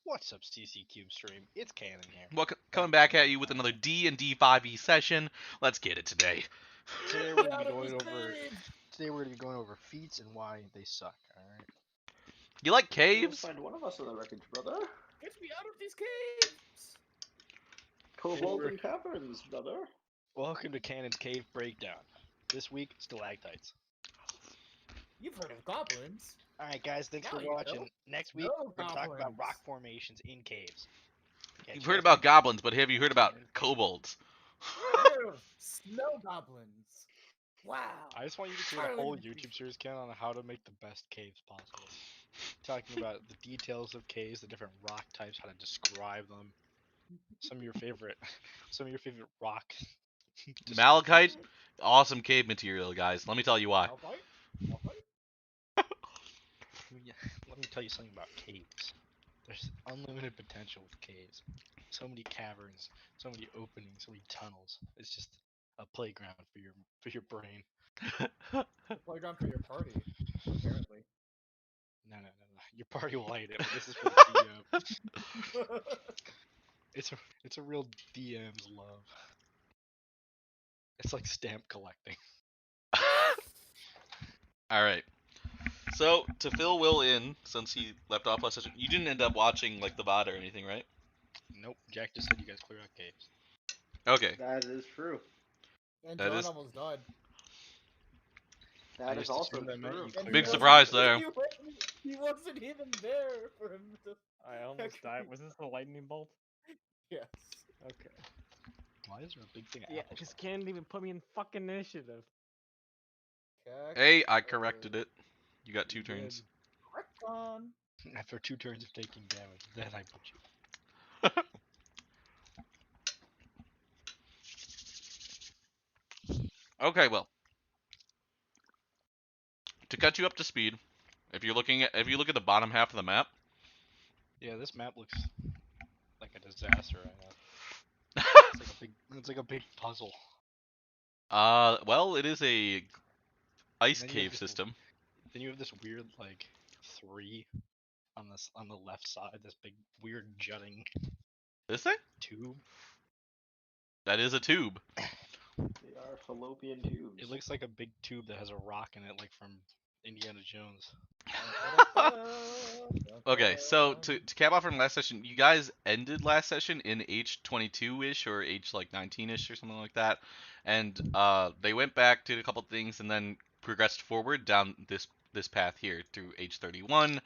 What's up, CC Cube stream? It's Cannon here. Coming back at you with another D&D 5e session. Let's get it today. Today we're gonna be going over feats and why they suck. All right. You like caves? Find one of us on the wreckage, brother. Get me out of these caves! Cobalt and caverns, brother. Welcome to Cannon's Cave Breakdown. This week, stalactites. You've heard of goblins. All right, guys. Thanks Now for you watching. don't. Next week, No we're talking about goblins. rock formations in caves. You've heard about goblins, but have you heard about kobolds? Ew, snow goblins. Wow. I just want you to create a whole YouTube series, Cannon, on how to make the best caves possible. Talking about the details of caves, the different rock types, how to describe them. Some of your favorite rock. Malachite, awesome cave material, guys. Let me tell you why. I'll fight. Let me tell you something about caves. There's unlimited potential with caves. So many caverns, so many openings, so many tunnels. It's just a playground for your brain. Playground for your party, apparently. No. Your party will hate it, but this is for the DM. It's a real DM's love. It's like stamp collecting. Alright. So, to fill Will in, since he left off last session, you didn't end up watching, like, the VOD or anything, right? Nope, Jack just said you guys clear out caves. Okay. That is true. And That John is- almost died. That is just also assumed that meant true. you cleared Big out surprise caves. there. He wasn't even there for him to... I almost died. Was this the lightning bolt? Yes. Okay. Why is there a big thing of Yeah, apples? because can't even put me in fucking initiative. Hey, I corrected it. You got 2 You did. turns. Retcon. After 2 turns of taking damage, then I put you. Okay, well. To catch you up to speed, if you look at the bottom half of the map, Yeah, this map looks like a disaster right now. It's like a big puzzle. well, it is a ice And then you have cave this- system. Then you have this weird like 3 on the left side. This big weird jutting This thing? tube. That is a tube. They are fallopian tubes. It looks like a big tube that has a rock in it, like from Indiana Jones. Okay, so to cap off from last session, you guys ended last session in H22-ish or H like 19-ish or something like that, and they went back, did a couple things, and then progressed forward down this path here through H31.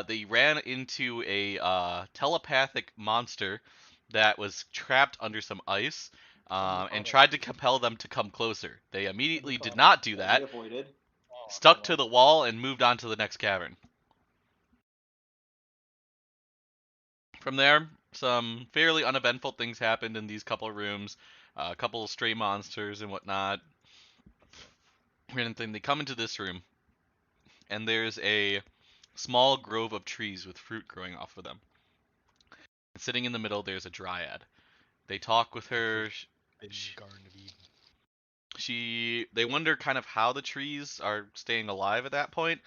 They ran into a telepathic monster that was trapped under some ice, and tried to compel them to come closer. They immediately did not do that, We avoided. stuck to the wall, and moved on to the next cavern. From there, some fairly uneventful things happened in these couple of rooms. A couple of stray monsters and whatnot. And then they come into this room, and there's a small grove of trees with fruit growing off of them. And sitting in the middle, there's a dryad. They talk with her. In Garden of Eden. They wonder kind of how the trees are staying alive at that point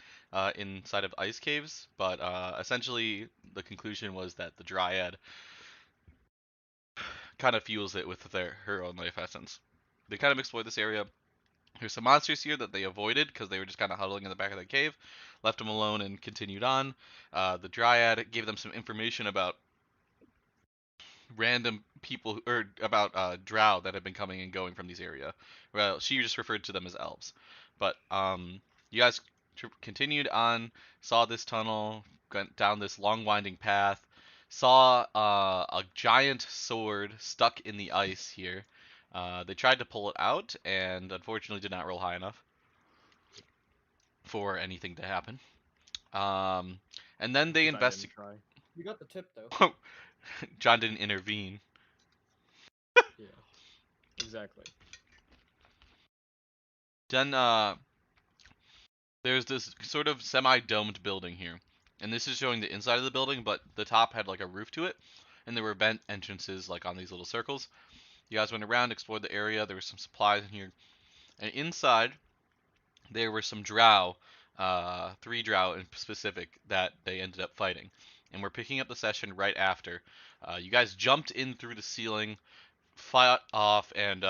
inside of ice caves, but essentially the conclusion was that the dryad kind of fuels it with her own life essence. They kind of explore this area. There's some monsters here that they avoided because they were just kind of huddling in the back of the cave, left them alone and continued on. The dryad gave them some information about random people or about drow that have been coming and going from these area. Well, she just referred to them as elves. But you guys continued on, saw this tunnel, went down this long winding path, saw a giant sword stuck in the ice here. They tried to pull it out and unfortunately did not roll high enough for anything to happen. And then they investigate. You got the tip though. John didn't intervene. Yeah. Exactly. Then there's this sort of semi-domed building here, and this is showing the inside of the building, but the top had like a roof to it, and there were vent entrances like on these little circles. You guys went around, explored the area. There were some supplies in here, and inside there were some drow three drow in specific that they ended up fighting, and we're picking up the session right after. You guys jumped in through the ceiling, fought off, and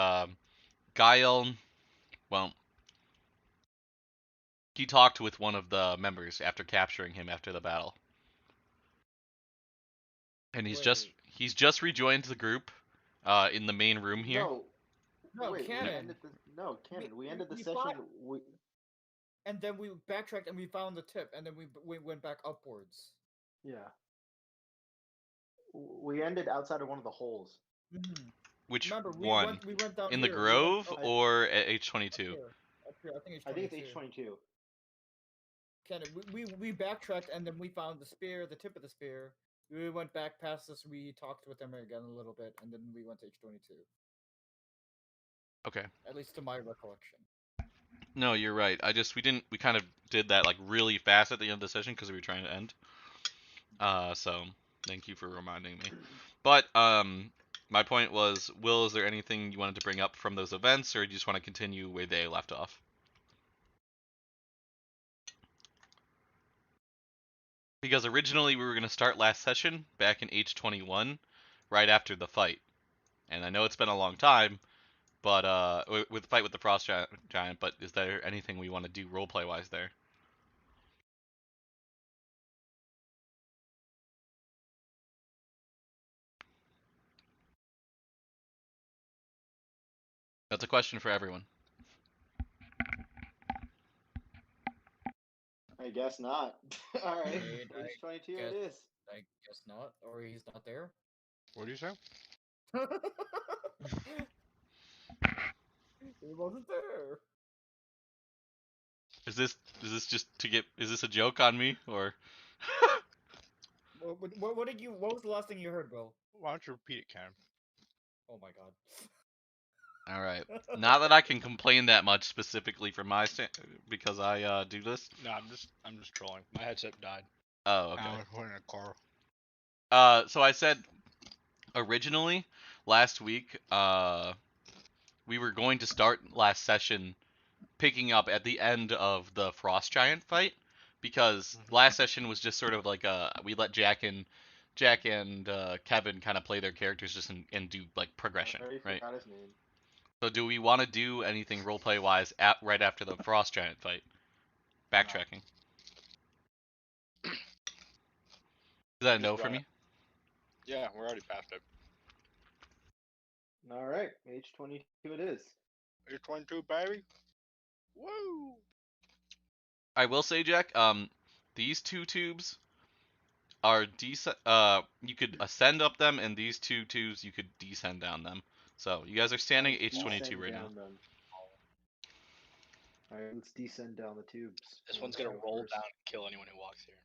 Gael, well, he talked with one of the members after capturing him after the battle, and he's just rejoined the group in the main room here. No. No, Wait, Cannon. Cannon. We ended the we session. fought- We And then we backtracked and we found the tip, and then we went back upwards. yeah. We ended outside of one of the holes. Mm-hmm. Which Remember, one? we went down In the here. Grove oh, or at H22? Up here. I think it's H22. Cannon, we backtracked and then we found the spear, the tip of the spear. We went back past this. We talked with them again a little bit, and then we went to H22. Okay. At least to my recollection. No, you're right. We kind of did that like really fast at the end of the session because we were trying to end. So thank you for reminding me. But my point was, Will, is there anything you wanted to bring up from those events, or do you just want to continue where they left off? Because originally we were going to start last session back in H21, right after the fight. And I know it's been a long time, but with the fight with the Frost Giant, but is there anything we want to do roleplay wise there? That's a question for everyone. I guess not. All right, I H22 guess- it is. I guess not, or he's not there. What do you say? He wasn't there. Is this just to get? Is this a joke on me or? What did you? What was the last thing you heard, Will? Why don't you repeat it, Cam? Oh my god. All right. Not that I can complain that much specifically for because I do this. No, I'm just trolling. My headset died. Oh, okay. Now we're in a car. So I said originally last week, we were going to start last session picking up at the end of the Frost Giant fight because last session was just sort of like we let Jack and Kevin kind of play their characters just and do like progression, I already right? forgot his name. So do we want to do anything roleplay wise right after the Frost Giant fight? Backtracking. Is that a no for me? Yeah, we're already past it. All right, H22 it is. H22, baby. Woo! I will say, Jack, these two tubes are decent. You could ascend up them, and these two tubes you could descend down them. So you guys are standing at H22 Descend right now. down them. All right, let's descend down the tubes. This Who one's wants gonna to go roll first? down and kill anyone who walks here.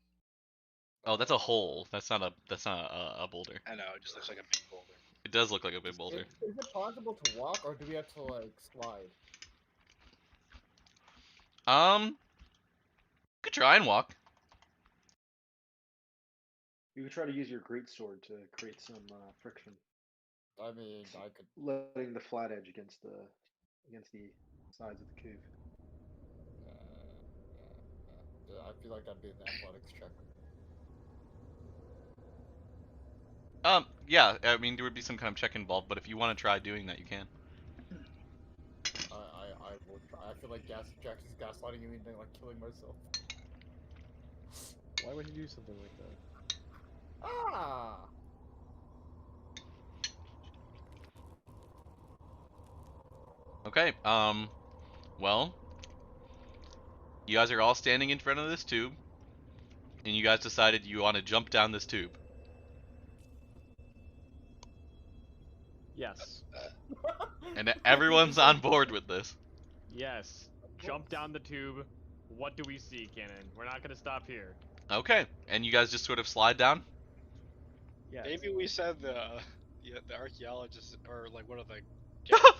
Oh, that's a hole. That's not a boulder. I know, it just looks like a big boulder. It does look like a big boulder. Is it possible to walk, or do we have to like slide? You could try and walk. You could try to use your greatsword to create some friction, I mean, I could. letting the flat edge against the sides of the cave. I feel like that'd be an athletics check. Yeah. I mean, there would be some kind of check involved, but if you want to try doing that, you can. I will try. I feel like Jackson's gaslighting me and like killing myself. Why would you do something like that? Ah! Okay. Well, you guys are all standing in front of this tube, and you guys decided you want to jump down this tube. Yes. And everyone's on board with this. Yes. Jump down the tube. What do we see, Cannon? We're not gonna stop here. Okay. And you guys just sort of slide down? Yes. Maybe we said the archaeologist or like one of the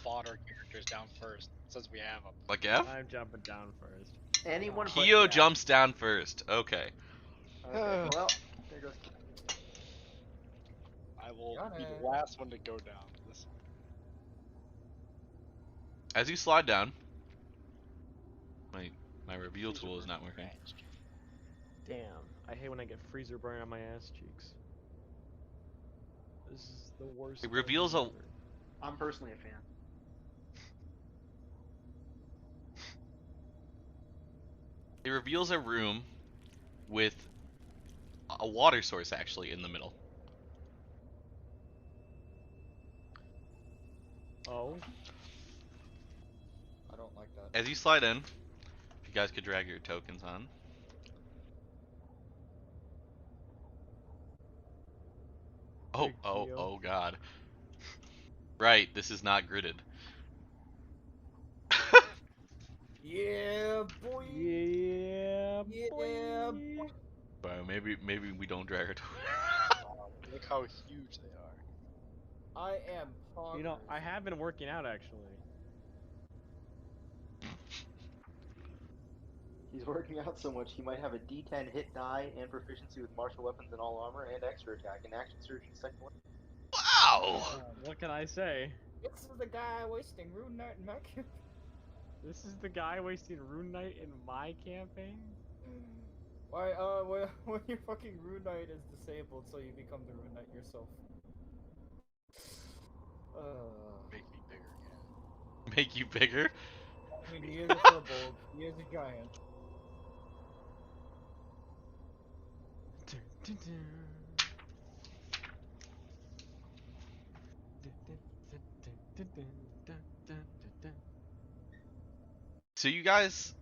fodder characters down first, since we have them. Like F? I'm jumping down first. Anyone but Keo Jack. jumps down first. Okay. Okay, well, there goes. I will Got be it. the last one to go down. This. As you slide down. Wait, My reveal tool is not working. Damn, I hate when I get freezer burn on my ass cheeks. This is the worst. It reveals a. ever. I'm personally a fan. It reveals a room with a water source actually in the middle. Oh. I don't like that. As you slide in, if you guys could drag your tokens on. Oh, Big oh, Geo. oh god. Right, this is not gridded. Yeah, boy. Yeah, Yeah, boy. Well, maybe we don't drag our tokens. Look how huge they are. I am poggers. You know, I have been working out actually. He's working out so much he might have a D10 hit die and proficiency with martial weapons and all armor and extra attack and action surge and second weapon. Wow! What can I say? This is the guy wasting Rune Knight and Mac. This is the guy wasting Rune Knight in my campaign? Why, when your fucking Rune Knight is disabled, so you become the Rune Knight yourself. Make me bigger again. Make you bigger? I mean, he is a furbolg. He is a giant. So you guys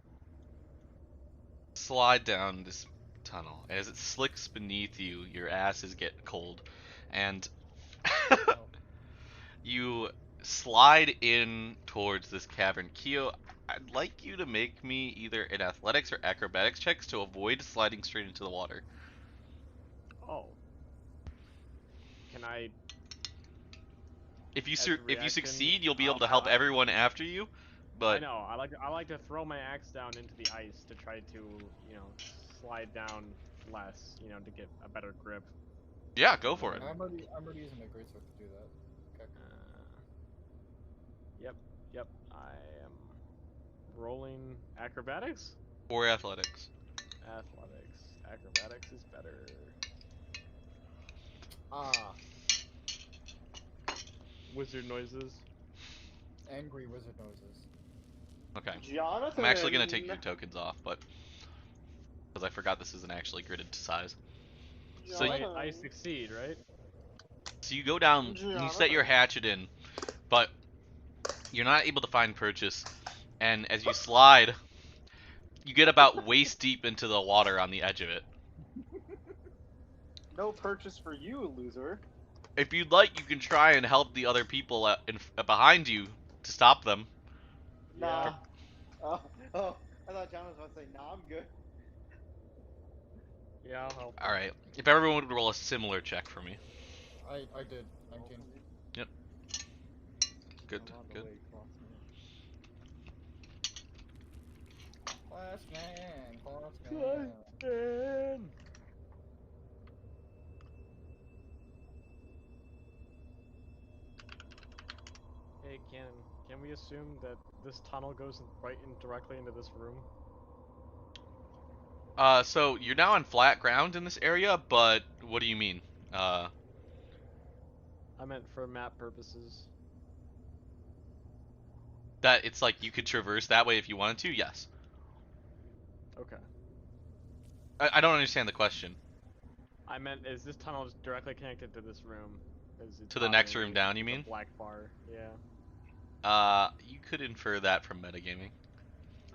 slide down this tunnel. As it slicks beneath you, your asses get cold. And you slide in towards this cavern. Kyo, I'd like you to make me either an athletics or acrobatics checks to avoid sliding straight into the water. Oh. Can I? If you As a if you reaction, succeed, you'll be able to help I- everyone after you. But I know. I like to throw my axe down into the ice to try to, you know, slide down less, you know, to get a better grip. yeah, go for it. I'm already using my greatsword to do that. Okay. Yep. I am rolling acrobatics. Or athletics. Acrobatics is better. Ah, Wizard noises. angry wizard noises. Okay. Jonathan! I'm actually gonna take your tokens off, but because I forgot this isn't actually gridded to size. So you, I succeed, right? so you go down, and you set your hatchet in, but you're not able to find purchase. And as you slide, you get about waist deep into the water on the edge of it. No purchase for you, loser. If you'd like, you can try and help the other people behind you to stop them. Nah. Oh, I thought John was about to say, nah, I'm good. Yeah, I'll help. All right. If everyone would roll a similar check for me. I did. 19. Yep. Good. I'm on the Good. way, cross me. Class man. Hey, can we assume that this tunnel goes right in directly into this room? So you're now on flat ground in this area, but what do you mean? I meant for map purposes. That it's like you could traverse that way if you wanted to? Yes. Okay. I don't understand the question. I meant, is this tunnel just directly connected to this room? To the next room down, you mean? The black bar, yeah. You could infer that from metagaming.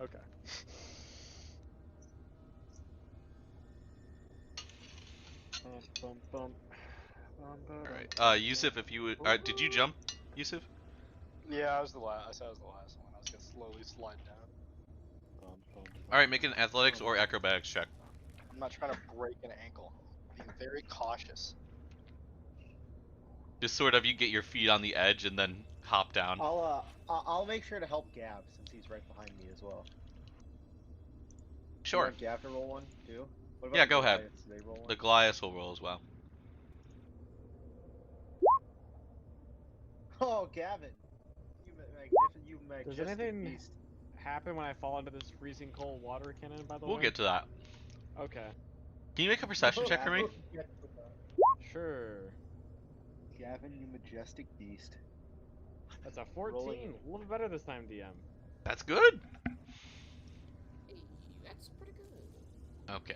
Okay. Alright, Yusuf, if you would, did you jump, Yusuf? Yeah, I was the last. I said I was the last one. I was gonna slowly slide down. Alright, make an athletics or acrobatics check. I'm not trying to break an ankle. Being very cautious. Just sort of, you get your feet on the edge and then hop down. I'll make sure to help Gav since he's right behind me as well. Sure. You want Gav to roll one too? What about Yeah, the go ahead. Goliaths? Do they roll one? The Goliath will roll as well. Oh, Gavin! You magnificent anything- beast. happen when I fall into this freezing cold water cannon? By the We'll way. get to that. Okay. Can you make a perception check for me? Sure. Gavin, you majestic beast. That's a 14. Rolling. A little bit better this time, DM. That's good. Hey, that's pretty good. Okay.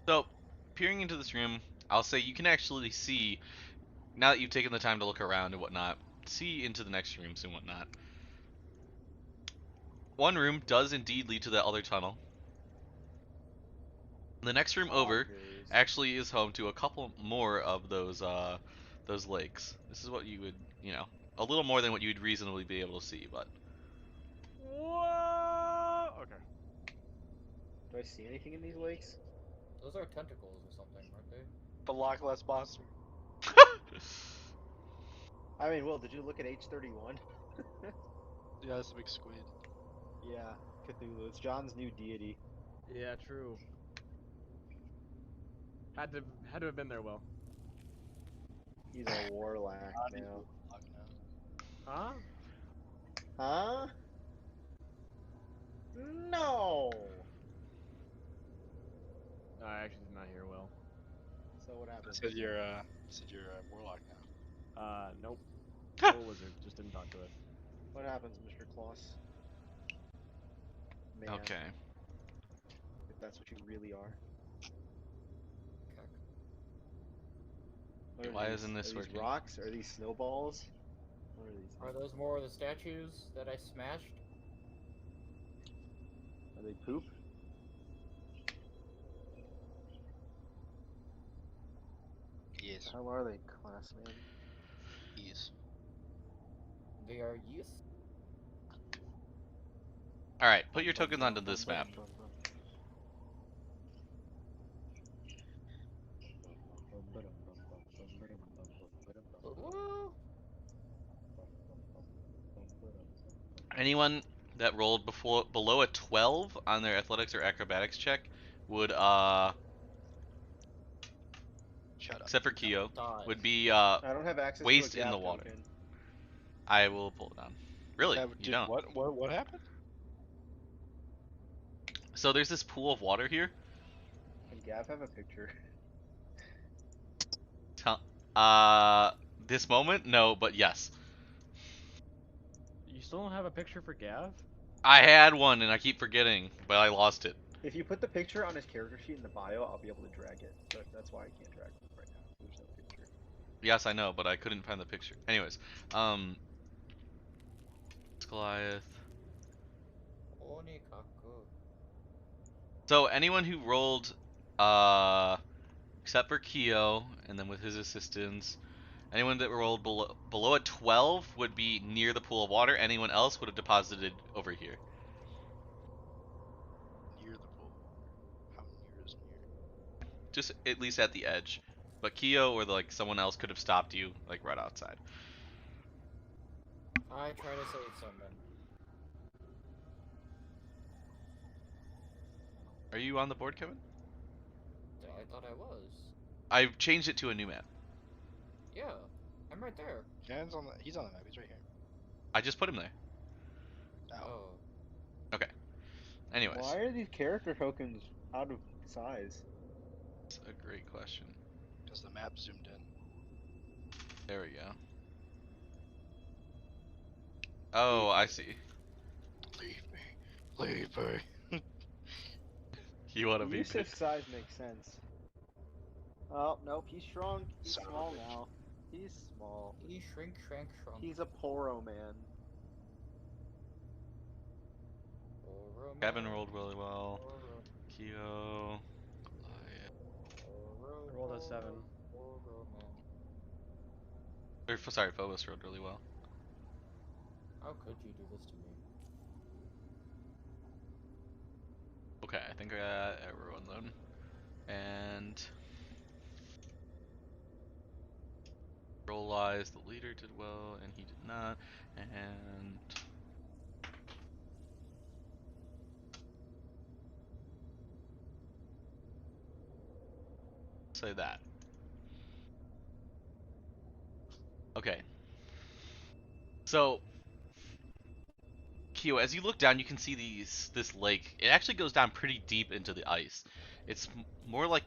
So, peering into this room, I'll say you can actually see, now that you've taken the time to look around and whatnot, see into the next rooms and whatnot. One room does indeed lead to the other tunnel. The next room over Poggers. actually is home to a couple more of those lakes. This is what you would, a little more than what you'd reasonably be able to see, but Whoa! Okay. Do I see anything in these lakes? Those are tentacles or something, aren't they? The Loch Ness monster. I mean, Will, did you look at H31? Yeah, that's a big squid. Yeah, Cthulhu. It's John's new deity. Yeah, true. Had to have been there, Will. He's a warlock Not now. even Loch Ness. Huh? Huh? No! No, I actually did not hear Will. So what I happened? said you're a warlock now. Nope. Little wizard. Just didn't talk to us. What happens, Mr. Kloss? Man, okay. if that's what you really are. What are Why these? isn't this are these working? rocks? Are these snowballs? What are these? Are those more of the statues that I smashed? Are they poop? Yes. How are they, class man? Yes. They are yes. Alright, put your tokens onto this map. Ooh. Anyone that rolled below a 12 on their athletics or acrobatics check would, Shut up. except for Kyo, Die. would be, I don't have access waste to a in the gap water. token. I will pull it down. Really? Yeah, You dude, don't? what happened? So there's this pool of water here. Can Gav have a picture? Tell- this moment? No, but yes. You still don't have a picture for Gav? I had one and I keep forgetting, but I lost it. If you put the picture on his character sheet in the bio, I'll be able to drag it. But that's why I can't drag it right now. There's no picture. Yes, I know, but I couldn't find the picture. Anyways, it's Goliath. Onikaku. So anyone who rolled, except for Kyo, and then with his assistance, anyone that rolled below a 12 would be near the pool of water. Anyone else would have deposited over here. Near the pool. How near is near? Just at least at the edge. But Kyo or like someone else could have stopped you like right outside. I try to say something. Are you on the board, Kevin? I thought I was. I've changed it to a new map. Yeah, I'm right there. Jan's on the. He's on the map. He's right here. I just put him there. Oh. Oh. Anyways, Why are these character tokens out of size? that's a great question. Because the map zoomed in. There we go. Oh, I see. Leave me. Leave me. You want to The be use of size makes sense. Oh, nope, he's shrunk. He's Son of a small bitch. now. He's small. He shrink. He's a poro man. Kevin rolled really well. Kyo. I rolled a 7. Sorry, Phobos rolled really well. How could you do this to me? Okay, I think I got everyone then. And roll-wise, the leader did well, and he did not. And say that. Okay, So, Kyo, as you look down, you can see this lake. It actually goes down pretty deep into the ice. It's more like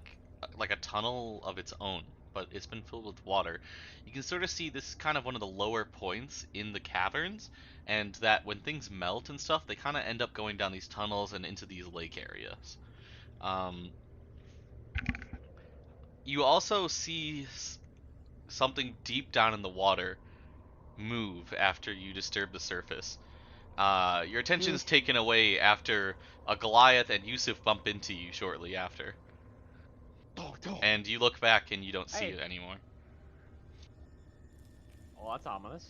a tunnel of its own, but it's been filled with water. You can sort of see this is kind of one of the lower points in the caverns, and that when things melt and stuff, they kind of end up going down these tunnels and into these lake areas. Um, you also see something deep down in the water move after you disturb the surface. Your attention is taken away after a Goliath and Yusuf bump into you shortly after. And you look back and you don't see Hey. it anymore. Oh, that's ominous.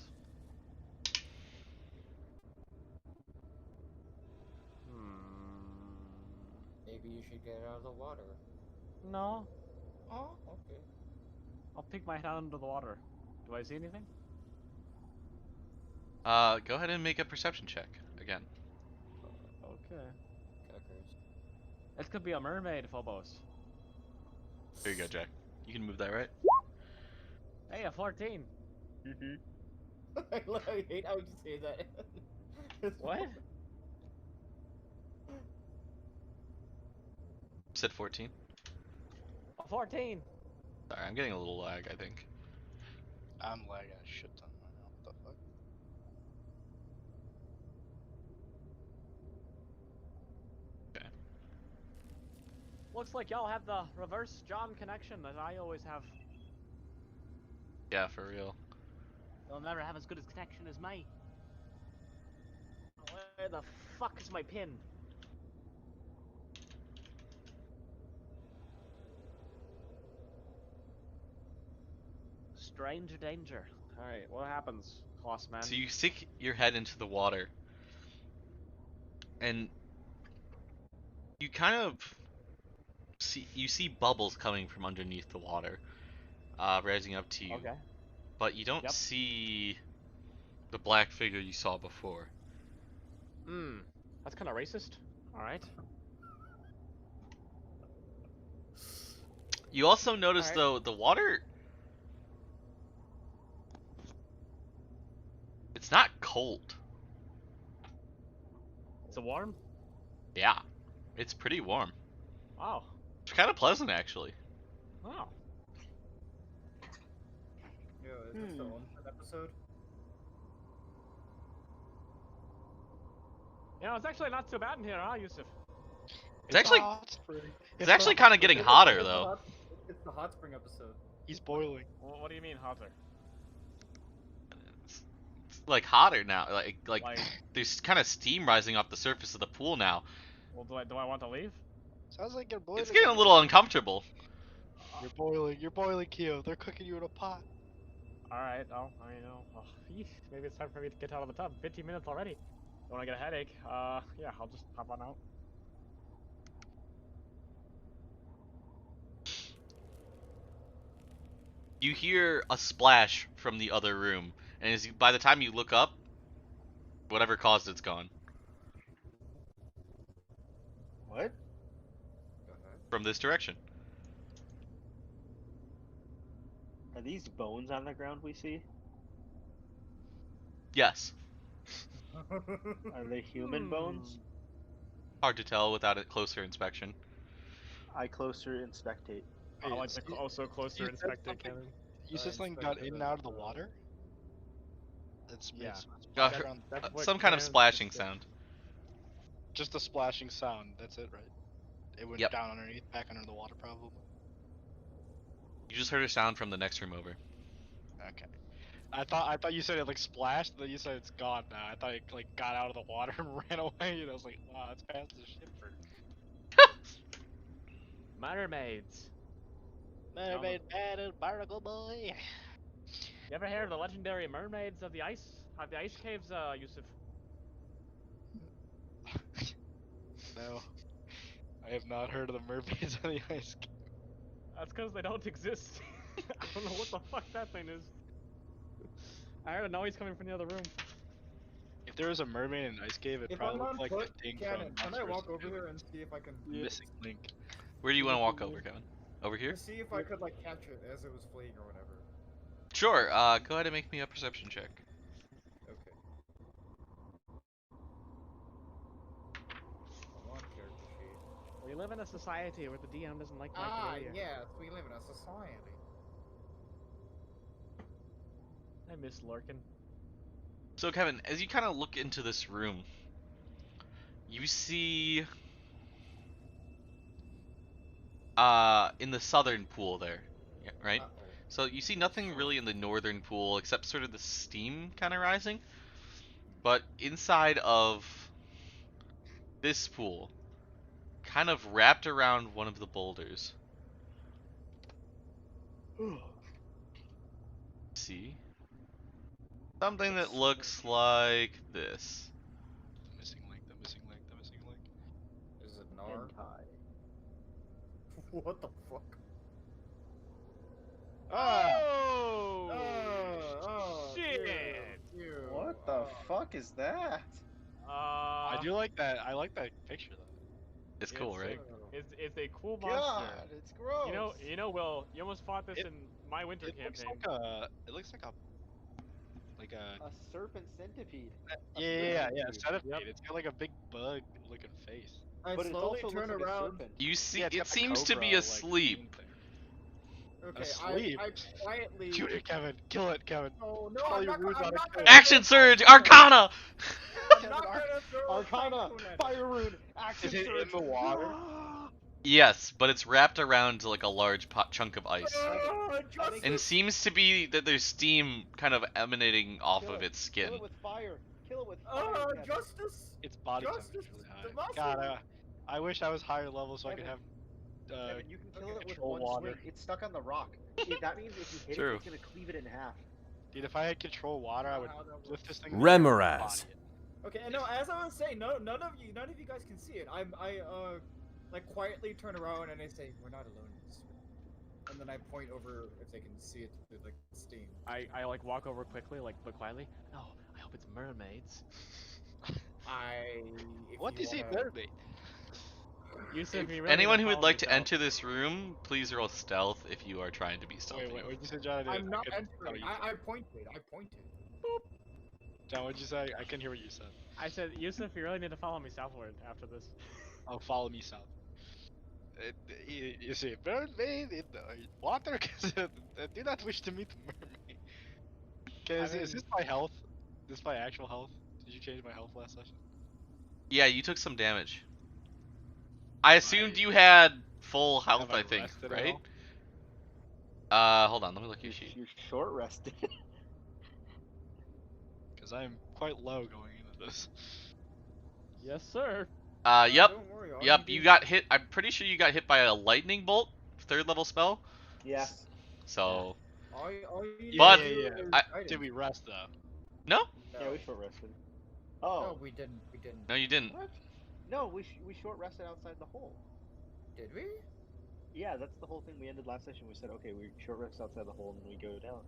Maybe you should get out of the water. No. Oh, okay. I'll peek my head out into the water. Do I see anything? Go ahead and make a perception check again. Okay. Cuckers. It could be a mermaid, Phobos. There you go, Jack. You can move that, right? Hey, a 14. Mm-hmm. I hate how you say that. What? You said 14. A 14. Sorry, I'm getting a little lag, I think. I'm lagging a shit ton right now. What the fuck? Okay. Looks like y'all have the reverse John connection that I always have. Yeah, for real. You'll never have as good a connection as me. Where the fuck is my pin? Stranger danger. Alright, what happens, Kloss man? So you stick your head into the water, and you kind of see bubbles coming from underneath the water, rising up to you. Okay. But you don't Yep. see the black figure you saw before. That's kind of racist. Alright. You also notice, Alright. though, the water... It's not cold. Is it warm? Yeah. It's pretty warm. Oh. It's kind of pleasant, actually. Oh. Yo, is this the one episode? You know, it's actually not too bad in here, huh, Yusuf? It's actually... hot spring. It's actually kind of getting hotter, though. It's the hot spring episode. He's boiling. What do you mean, hotter? It's like hotter now. Like Like, there's kind of steam rising off the surface of the pool now. well, do I want to leave? Sounds like you're boiling. It's getting a little uncomfortable. You're boiling. You're boiling, Kyo. They're cooking you in a pot. Alright, oh, I know. Oh, yeesh, maybe it's time for me to get out of the tub. 15 minutes already. Don't want to get a headache. Yeah, I'll just hop on out. You hear a splash from the other room, and by the time you look up, whatever caused it's gone. What? From this direction. Are these bones on the ground we see? Yes. Are they human bones? Hard to tell without a closer inspection. I closer inspectate. I like the also closer you said inspected something- cannon. You said something got in and out of the water? That's Yeah. makes Uh, splash around- That's what Some kind of Cannon's splashing just said. sound. just a splashing sound. That's it, right? It went Yep. down underneath, back under the water, probably. You just heard a sound from the next room over. Okay. I thought you said it like splashed, then you said it's gone now. I thought it like got out of the water and ran away, and I was like, wow, that's past the shipper. Mermaids. Mermaid battle, barnacle boy. You ever hear of the legendary mermaids of the ice caves, Yusuf? No. I have not heard of the mermaids on the ice. That's because they don't exist. I don't know what the fuck that thing is. I heard a noise coming from the other room. If there was a mermaid in an ice cave, it If probably I'm on looked like foot, the thing Cannon, from can I Monsters walk over University. here and see if I can Missing link. Where do you want to walk over, Kevin? Over here? to see if I could like catch it as it was fleeing or whatever? Sure. Go ahead and make me a perception check. Okay. We live in a society where the DM doesn't like my behavior. yes, we live in a society. I miss Lurkin. So Kevin, as you kind of look into this room, you see in the southern pool there, yeah, right? Uh-oh. So you see nothing really in the northern pool except sort of the steam kind of rising. But inside of this pool, kind of wrapped around one of the boulders, see something that looks like this. The missing link, the missing link, the missing link. Is it Nar? Hentai. What the fuck? Oh! Shit! Shit! What the fuck is that? I do like that. I like that picture though. It's cool, right? It's a cool monster. God, it's gross. You know, Will, you almost fought this It- in my winter It looks campaign. like a a serpent centipede. A yeah, centipede. centipede. Yep. It's got like a big bug looking face. I But it slowly also turn looks like around. a serpent. You see, Yeah, it's it got the seems to be cobra, like, asleep. theme thing. Okay, Asleep? I quietly. Shoot it, Kevin. Kill it, Kevin. Oh no, Tell I'm your not, runes I'm on it, not Kevin. gonna Action throw surge, a harpoon. Arcana. I'm not gonna throw a Arcana, harpoon at it. fire rune, action Is it in surge. the water? Yes, but it's wrapped around like a large chunk of ice, Justice! and seems to be that there's steam kind of emanating off Kill of it. its skin. Kill it with fire. Kill it with fire. Kevin. Justice! Its body Justice, temperature's really the high. muscle. God, I wish I was higher level so I could Kevin. have Kevin, you can kill it with control one water. swing. It's stuck on the rock. That means if you hit True. it, it's gonna cleave it in half. Dude, if I had control water, I would How that lift works. this thing. in the air and Remoraz. body it. Okay, and no, as I was saying, none of you guys can see it. I like quietly turn around and I say, "We're not alone in this room." And then I point over if they can see it through like the steam. I like walk over quickly, like look quietly. No, I hope it's mermaids. If What do you say, wanna- mermaid? Yusuf, you really Anyone need who to would follow like to yourself. enter this room, please roll stealth if you are trying to be stealthy. Wait, what'd you say, John? I'm not I couldn't- entering. I pointed. John, what'd you say? I couldn't hear what you said. I said, Yusuf, you really need to follow me southward after this. Oh, follow me south. You see, mermaid in the water? 'Cause I do not wish to meet the mermaid. Okay, I is mean- this my health? Is this my actual health? Did you change my health last session? Yeah, you took some damage. I assumed I- you had full health, Have I think, rested at right? all? Hold on, let me look at your sheet. You're short rested. Because I am quite low going into this. Yes, sir. Yep, Don't worry, all yep, you you do- got hit. I'm pretty sure you got hit by a lightning bolt, 3rd level spell. Yes. So, all you need But- to do yeah, is I- guidance. Did we rest though? no, No. Yeah, we short rested. No, Oh. we didn't. no, you didn't. What? No, we short rested outside the hole. Did we? Yeah, that's the whole thing. We ended last session. We said, okay, we short rest outside the hole and then we go down.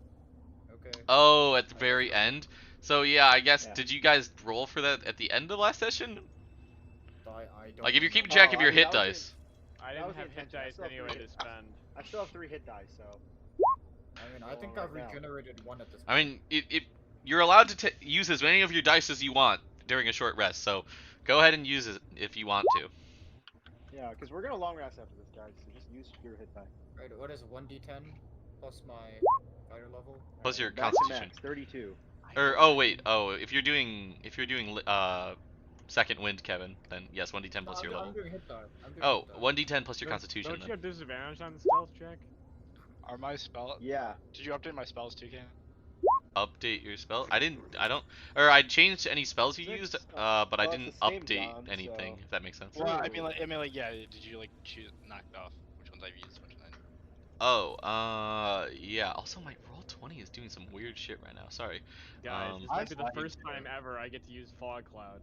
Okay. Oh, at the I very guess so. end. So yeah, I guess Yeah. did you guys roll for that at the end of last session? I don't Like if you're remember. keeping track of Oh, your I mean, hit that was dice. I That didn't was the have hit intention. I dice still have anyway three to hit- spend. I still have 3 hit dice, so. I mean, I Going think right I've now. regenerated one at this point. I mean, you're allowed to use as many of your dice as you want during a short rest. So go ahead and use it if you want to. Yeah, because we're gonna long rest after this, guys. So just use your hit die. Right, what is 1d10 plus my fighter level? Plus your Back to constitution. max, 32. Or oh wait, if you're doing second wind, Kevin, then yes, 1d10 plus your I'm level. doing hit die. I'm doing Oh, hit die. 1d10 plus your Don't- constitution Don't you then. have disadvantage on the stealth check? Are my spell? Yeah. Did you update my spells too, Ken? Update your spell? I changed any spells you Six, used, but well, I it's didn't the same, update John, anything, so- if that makes sense. Well, I Ooh. mean, like, yeah. Did you like choose knocked off which ones I've used, which ones I didn't? Oh, yeah. Also, my roll 20 is doing some weird shit right now. Sorry. Guys, this I might be the saw you first do it. time ever I get to use fog cloud.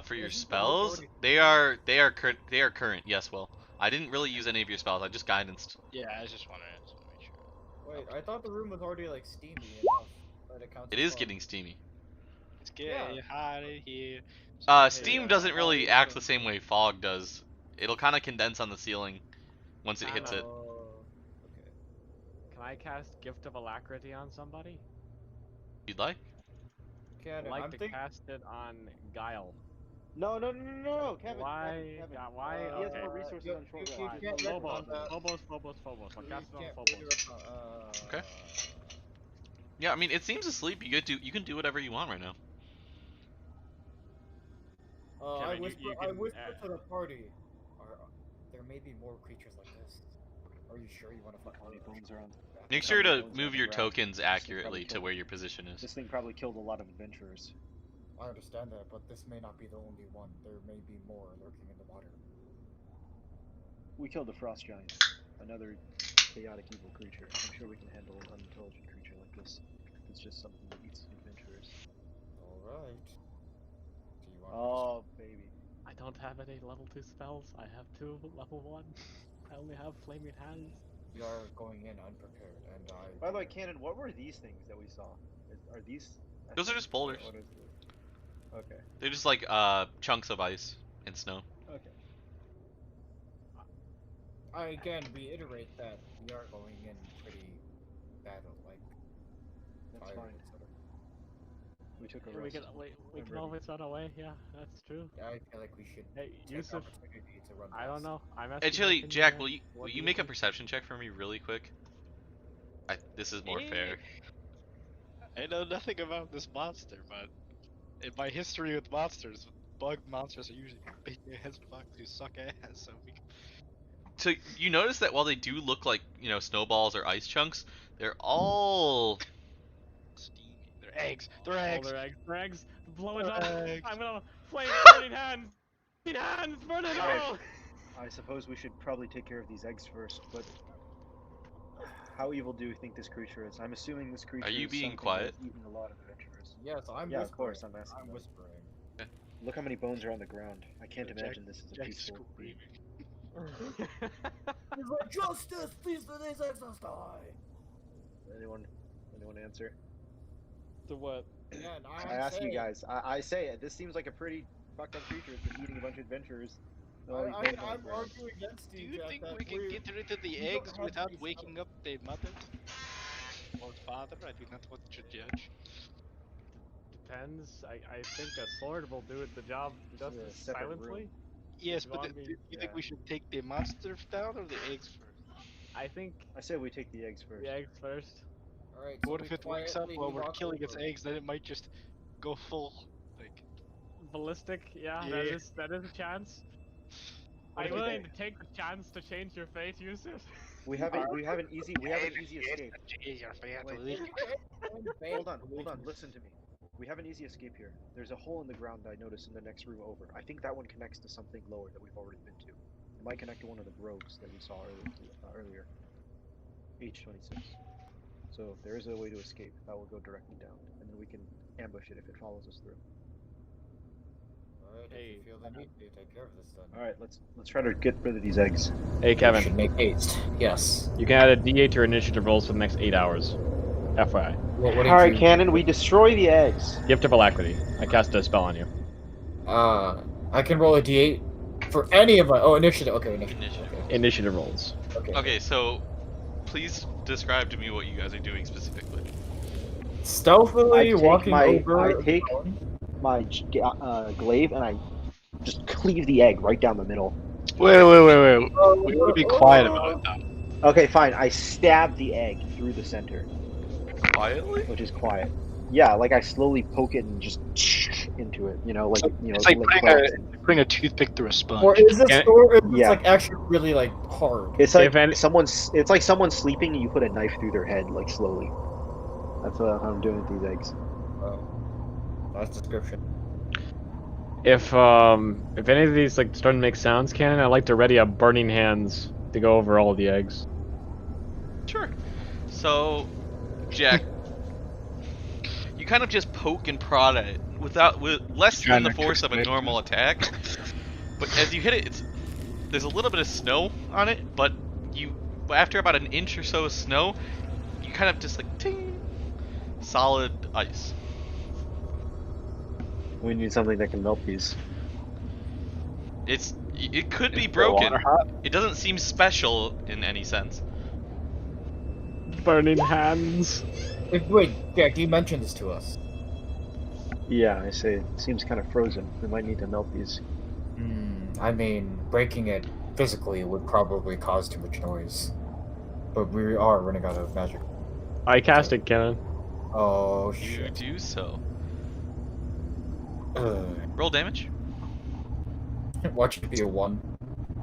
For your Isn't the spells, majority- they are current. Yes, Will. I didn't really use any of your spells. I just guidanced. Yeah, I was just wondering. I just want to make sure. Wait, I thought the room was already like steamy enough. That it counts It as is fog. getting steamy. It's getting Yeah. hot in here. Steam yeah, doesn't really fog act is the good. same way fog does. It'll kind of condense on the ceiling once it hits it. Oh, okay. Can I cast Gift of Alacrity on somebody? You'd like? Cannon, I'd like I'm to thinking. cast it on Guile. No, Kevin. Why? Kevin. why? He has Okay. more resources on short you rest. can't Phobos, retcon that. Phobos. I'll You cast it on can't Phobos. retcon, Okay. Yeah, I mean, it seems asleep. You can do whatever you want right now. I Kevin, whisper, you I can, whisper to the party. There may be more creatures like this. Are you sure you want to fuck How many bones are on? Make How sure many to bones are on move the your ground? tokens This thing accurately probably to killed- where your position is. This thing probably killed a lot of adventurers. I understand that, but this may not be the only one. There may be more lurking in the water. We killed the frost giant, another chaotic evil creature. I'm sure we can handle an unintelligent creature like this. It's just something that eats adventurers. Alright. Do you want Oh, baby. I don't have any level 2 spells. I have 2 level 1. I only have Flaming Hands. We are going in unprepared, and I... By the way, Cannon, what were these things that we saw? Are these? Those are just boulders. What is it? Okay. They're just like chunks of ice and snow. Okay. I again reiterate that we are going in pretty battle-like. That's fire, fine. etc. We took a Yeah, we rest. can, we I'm can ready. always run away. Yeah, that's true. I feel like we should Hey, take Yusuf, opportunity to run I don't past. know. I'm asking. Actually, your opinion, Jack, man. will What do you make a think? perception check for me really quick? This is more fair. I know nothing about this monster, but in my history with monsters, bug monsters are usually big ass bugs who suck ass. So we can... So you notice that while they do look like, snowballs or ice chunks, they're all steamy. They're eggs. They're Oh, eggs. they're eggs. They're eggs. Blow it They're up. eggs. I'm gonna flame burning hands. Burning hands. Burn it Alright. all. I suppose we should probably take care of these eggs first, but how evil do you think this creature is? I'm assuming this creature you is being something quiet? that's eaten a lot of adventurers. Yes, I'm Yeah, whispering. of course, I'm asking I'm them. whispering. Look how many bones are on the ground. I can't Jack- imagine this is a Jack's peaceful being. screaming. He's like, justice! These eggs must die! Anyone answer? To what? Yeah, and I ask you saying- guys. I say it. This seems like a pretty fucked up creature. It's been eating a bunch of adventurers. All these bones on the I'm ground. arguing against Do you, you Jack, think that we can get rid of the we don't eggs have to without be waking up their mother or father? I think that's what you should judge. Depends. I think a sword will do it the job This is just a as separate room. silently. Yes, but Zombie, do you think yeah. we should take the monster down or the eggs first? I think I say we take the eggs first. the eggs first. Alright, What if it wakes up while we're walk killing its over. eggs? Then it might just go full, like. Ballistic. Yeah, Yeah. that is a chance. What Are if you it- willing to take the chance to change your fate, Yusuf? We have an easy escape. Wait. Hold on, listen to me. We have an easy escape here. There's a hole in the ground I noticed in the next room over. I think that one connects to something lower that we've already been to. It might connect to one of the groves that we saw earlier. H26. So there is a way to escape. That will go directly down, and then we can ambush it if it follows us through. Alright, if Hey. you feel the need to take care of this then. All right, let's try to get rid of these eggs. Hey, We Kevin. should make haste. Yes. You can add a D8 to your initiative rolls for the next 8 hours. FYI. What All right, Cannon, we destroy the eggs. Gift of Alacrity. I cast a spell on you. I can roll a d8 for any of my... Oh, initiative. Okay, initiative. Initiative. Initiative rolls. Okay. Okay, so please describe to me what you guys are doing specifically. Stealthily walking over... I take my glaive and I just cleave the egg right down the middle. Wait. We gotta be quiet about it though. Okay, fine. I stab the egg through the center, Quietly? which is quiet. Yeah, like I slowly poke it and just into it. It's like putting a toothpick through a sponge. Or is this Yeah. or is this Yeah. like actually really like hard? It's like If any- It's like someone sleeping and you put a knife through their head, like slowly. That's what I'm doing with these eggs. Nice description. If any of these like starting to make sounds, Cannon, I'd like to ready up burning hands to go over all the eggs. Sure. So, Jack, you kind of just poke and prod at it with less than Trying the to force of a commit. normal attack. But as you hit it, there's a little bit of snow on it, but after about an inch or so of snow, you kind of just like ting, solid ice. We need something that can melt these. It could be Is the broken. water hot? It doesn't seem special in any sense. Burning hands. Wait, Jack, you mentioned this to us. Yeah, I say it seems kind of frozen. We might need to melt these. I mean, breaking it physically would probably cause too much noise. But we are running out of magic. I cast it, Kenan. Oh You shit. do so. Ugh. Roll damage. Watch it be a 1.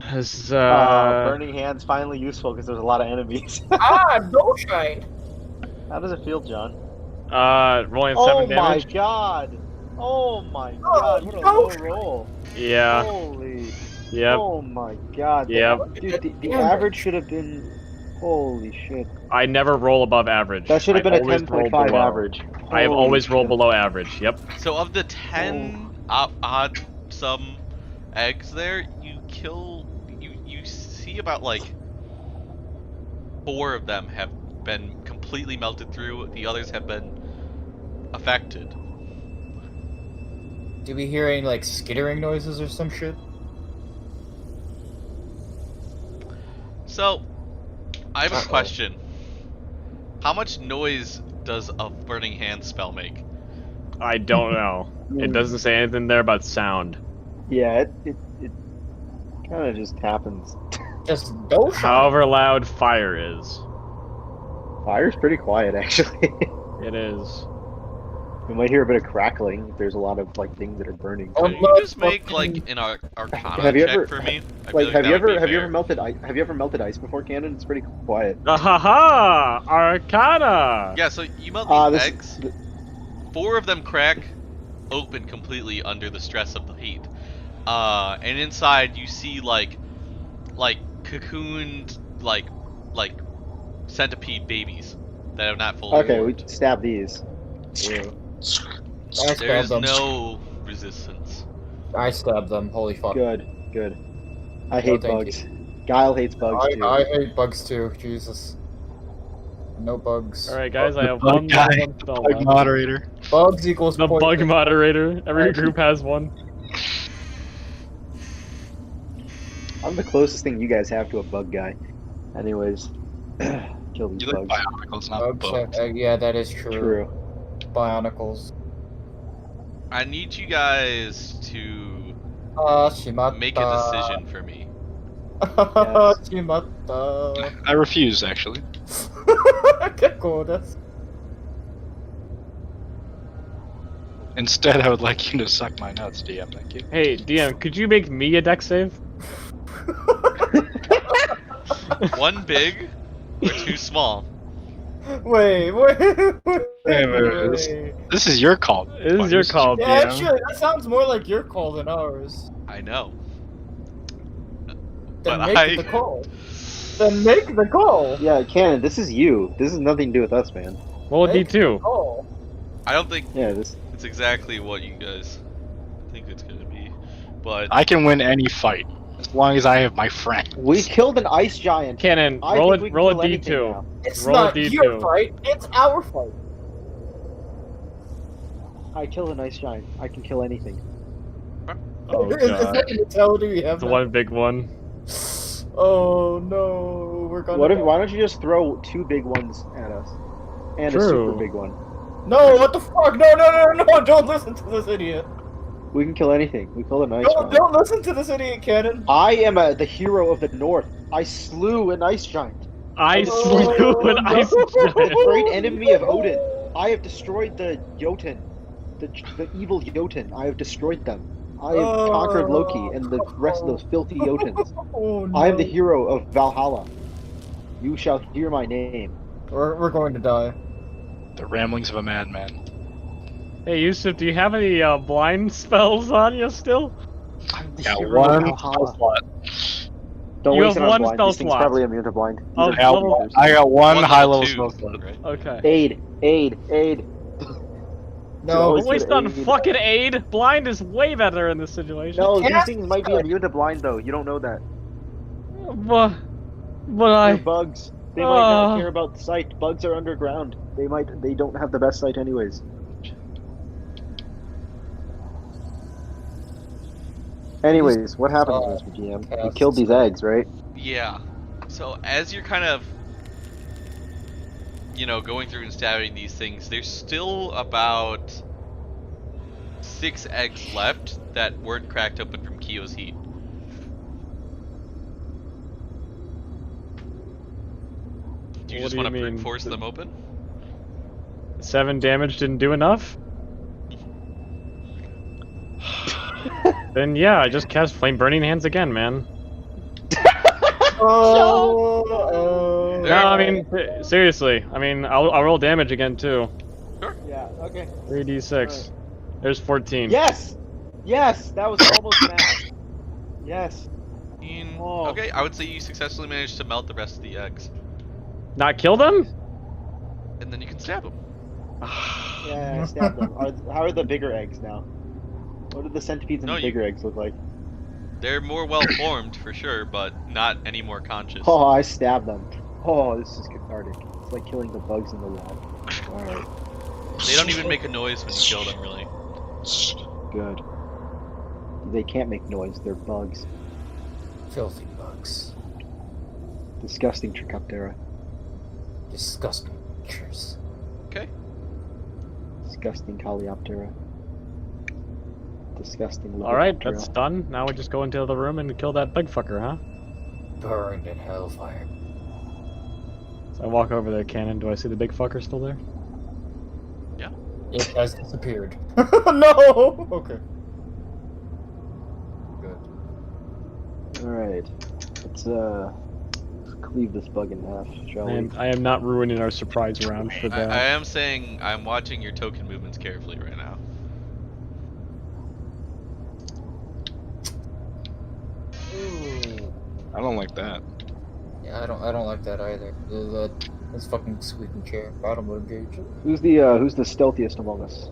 Has, Burning Hand's finally useful because there's a lot of enemies. No shine! How does it feel, John? rolling 7 Oh damage. my god! Oh my god, what a no. low roll! Yeah. Holy. Yep. Oh my god. Yep. Dude, the average should have been. Holy shit. I never roll above average. That should have been I a always roll 10.5 below. average. I have Holy always rolled shit. below average. Yep. So of the 10 odd some eggs there, you see about like 4 of them have been completely melted through. The others have been affected. Do we hear any like skittering noises or some shit? So, I have a Uh-oh. question. How much noise does a burning hand spell make? I don't know. It doesn't say anything there about sound. Yeah, it kind of just happens. Just no shine. However loud fire is. Fire's pretty quiet, actually. It is. We might hear a bit of crackling if there's a lot of like things that are burning. Can you Unless just make fucking- like an Arcana Have you check ever- for me? I Like, feel have that you would be ever fair. melted ice before, Cannon? It's pretty quiet. Ahaha! Arcana! Yeah, so you melt these This- eggs. 4 of them crack open completely under the stress of the heat. And inside you see like cocooned like centipede babies that have not fully Okay, we formed. stab these. I There is stabbed them. no resistance. I stabbed them. Holy fuck. Good, good. I hate thank bugs. Guile hates bugs too. I hate bugs too. Jesus. No bugs. Alright, guys, I have bug one guy, one spell Bug left. moderator. Bugs equals The poison. bug moderator. Every group has one. I'm the closest thing you guys have to a bug guy. Anyways, kill these You like bugs. bionicles, not Bugs. bugs. Yeah, that is true. True. Bionicles. I need you guys to Shimata. make a decision for me. Shimata. I refuse, actually. 結構です。 Instead, I would like you to suck my nuts, DM. Thank you. Hey, DM, could you make me a deck save? 1 big or 2 small. Wait. This is your call. This is your call, Yeah, DM. actually, that sounds more like your call than ours. I know. Then But make I- the call. Then make the call. Yeah, Cannon, this is you. This has nothing to do with us, man. Roll a Make the D2. call. I don't think Yeah, this. it's exactly what you guys think it's gonna be, but I can win any fight as long as I have my friend. We killed an ice giant. Cannon, I roll think we can a kill anything D2. now. It's Roll a not D2. your fight. It's our fight. I killed an ice giant. I can kill anything. Oh Is god. that the mentality we have? It's now? one big one. Oh no, we're gonna. What if? die. Why don't you just throw 2 big ones at us, and a super True. big one? No, what the fuck? No! Don't listen to this idiot. We can kill anything. We killed an ice giant. Don't listen to this idiot, Cannon. I am the hero of the North. I slew an ice giant. I Oh, slew an no. ice The giant. great enemy of Odin. I have destroyed the Jotun. The evil Jotun. I have destroyed them. I have conquered Loki and the rest of those filthy Jotuns. Oh, no. I am the hero of Valhalla. You shall hear my name. We're going to die. The ramblings of a madman. Hey Yusuf, do you have any blind spells on you still? I'm the Got hero of one Valhalla. slot. Don't You waste have it on one blind. spell These things slot. probably immune to blind. These Oh, are I got, level- monsters. I got one level high level 2, spell slot. right? Okay. Aid. No, always Don't waste good on aid. fucking aid. Blind is way better in this situation. No, these Cast things might be immune to blind though. You don't know that. But They're I. bugs. They might not Ah. care about sight. Bugs are underground. They don't have the best sight anyways. Anyways, what happens, Mr. GM? You cast killed these eggs, right? Yeah. So as you're kind of, going through and stabbing these things, there's still about 6 eggs left that weren't cracked open from Kyo's heat. Do you What just do want you to mean? force them open? 7 damage didn't do enough? Then yeah, I just cast Flame Burning Hands again, man. Oh, No, I mean, seriously. I mean, I'll roll damage again, too. Yeah. Okay. 3d6. There's 14. Yes. Yes. That was almost max. Yes. Oh. Okay, I would say you successfully managed to melt the rest of the eggs. Not kill them? And then you can stab them. Yeah, I stabbed them. How are the bigger eggs now? What do the centipedes and No, the bigger eggs look like? They're more well formed for sure, but not any more conscious. Oh, I stabbed them. Oh, this is cathartic. It's like killing the bugs in the lab. Alright. They don't even make a noise when you kill them, really. Good. They can't make noise, they're bugs. filthy bugs. Disgusting Trichoptera. Disgusting creatures. Okay. Disgusting Coleoptera. Disgusting Alright, Lepidoptera. that's done. Now we just go into the room and kill that big fucker, huh? Burned in hellfire. So I walk over there, Cannon. Do I see the big fucker still there? It has disappeared. No! Okay. Good. Alright. Let's cleave this bug in half, shall we? I am not ruining our surprise round for that. I am saying I'm watching your token movements carefully right now. Ooh. I don't like that. Yeah, I don't like that either. This fucking squeaking chair. Bottom gauge. Who's the stealthiest among us?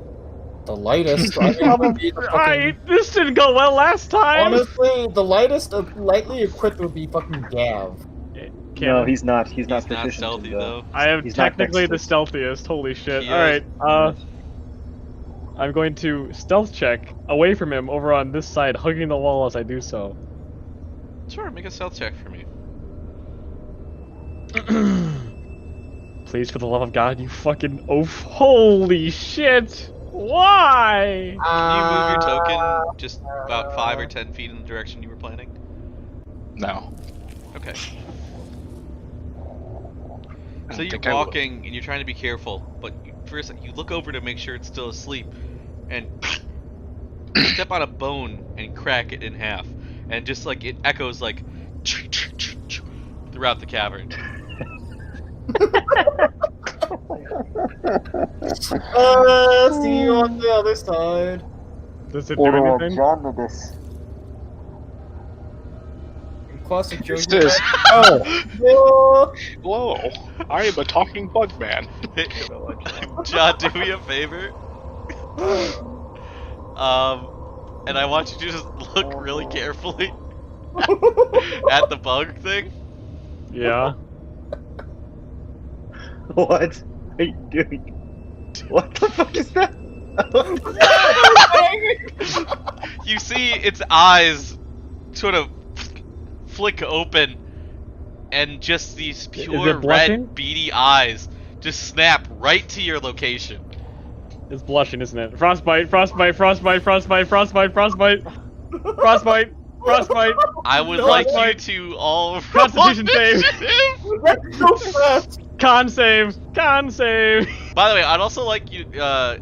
The lightest. I mean, would be the fucking, This didn't go well last time! honestly, the lightest, lightly equipped would be fucking Gav. No, he's not. He's not He's not proficient stealthy in the... though. I am He's not technically the next stealthiest. Holy shit. He Alright, is. I'm going to stealth check away from him over on this side, hugging the wall as I do so. Sure, make a stealth check for me. Please, for the love of God, you fucking oaf. Holy shit! Why? Can you move your token just about 5 or 10 feet in the direction you were planning? No. Okay. I So don't you're think I would. walking and you're trying to be careful, but for a second you look over to make sure it's still asleep, and you step on a bone and crack it in half, and just like it echoes like throughout the cavern. See you on the other side. Does it do anything? John this. Classic joke. This is. Oh! Whoa! I am a talking bug man. John, do me a favor. And I want you to just look really carefully at the bug thing. Yeah. What are you doing? What the fuck is that? You see its eyes sort of flick open, and just these pure blushing? red beady eyes just snap right to your location. It's blushing, isn't it? Frostbite, frostbite, frostbite, frostbite, frostbite, frostbite, frostbite, frostbite. I would No, like you like- to all Constitution save. That's so fast! Con save, con save. By the way, I'd also like you to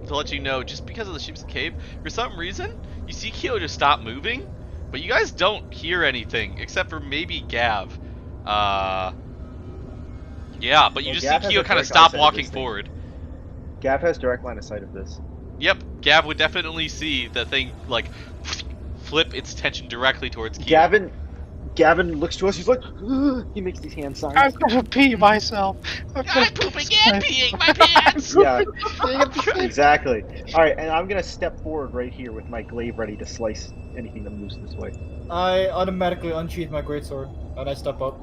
let you know, just because of the sheep's cave, for some reason, you see Kyo just stop moving, but you guys don't hear anything except for maybe Gav. Yeah, but you Yeah, just Gav see has Kyo a kind of direct stop eyesight of walking this thing. forward. Gav has direct line of sight of this. Yep, Gav would definitely see the thing like flip its attention directly towards Kyo. Gavin looks to us. He's like, he makes these hand signs. I'm gonna pee myself. I'm pooping and peeing my pants. Yeah, exactly. All right, and I'm gonna step forward right here with my glaive ready to slice anything that moves this way. I automatically unsheath my greatsword, and I step up.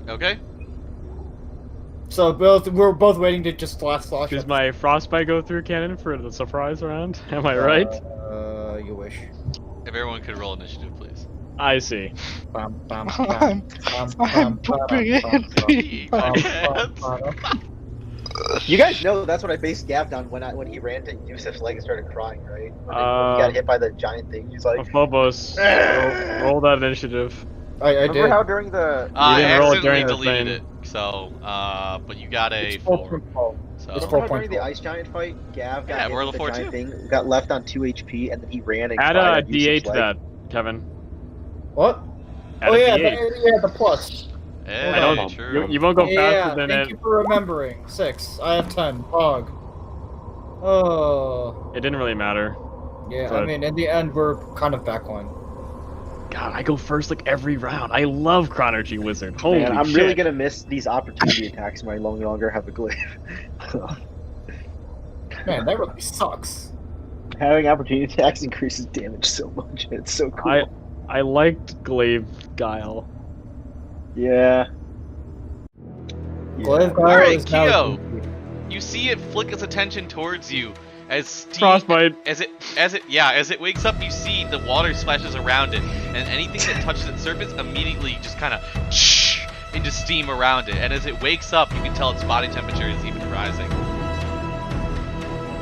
Okay. So we're both waiting to just slash. Does my frostbite go through cannon for the surprise round? Am I right? You wish. If everyone could roll initiative, please. I see. Bam, bam, I'm pooping and peeing. Pee my pants. You guys know that's what I based Gav on when he ran to Yusuf's leg and started crying, right? When he got hit by the giant thing, he's like, Phobos, roll that initiative. I remember did. how during the I didn't roll it accidentally during the deleted thing. it. So, but you got a It's 4. 4.12. So, It's remember how during 4.12. the ice giant fight, Gav got Yeah, hit we're with the level 4 giant too. thing, got left on 2 HP, and then he ran and Add cried a on Yusuf's D8 to leg. that, Kevin. What? Add Oh a yeah, D8. the plus. Hey, I don't. true. You won't go faster Yeah, than thank it. you for remembering. 6. I have 10. Pog. Oh. It didn't really matter. Yeah, I But- mean, in the end, we're kind of back one. God, I go first like every round. I love Chronergy Wizard. Holy Man, I'm shit. really gonna miss these opportunity attacks when I no longer have a glaive. Man, that really sucks. Having opportunity attacks increases damage so much. It's so cool. I liked Glaive Guile. Yeah. Glaive Guile Alright, is now Kyo. goofy. You see it flick its attention towards you as Steve, Frostbite. as it wakes up, you see the water splashes around it, and anything that touches its surface immediately just kind of into steam around it. And as it wakes up, you can tell its body temperature is even rising.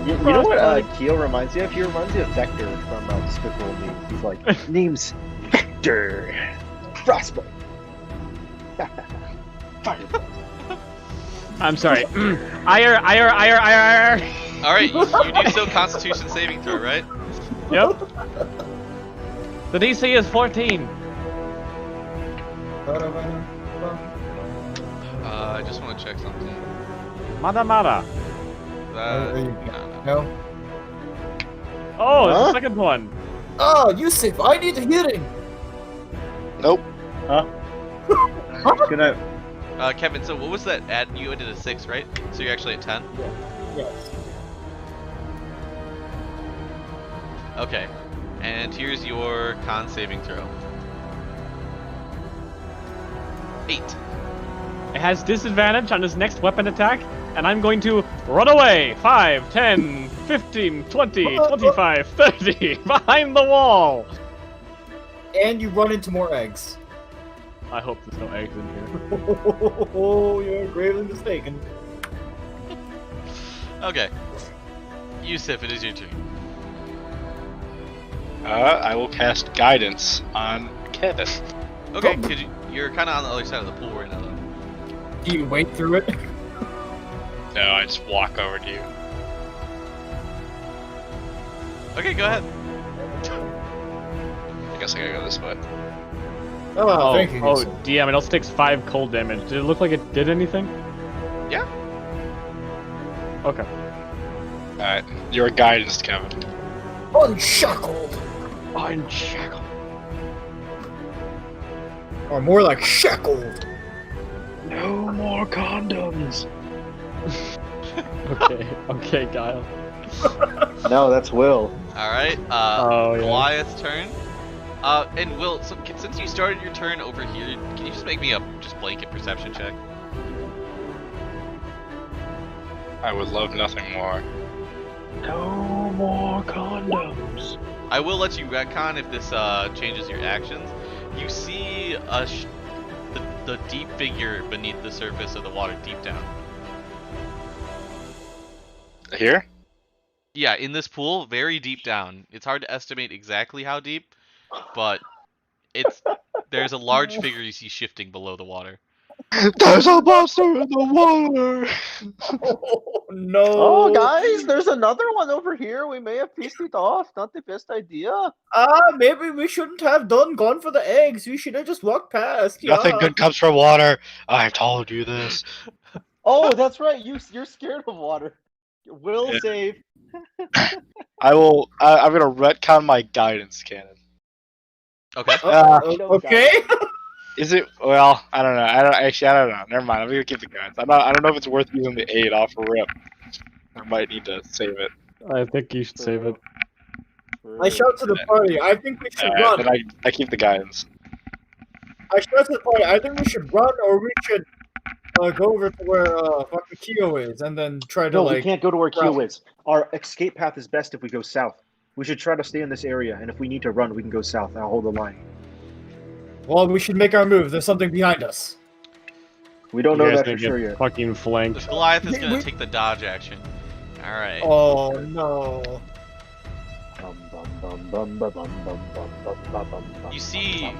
You know what Keo reminds you of? He reminds you of Vector from Despicable Me. He's like, name's Vector. Frostbite. Fireball. I'm sorry. Ire. Alright, you do so Constitution saving throw, right? Yep. The DC is 14. I just want to check something. Mada. No. No? Oh, it's Huh? the second one. Oh, Yusuf, I need healing! Nope. Gonna. Kevin, so what was that at? You ended a 6, right? So you're actually at 10? Yes. Okay. And here's your con saving throw. 8. It has disadvantage on its next weapon attack, and I'm going to run away. 5, 10, 15, 20, 25, 30, behind the wall. And you run into more eggs. I hope there's no eggs in here. Oh, you're gravely mistaken. Okay. Yusuf, it is your turn. I will cast guidance on Kevin. Okay, you're kind of on the other side of the pool right now, though. Do you wade through it? No, I just walk over to you. Okay, go ahead. I guess I gotta go this way. Oh, thank you. Oh, Yusuf. DM, it also takes 5 cold damage. Did it look like it did anything? Yeah. Okay. Alright, your guidance, Kevin. Unshackled! Unshackled. Or more like shackled. No more condoms. Okay, Guile. No, that's Will. Alright, Oh, yeah. Goliath's turn. And Will, so, since you started your turn over here, can you just make me a blanket perception check? I would love nothing more. No more condoms. I will let you retcon if this changes your actions. You see the deep figure beneath the surface of the water deep down. Here? Yeah, in this pool, very deep down. It's hard to estimate exactly how deep, but there's a large figure you see shifting below the water. There's a monster in the water! Oh, no! Oh, guys, there's another one over here. We may have pissed it off. Not the best idea. Maybe we shouldn't have gone for the eggs. We should have just walked past. Nothing yeah. good comes from water. I've told you this. Oh, that's right. You're scared of water. Will Yeah. save. I'm gonna retcon my guidance cannon. Okay. Okay. Is it? Well, I don't know. I don't know. Never mind. I'm gonna keep the guidance. I don't know if it's worth using the 8 off a rip. I might need to save it. I think you should save it. I shout to the party. I think we should run. Then I keep the guidance. I shout to the party. I think we should run, or we should go over to where fucking Kyo is, and then try to No, like. we can't go to where Kyo run. is. Our escape path is best if we go south. We should try to stay in this area, and if we need to run, we can go south. I'll hold the line. Well, we should make our move. There's something behind us. We don't You know guys that gonna for sure get yet. fucking flanked. This Goliath is Wait, gonna wait. take the dodge action. Alright. Oh no. You see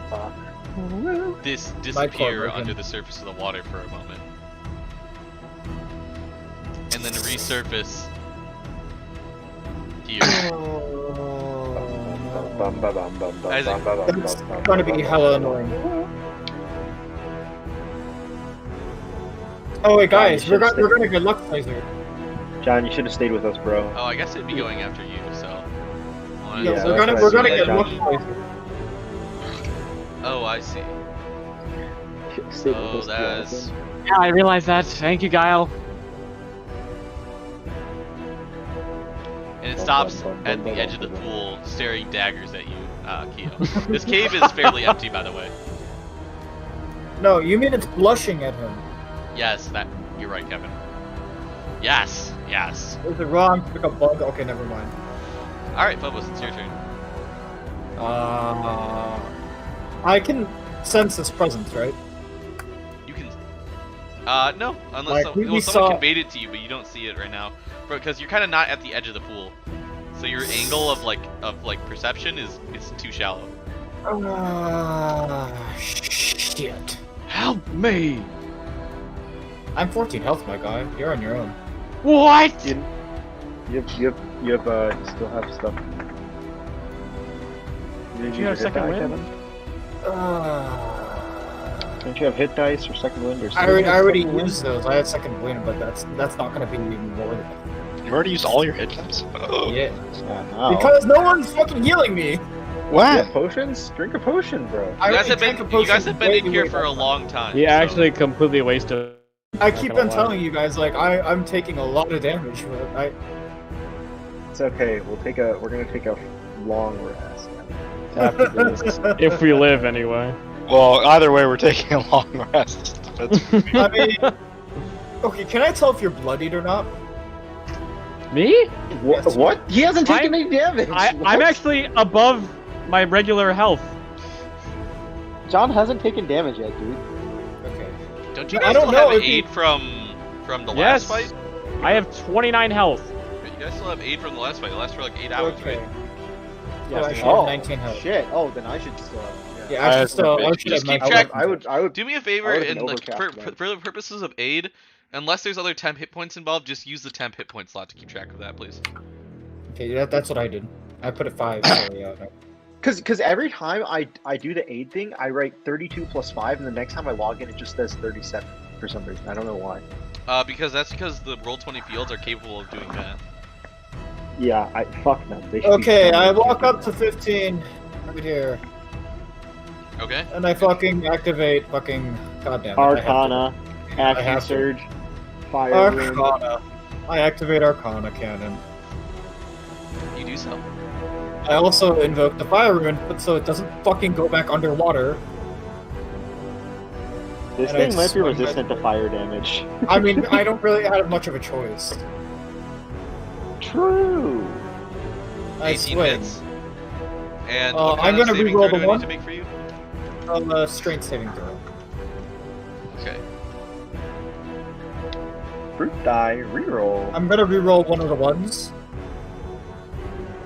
this My disappear car broken. under the surface of the water for a moment. And then resurface here. As it- It's gonna be hella annoying. Oh wait, guys, we're gonna get luck laser. John, you should have stayed with us, bro. Oh, I guess it'd be going after you, so. One, Yeah, Yeah, we're that's gonna what we're I gonna said, get John. luck laser. Oh, I see. Stay with Oh, us, that's. Jonathan. Yeah, I realize that. Thank you, Guile. And it stops at the edge of the pool, staring daggers at you, Keo. This cave is fairly empty, by the way. No, you mean it's blushing at him. Yes, that. You're right, Kevin. Yes, yes. Is it wrong to pick a bug? Okay, never mind. Alright, Phobos, it's your turn. I can sense his presence, right? You can. No, unless Like, someone we someone saw- conveyed it to you, but you don't see it right now, because you're kind of not at the edge of the pool, so your angle of perception is too shallow. Shit. Help me! I'm 14 health, my guy. You're on your own. What? You still have stuff. Did you have hit second die, wind? Kevin? Don't you have hit dice or second wind or I something? already used those. I had second wind, but that's not gonna be even more than You already used all your hit dice? yeah. Wow. Because no one's fucking healing me. You What? have potions? Drink a potion, bro. I You guys already have drank a been you guys potion have been way, in here way for a back. long time. He so- actually completely wasted. I Not keep gonna on lie. telling you guys, like I'm taking a lot of damage. But It's okay. We're gonna take a long rest. After this. If we live, anyway. Well, either way, we're taking a long rest. That's I mean, okay, can I tell if you're bloodied or not? Me? What? Yes. What? He hasn't taken I'm- any damage. I'm What? actually above my regular health. John hasn't taken damage yet, dude. Okay. Don't you I guys don't still have know if aid from the Yes. last fight? I have 29 health. You guys still have aid from the last fight. It lasts for like 8 hours, Okay. right? Yeah, I Yes. should Oh, have 19 health. shit. Oh, then I should still. Yeah, I I should have still. I bitch. should Just have keep 19 track- health. I would. Do me a favor, I would've and been like overcapped, man. for the purposes of aid, unless there's other temp hit points involved, just use the temp hit point slot to keep track of that, please. Okay, that's what I did. I put it 5. So yeah. Because every time I do the aid thing, I write 32 plus 5, and the next time I log in, it just says 37 for some reason. I don't know why. Because the Roll20 fields are capable of doing that. Yeah, fuck them. They should be Okay, I somewhere. walk up to 15 right here, Okay. and I fucking activate fucking. Goddamn. it, I have to. Arcana, I Action have to. Surge, Fire Wind. Arcana. I activate Arcana Cannon. You do so. I also invoke the Fire Rune, but so it doesn't fucking go back underwater. This And I thing might be swing resistant to my- fire damage. I mean, I don't really have much of a choice. True. I 18 swing. hits. And Uh, what I'm kind of gonna saving reroll throw the do I one. need to make for you? Strength saving throw. Okay. Fruit die, reroll. I'm gonna reroll one of the ones.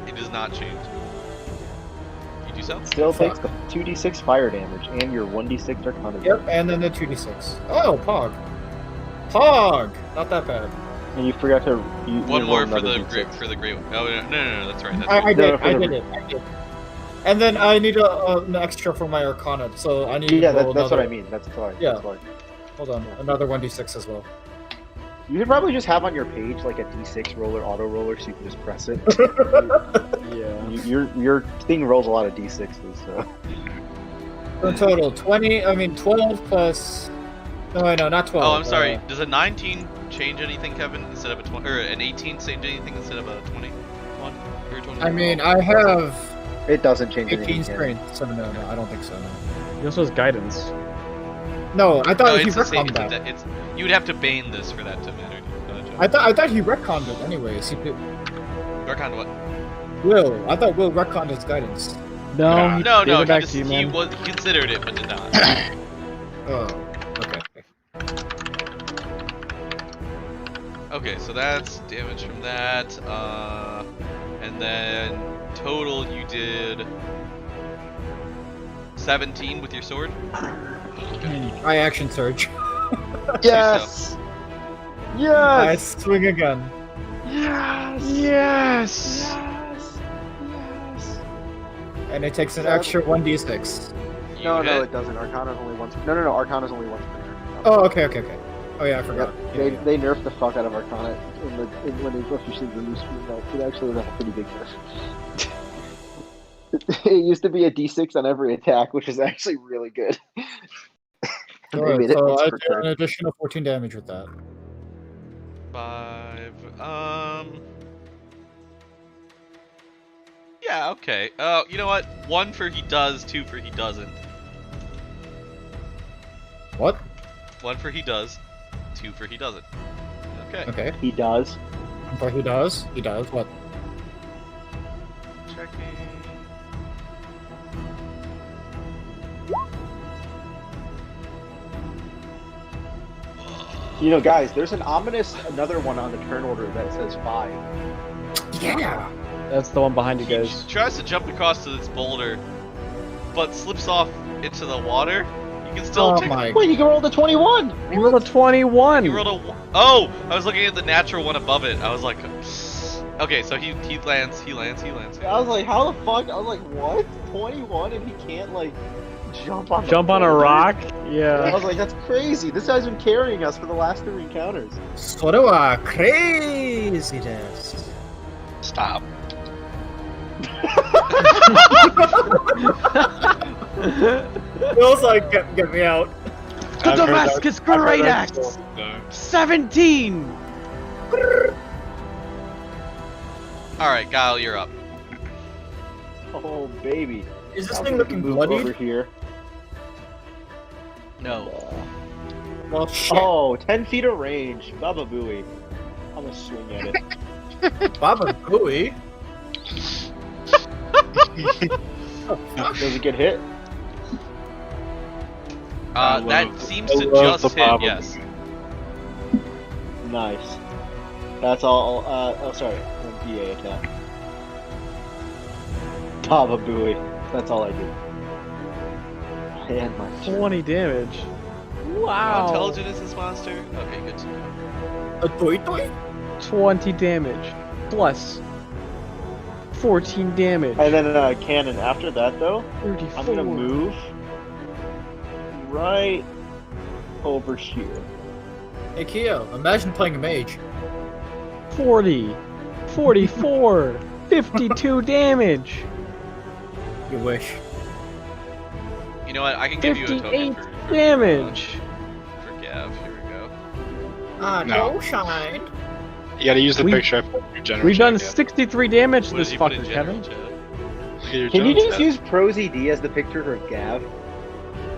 It does not change. You do so? Still Fuck. takes the 2d6 fire damage and your 1d6 Arcana Yep, damage. and then the 2d6. Oh, Pog. Pog! Not that bad. And you forgot to. One more for another the D6. great one. Oh no, that's right. That's I right. No, did, for I the- did it, I did. And then I need an extra for my Arcana, so I need Yeah, to roll that's what another. I mean. That's why. Yeah. That's why. Hold on, another 1d6 as well. You could probably just have on your page like a d6 roller, auto roller, so you can just press it. Yeah. Your thing rolls a lot of d6s, so. In total, 12 plus. No, wait, no, not 12. Oh, I'm sorry. Does a 19 change anything, Kevin? Instead of a 20, or an 18 change anything instead of a 21 or 20? I mean, I have It doesn't change 18 anything. strength, so no, I don't think so. No, He also has guidance. no I No, thought he it's the same. retconned that. It's you would have to bane this for that to matter. I thought he retconned it anyways. He did. Work on what? Will, I thought Will retconned his guidance. No, he No, gave no. it back He to you, man. considered it, but did not. Oh, okay. Okay, so that's damage from that. And then total you did 17 with your sword. I action surge. Yes. I Yes. swing a gun. Yes. Yes! Yes. Yes. And it takes an Seven. extra 1d6. You No, no, hit. it doesn't. Arcana's only once. No, Arcana's only once per turn. Oh, okay. Oh yeah, I forgot. Yep. Yeah, They nerfed the fuck out of Arcana when they officially released Remote. It actually was a pretty big nerf. It used to be a d6 on every attack, which is actually really good. They Alright, made it so once I per did an turn. additional 14 damage with that. 5. Yeah, okay. You know what? 1 for he does, 2 for he doesn't. What? 1 for he does, 2 for he doesn't. Okay. Okay. He does. But he does? He does? What? Checking. You know, guys, there's an ominous another one on the turn order that says 5. Yeah! That's the one behind you He guys. tries to jump across to this boulder, but slips off into the water. You can still Oh take. my... Wait, you can roll the 21! You rolled a 21! He rolled a. Oh, I was looking at the natural one above it. I was like, okay, so he lands. I was like, how the fuck? I was like, what? 21 and he can't, like, jump on the Jump on a boulder? rock? I Yeah. was like, that's crazy. This guy's been carrying us for the last 3 encounters. それは crazy です. Stop. Will's like, get me out. The I've heard that- Damascus I've heard Great that Axe! before, so. 17! Alright, Guile, you're up. Oh, baby. Is this I'm thing gonna looking move over bloodied? here. No. Well, shit. Oh, 10 feet of range. Baba Booey. I'm gonna swing at it. Baba Booey. Does it get hit? That seems I to love just the hit, Baba yes. Nice. That's all. Oh, sorry. DA attack. Baba Booey. That's all I do. And my turn. 20 damage. How Wow. intelligent is this monster? Okay, good to know. A toy toy? 20 damage. Plus 14 damage. And then cannon. After that, though, 34. I'm gonna move right over here. Hey, Keo, imagine playing a mage. 40. 44. 52 damage. You wish. You know what? I can give you a token 58 for damage. For Gav. Here we go. Ah, No. no shine. You gotta use the We- picture of your general. We've done check, 63 damage to What this did you put in fucker, general Kevin. chat? yeah. Look at your Can you general just chat. use ProZD as the picture of Gav?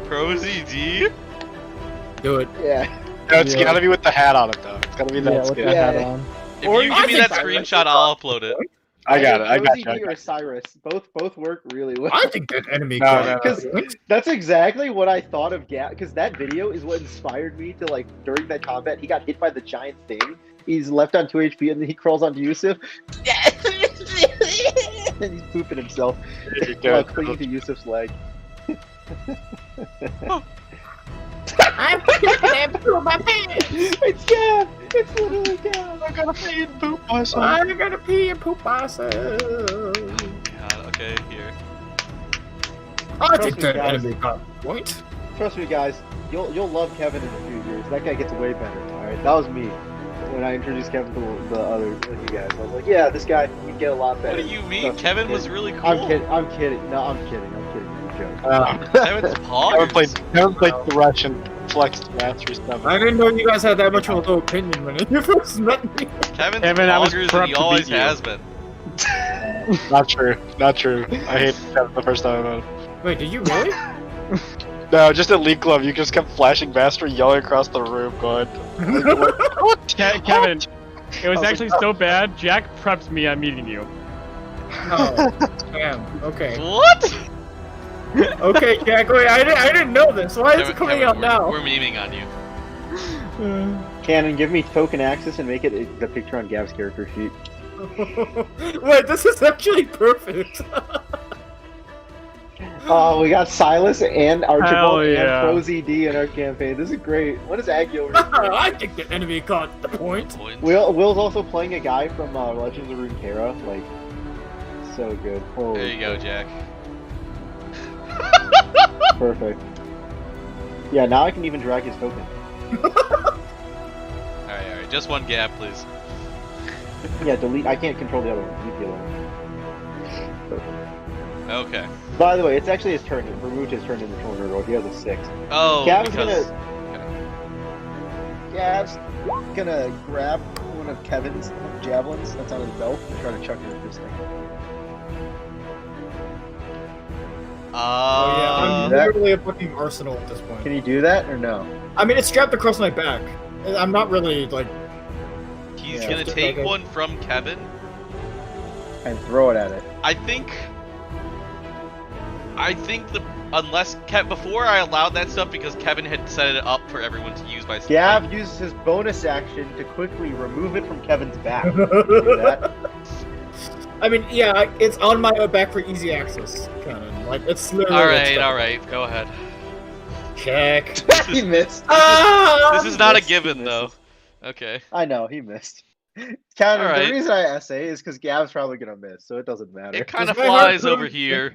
ProZD? Do it. Yeah. No, it's Yeah. gotta be with the hat on it though. It's gotta be Yeah, that with skin. the Yeah. hat on. If Or you I give me think that I like screenshot, I'll upload it. I got it. I got you. ProZD or Cyrus. Both work really well. I think that enemy No, card- no, no. Because that's exactly what I thought of Gav. Because that video is what inspired me to, like, during that combat, he got hit by the giant thing. He's left on 2 HP and then he crawls onto Yusuf. And he's pooping himself There you while go. clinging to Yusuf's leg. I'm picking through my pants. It's Gav! It's literally Gav! I'm gonna pee and poop myself. I'm gonna pee and poop myself. God, okay, here. I Trust think me, that guys. enemy got point. Trust me, guys, you'll love Kevin in a few years. That guy gets way better, alright? That was me. When I introduced Kevin to the other you guys, I was like, yeah, this guy can get a lot What better. do you mean? Trust me, Kevin kid. was really cool. I'm kidding. No, I'm kidding. It's a joke. Kevin's poggers. Kevin played Thresh and flexed mastery stuff. I didn't know you guys had that much of a low opinion when you first met me. Kevin's Kevin, I was poggers and prepped he to always beat you. has been. Not true. Not true. I hate Kevin the first time I met him. Wait, did you really? No, just at League Club, you just kept flashing mastery, yelling across the room, going, Kevin, it was was actually so bad, Jack prepped me on meeting you. Oh, damn. Okay. What? Okay, Jack. Wait, I didn't know this. Why is it coming Kevin, out now? We're memeing on you. Cannon, give me token access and make it the picture on Gav's character sheet. Wait, this is actually perfect. We got Silas and Archibald yeah. and ProZD in our campaign. This is great. What is Aggie over here? I think the enemy caught the point. Will's also playing a guy from Legends of Runeterra. Like, so good. Holy There you go, Jack. Perfect. Yeah, now I can even drag his token. Alright, just one gap, please. Yeah, delete. I can't control the other one. Delete the other one. Okay. By the way, it's actually his turn. Removed his turn in the corner road. He has a 6. Oh, Gav's because... Gav's gonna grab one of Kevin's javelins that's on his belt and try to chuck it at this thing. Oh yeah, I'm that- literally a fucking arsenal at this point. Can you do that or no? I mean, it's strapped across my back. I'm not really like. He's Yeah. gonna take one from Kevin. And throw it at it. I think unless before I allowed that stuff because Kevin had set it up for everyone to use by Gav uses his bonus action to quickly remove it from Kevin's back. Can you do that? I mean, yeah, it's on my back for easy access. Kind of like it's literally. All right, go ahead. Check. He missed. This is not a He given missed. though. Okay. I know, he missed. Counter, Alright. the reason I essay is because Gav's probably gonna miss, so it doesn't matter. It kind of Does my heart flies over really- here.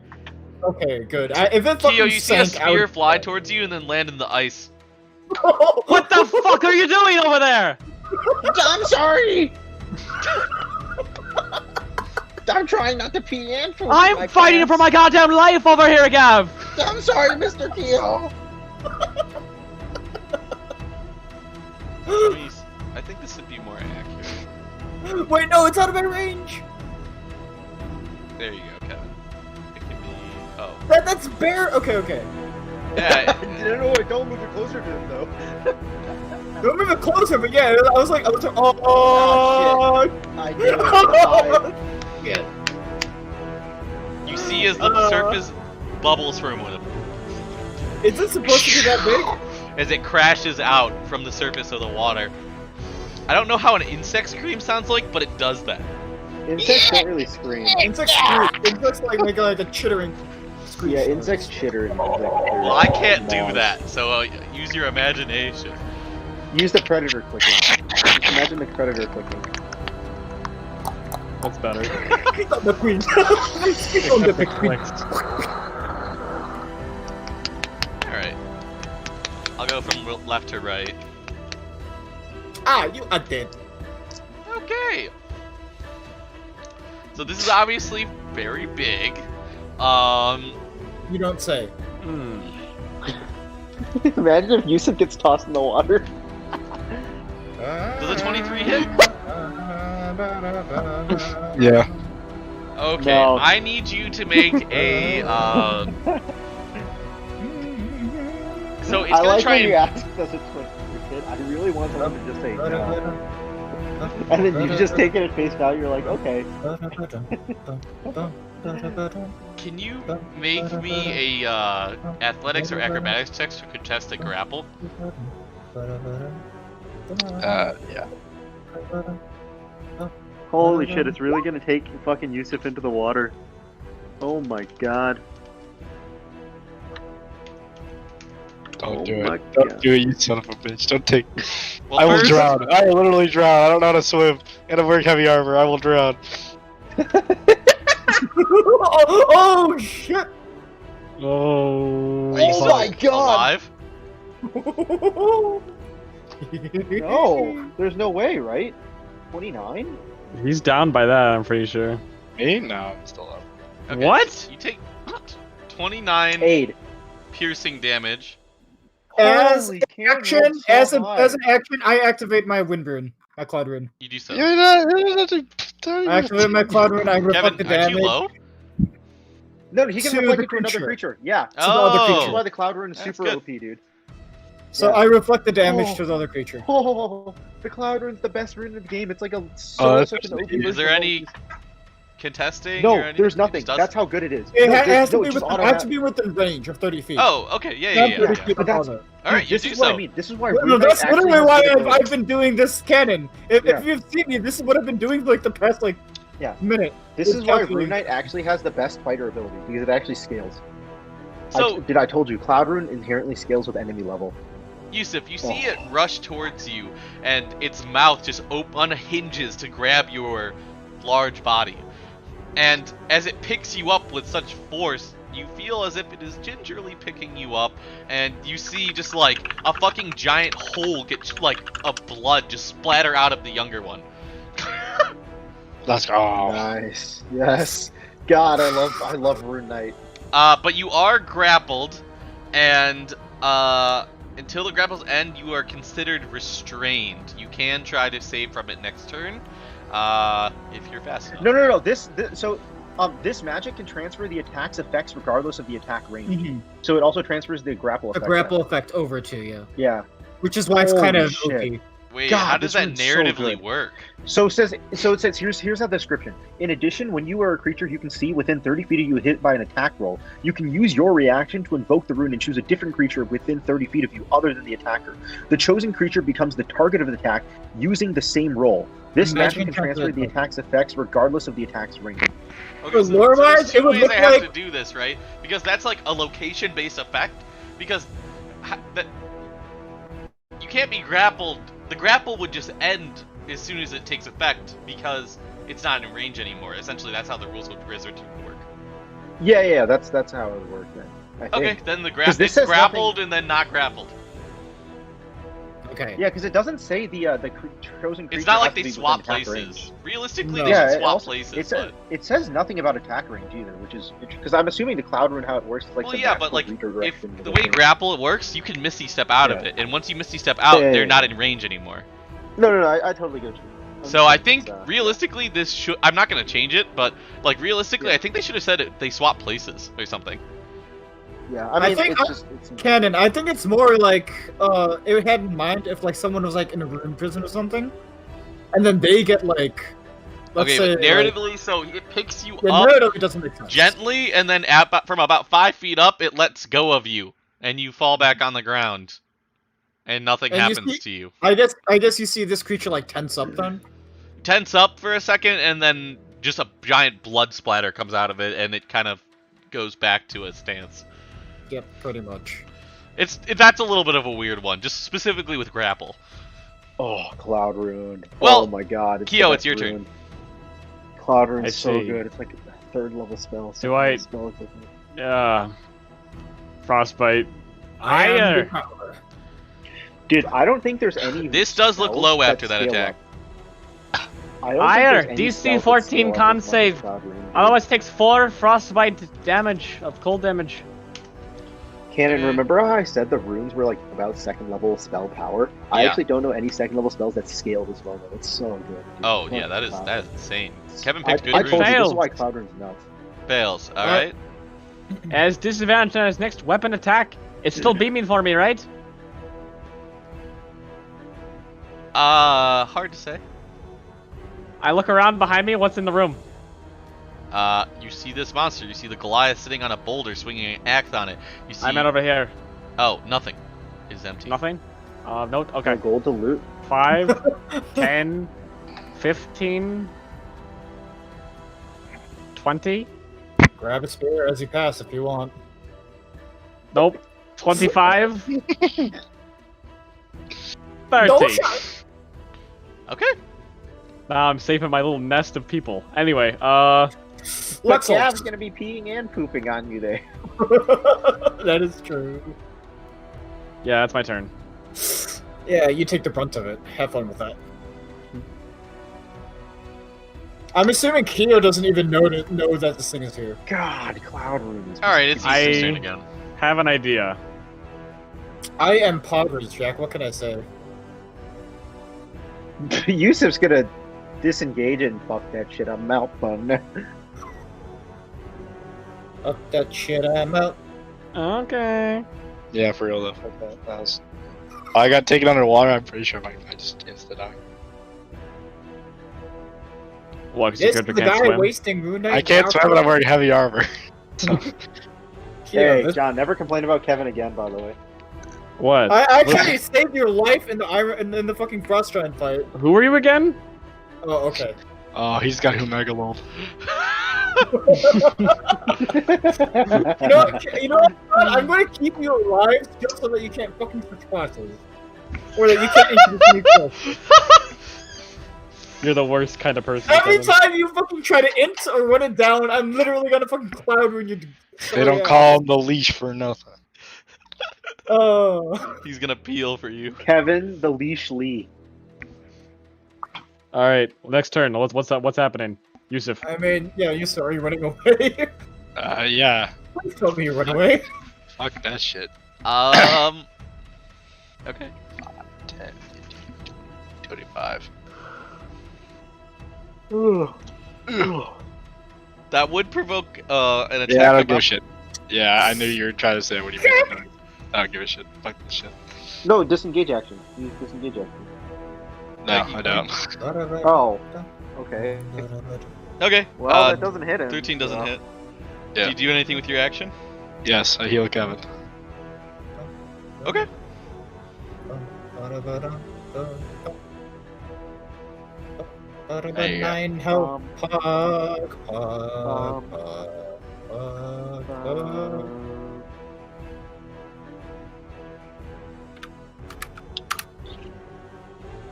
Okay, good. If it Kyo, fucking you see a sank, I sphere would- fly towards you and then land in the ice. What the fuck are you doing over there? I'm sorry! I'm trying not to pee and poop. I'm fighting for my goddamn life over here, Gav! I'm sorry, Mr. Keo. Please. I think this would be more accurate. Wait, no, it's out of my range. There you go, Kevin. It can be. Oh. That's bear. Okay. Yeah. No, don't move it closer to him though. Don't move it closer, but yeah, I was like, oh, I knew it. shit. You see as the surface bubbles from him Is it supposed to be that big? as it crashes out from the surface of the water. I don't know how an insect scream sounds like, but it does that. Insects don't really scream. Insects like make like a chittering screech. Yeah, insects chitter. And Well, I can't do that, so use your imagination. Use the predator clicking. Just imagine the predator clicking. That's better. Keep on the queen. Keep on the queen. Alright. I'll go from left to right. Ah, you are dead. Okay. So this is obviously very big. You don't say. Hmm. Imagine if Yusuf gets tossed in the water. Does a 23 hit? Yeah. Okay, No. I need you to make a, so it's I gonna like try when you and... ask us a kid. I really want someone to just say no. And then you just take it at face value, you're like, okay. Can you make me a, athletics or acrobatics check to contest a grapple? Yeah. Holy shit, it's really gonna take fucking Yusuf into the water. Oh my god. Don't Oh do my it. Don't God. do it, you son of a bitch. Don't take. Well, I will first- drown. I will literally drown. I don't know how to swim. And I wear heavy armor. I will drown. Oh shit! Oh. Are you Oh still my God. alive? No, there's no way, right? 29? He's down by that, I'm pretty sure. Me? No, I'm still up. Okay, What? You take 29 Aid. piercing damage. As Holy an Karen action, rolled so as high. an action, I activate my wind rune, my cloud rune. You do so. You're not. I activate my cloud rune. I reflect the Kevin, aren't damage. you low? No, he can To reflect the it to another creature. creature. Yeah. the other That's creature. why the Cloud Rune is That's super good. OP, dude. So Yeah. I reflect the damage Oh. to the other creature. Oh, the Cloud Rune's the best rune in the game. It's like a Oh, that's such an actually OP easy. version Is there of any- all contesting? No, or anything? there's It nothing. just does- That's how good it is. It No, has to no, be it just within, has to be within range of 30 feet. Oh, okay, yeah, Not yeah, 30 yeah. feet But that's- farther. All right, you this do is what so. I mean. This is why No, Rune that's Knight actually literally has why good I've ability. been doing this canon. If Yeah. you've seen me, this is what I've been doing for like the past like Yeah. minute. This is why Rune Knight actually has the best fighter ability because it actually scales. So, I told you, Cloud Rune inherently scales with enemy level. Yusuf, you see it rush towards you, and its mouth just unhinges to grab your large body. And as it picks you up with such force, you feel as if it is gingerly picking you up, and you see just like a fucking giant hole get like of blood just splatter out of the younger one. Let's go. Nice. Yes. God, I love Rune Knight. But you are grappled, and until the grapples end, you are considered restrained. You can try to save from it next turn, if you're fast enough. No. This magic can transfer the attack's effects regardless of the attack range. So it also transfers the grapple The effect. grapple effect over to you. Yeah. Which is why it's kind Holy of shit. OP. Wait, God, how does this that one's so narratively good. work? So it says here's how the description. In addition, when you are a creature you can see within 30 feet of you hit by an attack roll, you can use your reaction to invoke the rune and choose a different creature within 30 feet of you other than the attacker. The chosen creature becomes the target of the attack using the same roll. This magic can transfer the attack's effects regardless of the attack's range. Okay, So lore-wise, there's two it would ways look I have like- to do this, right? Because that's like a location-based effect. Because that you can't be grappled. The grapple would just end as soon as it takes effect because it's not in range anymore. Essentially, that's how the rules of Wizard work. Yeah, that's how it would work then. I Okay, think. then the 'Cause this it's says grappled and then not grappled. Okay. Yeah, because it doesn't say the chosen creature. It's not like has to they be swap within attack places. range. Realistically, No. they Yeah, should it swap also- places. It says nothing about attack range either, which is because I'm assuming the Cloud Rune how it works is like Well, the yeah, but magical like if redirection the way thing. grapple works, you can misty step out of Yeah. it, and once you misty step out, Yeah. they're not in range anymore. No, I totally get you. So I think It's, realistically, this should. I'm not gonna change it, but like realistically, Yeah. I think they should have said it. They swap places or something. Yeah, I I mean, think it's Canon, I think it's more like it had in mind if like someone was like in a rune prison or something, and then they get like let's Okay, say but narratively, so it picks you like, the up narrative doesn't make sense. gently, and then from about 5 feet up, it lets go of you, and you fall back on the ground, and nothing And you happens see- to you. I guess you see this creature like tense up then. Tense up for a second, and then just a giant blood splatter comes out of it, and it kind of goes back to a stance. Yep, pretty much. That's a little bit of a weird one, just specifically with grapple. oh, Cloud Rune. Well, oh my God, Kyo, the it's your best turn. rune. Cloud I Rune's so see. good. It's like a third level spell. Do I- Spell equivalent. Frostbite. I am Higher. the power. Dude, I don't think there's any. This does look spells low after that scale attack. up. I don't think Higher. there's any DC spells that 14 scale up con as much as save. Cloud Rune, dude. Otherwise takes 4 frostbite damage of cold damage. Canon, remember how I said the runes were like about second level spell power? I Yeah. actually don't know any second level spells that scale this well though. It's so good. dude. Oh Fucking yeah, that is Cloud Rune. insane. Kevin I picked good told you, this is Failed. why Cloud Rune's nuts. Fails. All right. As disadvantage on his next weapon attack, it's still beaming for me, right? Hard to say. I look around behind me. What's in the room? You see this monster. You see the Goliath sitting on a boulder, swinging an axe on it. You see. I'm at over here. Oh, nothing. Is empty. Nothing. Note. Okay. Okay. Gold to loot. 5, 10, 15, 20. Grab a spear as you pass if you want. Nope. 25. 30. No shot. Okay. Now I'm safe in my little nest of people. Anyway, But Let's Gav's gonna be peeing and pooping on you there. That is true. yeah, that's my turn. Yeah, you take the brunt of it. Have fun with that. I'm assuming Kyo doesn't even know that this thing is here. God, Cloud Rune is. All right. It's Easter's I- turn again. Have an idea. I am poggers, Jack. What can I say? Yusuf's gonna disengage and fuck that shit up. Mouth fun. Up that shit I'm out. Okay. Yeah, for real though. Fuck that. That was... I got taken underwater. I'm pretty sure I just insta died. What? 'Cause This your is the character can't guy swim? wasting Moon Knight. I can't swim, but I'm wearing heavy armor. Hey, John, never complain about Kevin again, by the way. What? I actually saved your life in the in the fucking Frostron fight. Who are you again? Oh, okay. Oh, he's got Humegalope. You know what? I'm gonna keep you alive just so that you can't fucking switch classes. Or that you can't introduce new classes. You're the worst kind of person. Every Kevin. time you fucking try to int or run it down, I'm literally gonna fucking cloud when you. They don't call him the leash for nothing. Oh. He's gonna peel for you. Kevin the Leash Lee. All right, next turn. What's up? What's happening? Yusuf. I mean, yeah, you are you running away? Yeah. Please tell me you run away. Fuck that shit. Okay. 10, 15, 25. That would provoke an attack. Yeah, I don't give a above- shit. Yeah, I knew you were trying to say what you meant. I don't give a shit. Fuck this shit. No, disengage action. Use disengage action. No, I don't. Oh. Okay. Okay. Well, that doesn't hit him. 13 doesn't so. hit. Yeah. Do you do anything with your action? Yes, I heal Kevin. Okay. There you go. 9 health.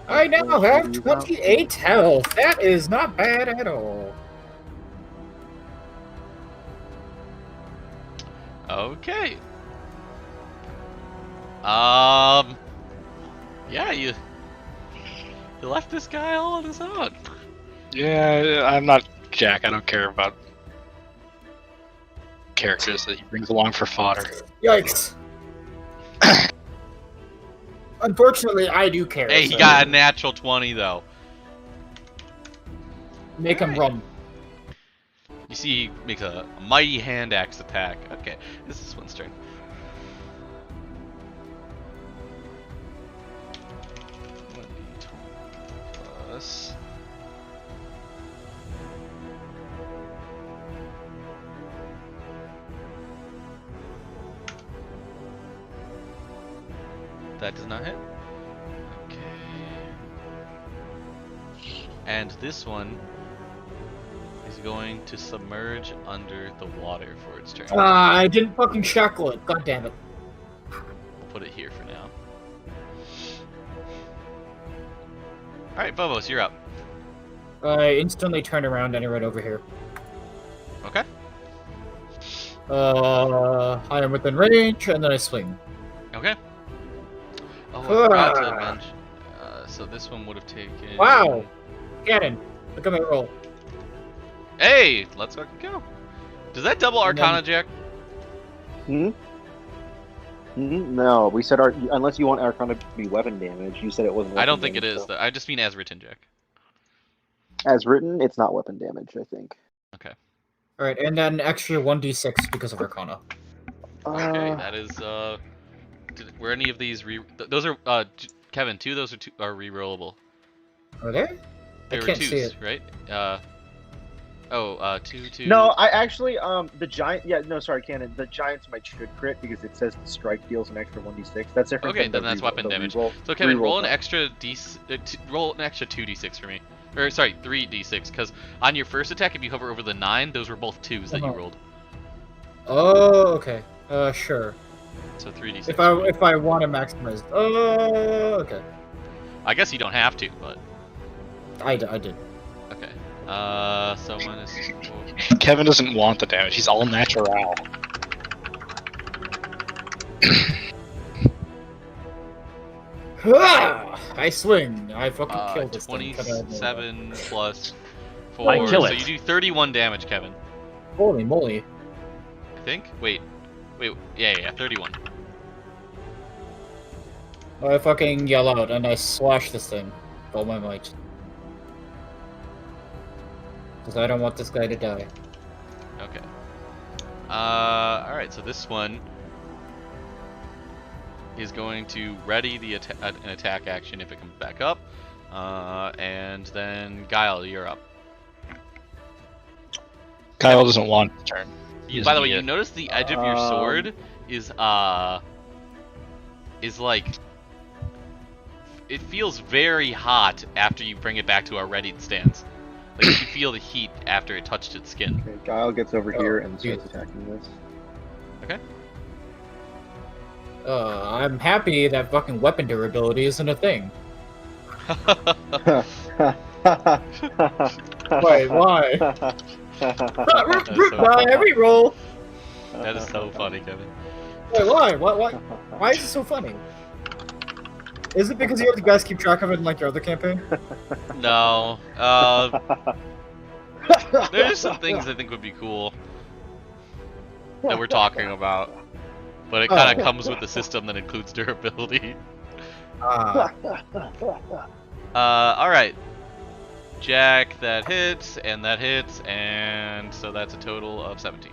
I now have 28 health. That is not bad at all. Okay. Yeah, you left this guy all on his own. Yeah, I'm not Jack. I don't care about characters that he brings along for fodder. Yikes. Unfortunately, I do care. Hey, he so got a natural 20 though. Make him run. You see, he makes a mighty hand axe attack. Okay, this is one's turn. Plus. That does not hit. Okay. And this one is going to submerge under the water for its turn. I didn't fucking shackle it. God damn it. We'll put it here for now. Alright, Phobos, you're up. I instantly turn around and I run over here. Okay. I am within range, and then I swing. Okay. Oh, I forgot to mention. So this one would have taken. Wow! Cannon! Look at my roll. Hey! Let's fucking go. Does that double Arcana, Jack? No, we said unless you want Arcana to be weapon damage, you said it wasn't. I don't think it damage, is. so. I just mean as written, Jack. As written, it's not weapon damage, I think. Okay. Alright, and then extra 1d6 because of Arcana. Okay, that is. Were any of these those are Kevin? 2 of those are re-rollable. Are they? There were can't 2s, see it. right? 2. No, I actually, the giant. Yeah, no, sorry, Cannon. The giants might should crit because it says the strike deals an extra 1d6. That's different. Okay, from then the that's weapon damage. reroll. So Kevin, roll an die. extra roll an extra 2d6 for me. Or sorry, 3d6, because on your first attack, if you hover over the 9, those were both 2s that you rolled. Oh, okay. Sure. So 3d6. If I want to maximize. Oh, okay. I guess you don't have to, but I did. okay. So minus 4. Kevin doesn't want the damage. He's all natural. I swing. I fucking kill this thing. 27 plus 4. I kill so it. you do 31 damage, Kevin. Holy moly. I think. Wait. Yeah, 31. I fucking yell out and I slash this thing with all my might. Because I don't want this guy to die. Okay. Alright, so this one is going to ready the an attack action if it comes back up. And then Guile, you're up. Kyle doesn't want his turn. By the way, you notice the edge of your sword is like, it feels very hot after you bring it back to a readied stance. Like you feel the heat after it touched its skin. Okay, Guile gets over here and starts attacking this. Okay. I'm happy that fucking weapon durability isn't a thing. Wait, why? Every roll. That is so funny, Kevin. Wait, why? Why is it so funny? Is it because you guys keep track of it in like your other campaign? No. There's some things I think would be cool that we're talking about, but it kind of comes with the system that includes durability. All right. Jack, that hits, and so that's a total of 17.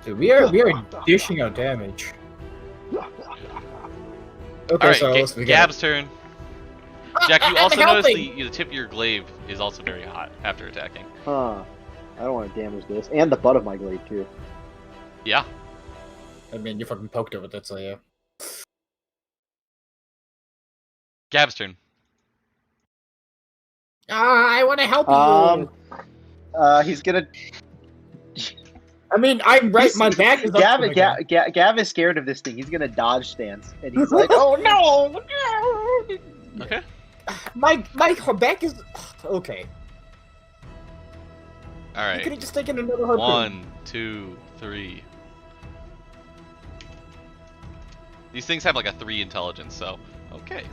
Dude, we are dishing out damage. Okay, All right, so let's begin. Gab's turn. Jack, you I'm also notice helping! the tip of your glaive is also very hot after attacking. Huh. I don't want to damage this. And the butt of my glaive, too. Yeah. I mean, you fucking poked it with it, so yeah. Gab's turn. I want to help you. He's gonna. I mean, I'm right. My back is up. Gav is scared of this thing. He's gonna dodge stance, and he's like, "Oh no!" Okay. My back is okay. All right. You could have just taken another harpoon. 1, 2, 3. These things have like a 3 intelligence, so okay.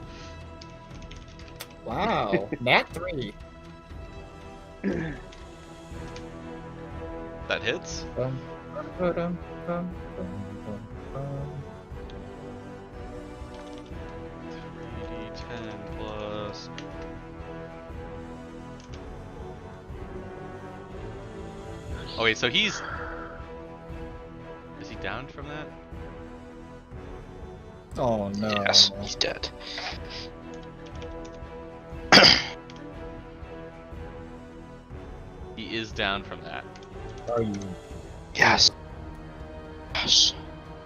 Wow, nat 3. That hits. 3d10 plus. Oh wait, so is he down from that? Oh no. Yes, he's dead. He is down from that. Are you? Yes. Yes.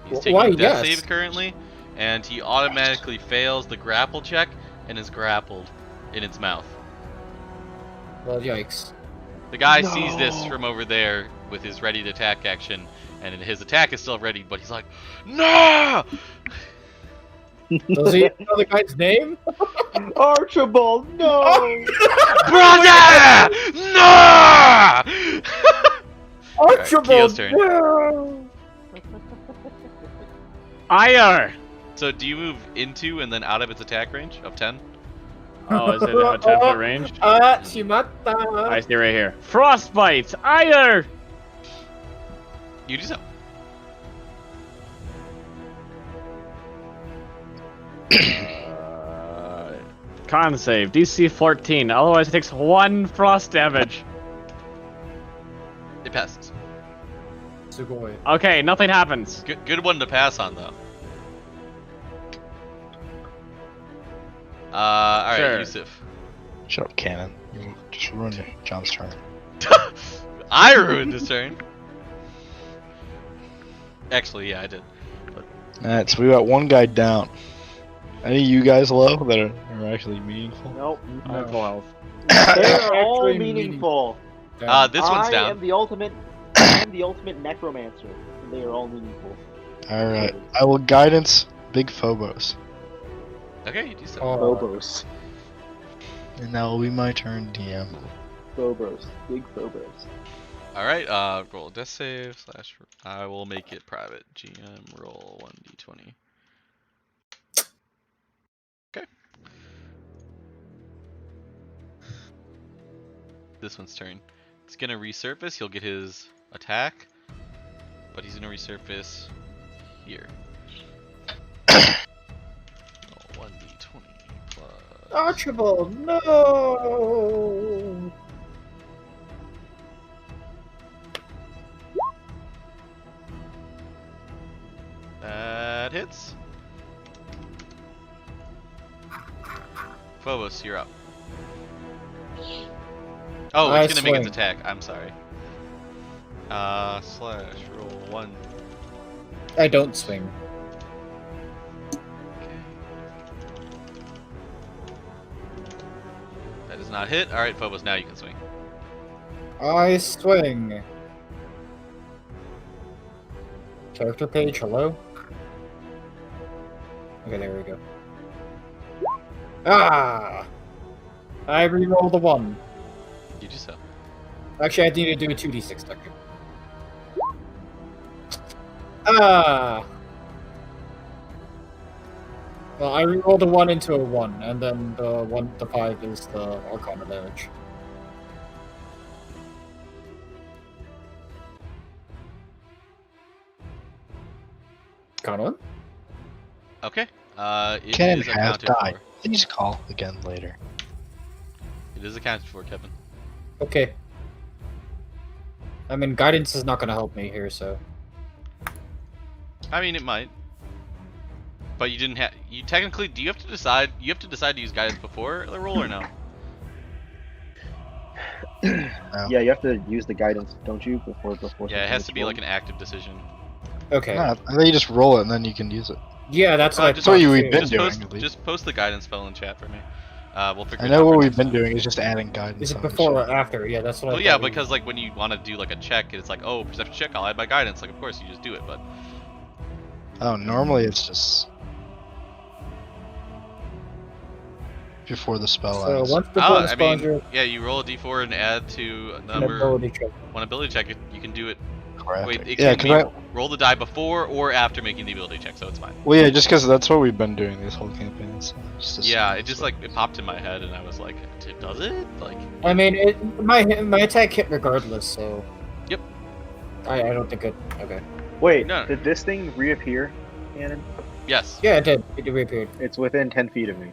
He's Why, taking a death yes? save currently, and he automatically fails the grapple check and is grappled in its mouth. Well, yikes. The guy sees this from over there with his ready to attack action, and his attack is still ready, but he's like, no! Does he know the guy's name? Archibald, no! Brother! No! Archibald, Keel's turn. no! Ire! So do you move into and then out of its attack range of 10? Oh, is it a 10 foot range? Shimata! I see right here. Frostbite! Ire! You do so. Con save, DC 14. Otherwise, it takes 1 frost damage. It passes. Sugoi. Okay, nothing happens. Good one to pass on, though. Alright, Sure. Yusuf. Shut up, Cannon. You just ruined John's turn. I ruined his turn. Actually, yeah, I did. Alright, so we got one guy down. Any of you guys low that are actually meaningful? Nope. I have full health. They're all Actually meaningful. This one's I down. am the ultimate. I am the ultimate necromancer. And they are all meaningful. Alright, I will guidance Big Phobos. Okay, you do so. Phobos. And that will be my turn, DM. Phobos. Big Phobos. Alright, roll a death save / I will make it private. GM roll 1d20. Okay. This one's turn. It's gonna resurface, he'll get his attack, but he's gonna resurface here. Roll 1d20 plus. Archibald, no! That hits. Phobos, you're up. Oh, I it's gonna make its swing. attack. I'm sorry. Slash roll 1. I don't swing. That does not hit. All right, Phobos, now you can swing. I swing. Character page, hello? Okay, there we go. Ah! I rerolled a 1. You do so. Actually, I need to do a 2d6 deck. Ah! Well, I rerolled a 1 into a 1, and then the 5 is the Arcana damage. Arcana? Okay. It Cannon is has accounted died. for. Please call again later. It is accounted for, Kevin. Okay. I mean, guidance is not gonna help me here, so... I mean, it might. But you didn't have. You technically, do you have to decide? You have to decide to use guidance before the roll or no? No. Yeah, you have to use the guidance, don't you? Before. Yeah, it has to be like an active decision. Okay. No, I think you just roll it and then you can use it. Yeah, that's what I just what thought you- too. we've been Just doing, post, at least. just post the guidance spell in chat for me. We'll figure. I it know out for what we've next been time. doing is just adding guidance. Is it on the before shit. or after? Yeah, that's what I Well, thought. yeah, we- because like when you want to do like a check, it's like, oh, perception check, I'll add my guidance. Like, of course, you just do it, but Oh, normally it's just before the spell So ends. once oh, before the I spell mean, ends, yeah, you roll a d4 and add to a an number. ability check. One ability check, you can do it. Correct. Wait, it Yeah, can be because roll the die before or after making the ability check, so it's fine. well, yeah, just because that's what we've been doing this whole campaign. So just Yeah, assume it just that's like it popped in my head, and I was like, does it? Like, I mean, my attack hit regardless, so... Yep. I don't think it... Okay. Wait, No. did this thing reappear, Cannon? yes, Yeah, it did. It reappeared. It's within 10 feet of me.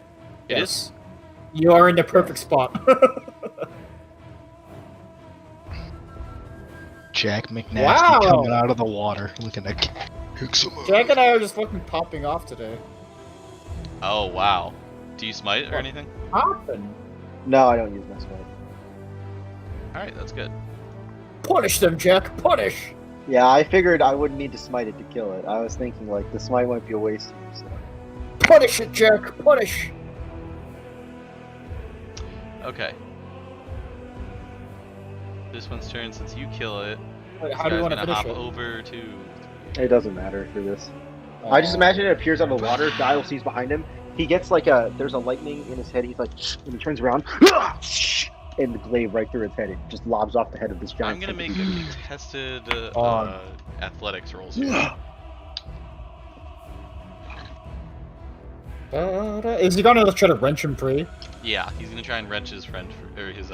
it is. Yes. You are in the perfect spot. Jack McNasty Wow. coming out of the water looking at kick some Jack and I are just fucking popping off today. Oh wow. Do you smite or anything? Popping? No, I don't use my smite. All right, that's good. Punish them, Jack. Punish! Yeah, I figured I wouldn't need to smite it to kill it. I was thinking like the smite might be a waste here, so. Punish it, Jack. Punish! Okay. This one's turn. Since you kill it, Wait, this how do you guy's want to gonna finish hop it? over to. It doesn't matter for this. I just imagine it appears out of the water. Dial sees behind him. He gets like there's a lightning in his head. He's like, and he turns around, and the glaive right through his head. It just lobs off the head of this giant. I'm gonna make a contested athletics rolls here. Is he gonna try to wrench him free? Yeah, he's gonna try and wrench his friend or his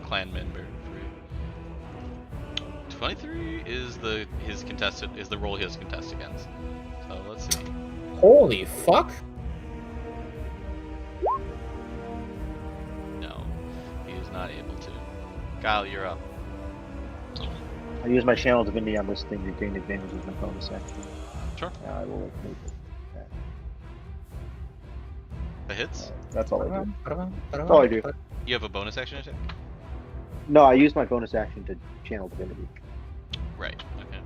clan member free. 23 is the roll he has to contest against. So let's see. Holy fuck! No, he is not able to. Kyle, you're up. I use my channel divinity on this thing to gain advantage with my bonus action. Sure. I will make it. The hits. That's all I do. That's all I do. You have a bonus action attack. No, I use my bonus action to channel divinity. Right. Okay.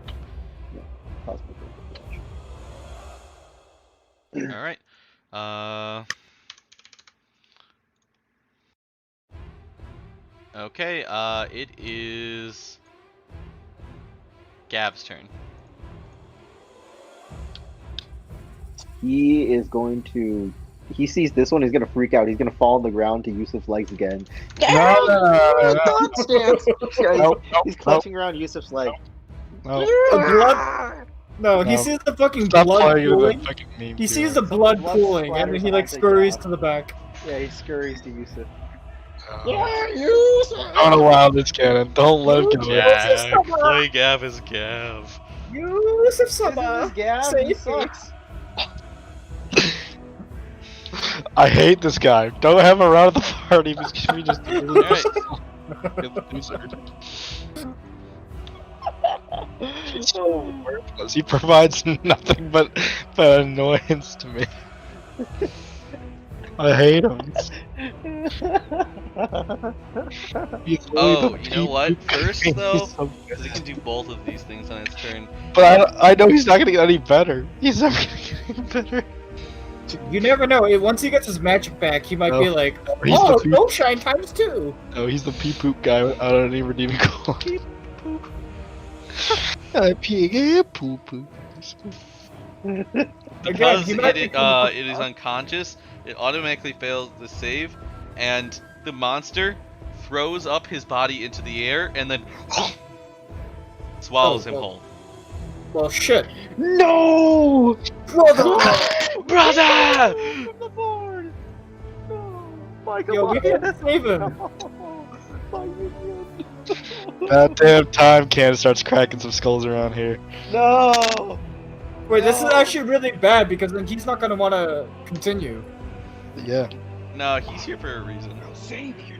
Cosmic Damage. All right. Okay. It is Gav's turn. He is going to. He sees this one. He's gonna freak out. He's gonna fall on the ground to Yusuf's legs again. No. He's clutching around Yusuf's leg. No. Blood? No, he No. sees the fucking Stop blood playing with pooling. that fucking meme. He too. sees the blood blood pooling, and splatters he like onto scurries Gav. to the back. Yeah, he scurries to Yusuf. Don't allow this cannon. Don't let him get away. Jack, play Gav as Gav. Yusuf This Sama! is Gav. Save He me. sucks. I hate this guy. Don't have him around the party because we just Alright. He's so worthless. He provides nothing but annoyance to me. I hate him. He's Oh, you know what? First, He's though, so because he can do both of these things on his turn. But I know he's not gonna get any better. He's never gonna get any better. You never know. Once he gets his magic back, he might be like, He's "Oh, the no shine ×2." No, he's the pee poop guy. I don't even call him. I pee poo poo. Because he might become it is unconscious, it automatically fails the save, and the monster throws up his body into the air and then swallows him whole. Well, shit. No! Brother! Brother! The board! No! Michael, Yo, we have to save him. That damn time Cannon starts cracking some skulls around here. No! Wait, this is actually really bad because then he's not gonna want to continue. Yeah. No, he's here for a reason. I will save you.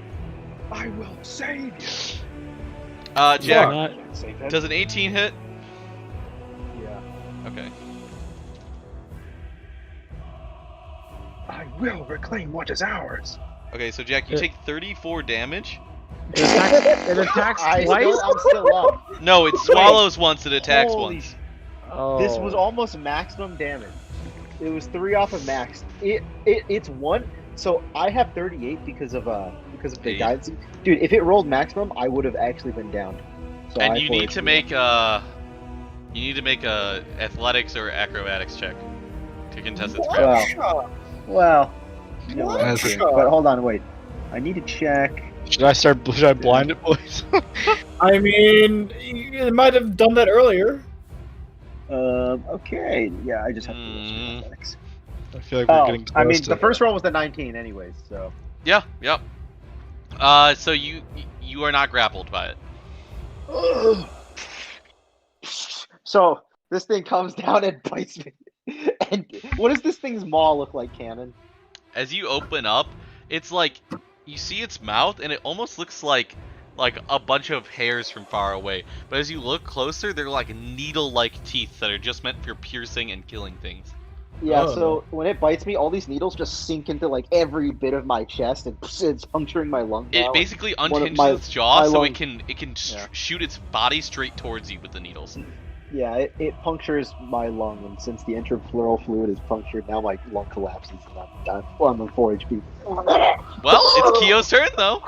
I will save you. Jack, Not- Save him. does an 18 hit? Yeah. Okay. I will reclaim what is ours. Okay, so Jack, you take 34 damage. It attacks I'm twice? still up. No, it swallows once, it attacks Holy once. Oh. This was almost maximum damage. It was 3 off of max. It's 1. So I have 38 because of the Eight. guidance. Dude, if it rolled maximum, I would have actually been down. So And I you need to make a athletics or acrobatics check to contest its grab. Wow. Well, no, What? that's it. But hold on, wait. I need to check. Should I blind it, boys? I mean, you might have done that earlier. Okay. Yeah, I just have to Mm. athletics. I feel like we're Oh, getting close I mean, to the first roll was the 19, anyways. So. Yeah, yep. So you are not grappled by it. So this thing comes down and bites me. And what does this thing's maw look like, Cannon? As you open up, it's like you see its mouth, and it almost looks like a bunch of hairs from far away. But as you look closer, they're like needle-like teeth that are just meant for piercing and killing things. Yeah, Oh. so when it bites me, all these needles just sink into like every bit of my chest, and it's puncturing my lung. It now. basically one of unhinges my- its jaw, my so lung- it can Yeah. shoot its body straight towards you with the needles. Yeah, it punctures my lung, and since the intrapleural fluid is punctured, now my lung collapses, and I'm on 4 HP. Well, it's Kyo's turn though.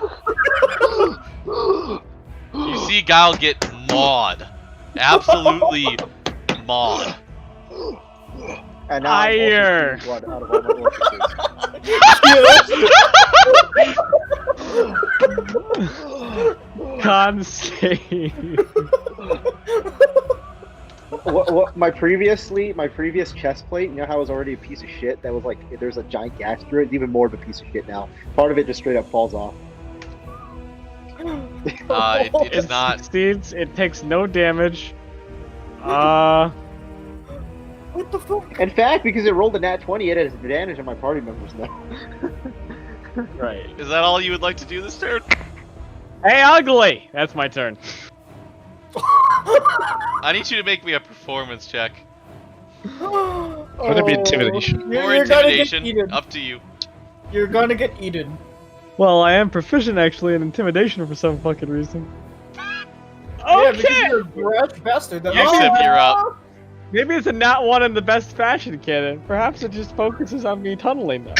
You see Guile get mauled, absolutely mauled. And now I'm also Higher. shooting blood out of all my orifices. Con save. What my previous chest plate, you know how it was already a piece of shit? That was like, there's a giant gash through it. It's even more of a piece of shit now. Part of it just straight up falls off. It is not. Succeeds. It takes no damage. What the fuck? In fact, because it rolled a nat 20, it has advantage on my party members now. Right. Is that all you would like to do this turn? Hey, ugly! That's my turn. I need you to make me a performance check. Would it be intimidation? Or You're gonna get intimidation, eaten. up to you. You're gonna get eaten. Well, I am proficient actually in intimidation for some fucking reason. Yeah, because Okay! you're a brash bastard. That Yusuf, you're up. Maybe it's a not one in the best fashion, Cannon. Perhaps it just focuses on me tunneling them.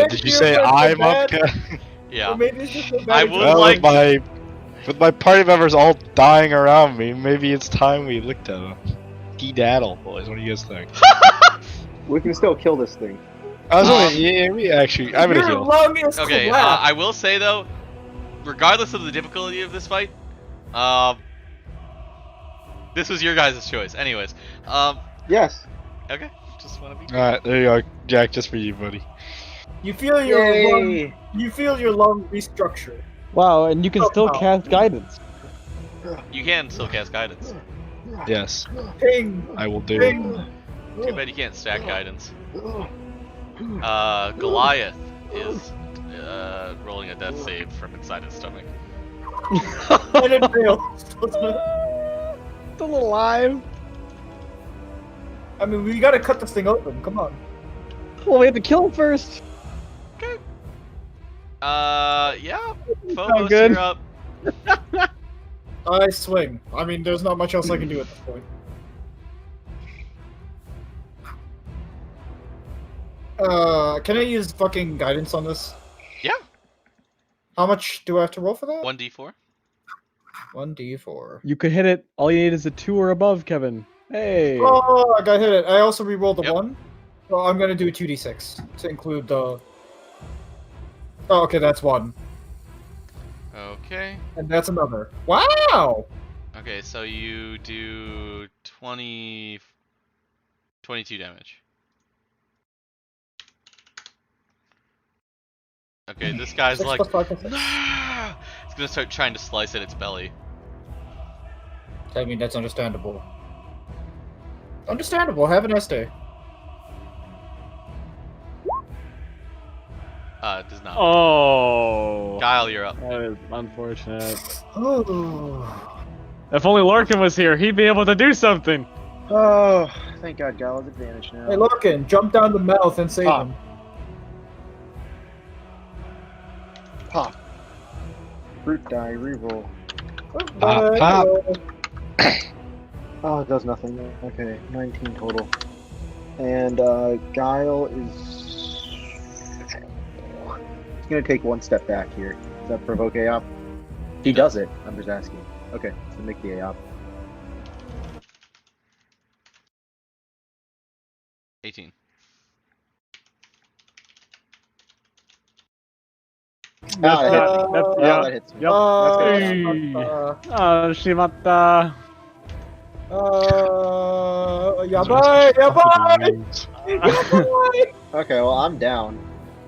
Did you say I'm up? Ken? Yeah. Or maybe it's just so bad I it's would Well, like- with my party members all dying around me, maybe it's time we looked at them. Daddle, boys. What do you guys think? We can still kill this thing. I was only, yeah, we actually, I'm gonna Your heal. lung is Okay, collapsed. I will say though, regardless of the difficulty of this fight, this was your guys' choice. Anyways, Yes. okay, just want to be. Alright, there you are, Jack, just for you, buddy. You feel your lung. Yay. You feel your lung restructure. Wow, and you can still cast guidance. You can still cast guidance. Yes, Ping. I will do. Ping. Too bad you can't stack guidance. Goliath is rolling a death save from inside his stomach. And it fails. Still alive. I mean, we gotta cut this thing open. Come on. Well, we have to kill him first. Okay. Yeah. Sound Phobos, good. you're up. I swing. I mean, there's not much else I can do at this point. Can I use fucking guidance on this? Yeah. How much do I have to roll for that? 1d4. 1d4. You could hit it. All you need is a 2 or above, Kevin. Hey. Oh, I got hit it. I also re-rolled the Yep. 1. So I'm gonna do 2d6 to include the... Oh, okay, that's 1. Okay. And that's another. Wow! Okay, so you do 22 damage. Okay, this guy's 6 like, plus 5 plus 6. nah! He's gonna start trying to slice at its belly. I mean, that's understandable. Understandable. Have a nice day. It does not. Oh. Guile, you're up. That is unfortunate. Oh. If only Lorcan was here, he'd be able to do something. Oh, thank God, Gal has advantage now. Hey, Lorcan, jump down the mouth and save Pop. him. Pop. Fruit die, reroll. Pop, pop. Oh, it does nothing. Okay, 19 total. And Guile is... He's gonna take one step back here. Does that provoke AOP? He does it. I'm just asking. Okay, so make the AOP. 18. Ah, that hits. That's, Oh, yeah. that hits me. Yep. That's good. Oh, Shimata. Yabai, yabai, yabai. Okay, well, I'm down.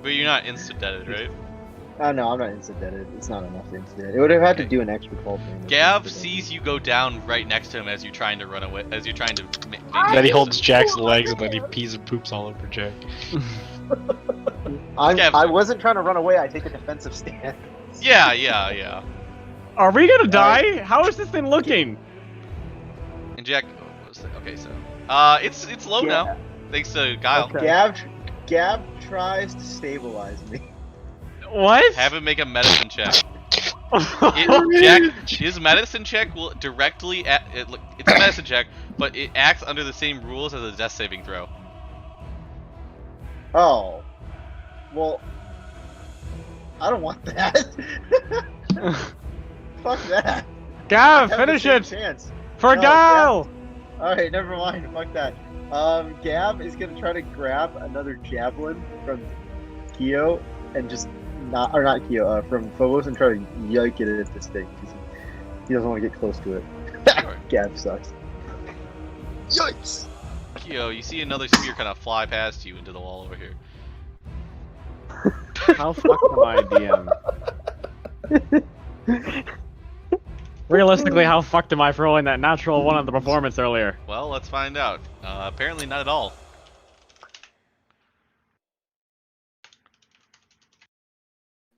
But you're not insta-deaded, right? Oh, no, I'm not instant-deaded. It's not enough to instant-dead. It would have had to do an extra 12 damage. Gav Instant-dead. sees you go down right next to him as you're trying to run away, as you're trying to... Then he holds Jack's legs and then he pees and poops all over Jack. Gav- I wasn't trying to run away. I take a defensive stand. Yeah. Are we gonna die? How is this thing looking? And Jack... what was that? Okay, so... it's low Yeah. now, thanks to Guile. Okay. Gav tries to stabilize me. What? Have him make a medicine check. It- Jack, his medicine check will directly... it's a medicine check, but it acts under the same rules as a death saving throw. Oh. Well, I don't want that. Fuck that. Gav, I have the finish same it! Chance. For No, Gal! Alright, never mind. Fuck that. Gav is gonna try to grab another javelin from Kyo and just not Kyo, from Phobos and try to yoink it at this thing because he doesn't want to get close to it. Sure. Gav sucks. Yikes! Kyo, you see another spear kind of fly past you into the wall over here. How fucked am I, DM? Realistically, how fucked am I for rolling that natural one on the performance earlier? Well, let's find out. Apparently not at all.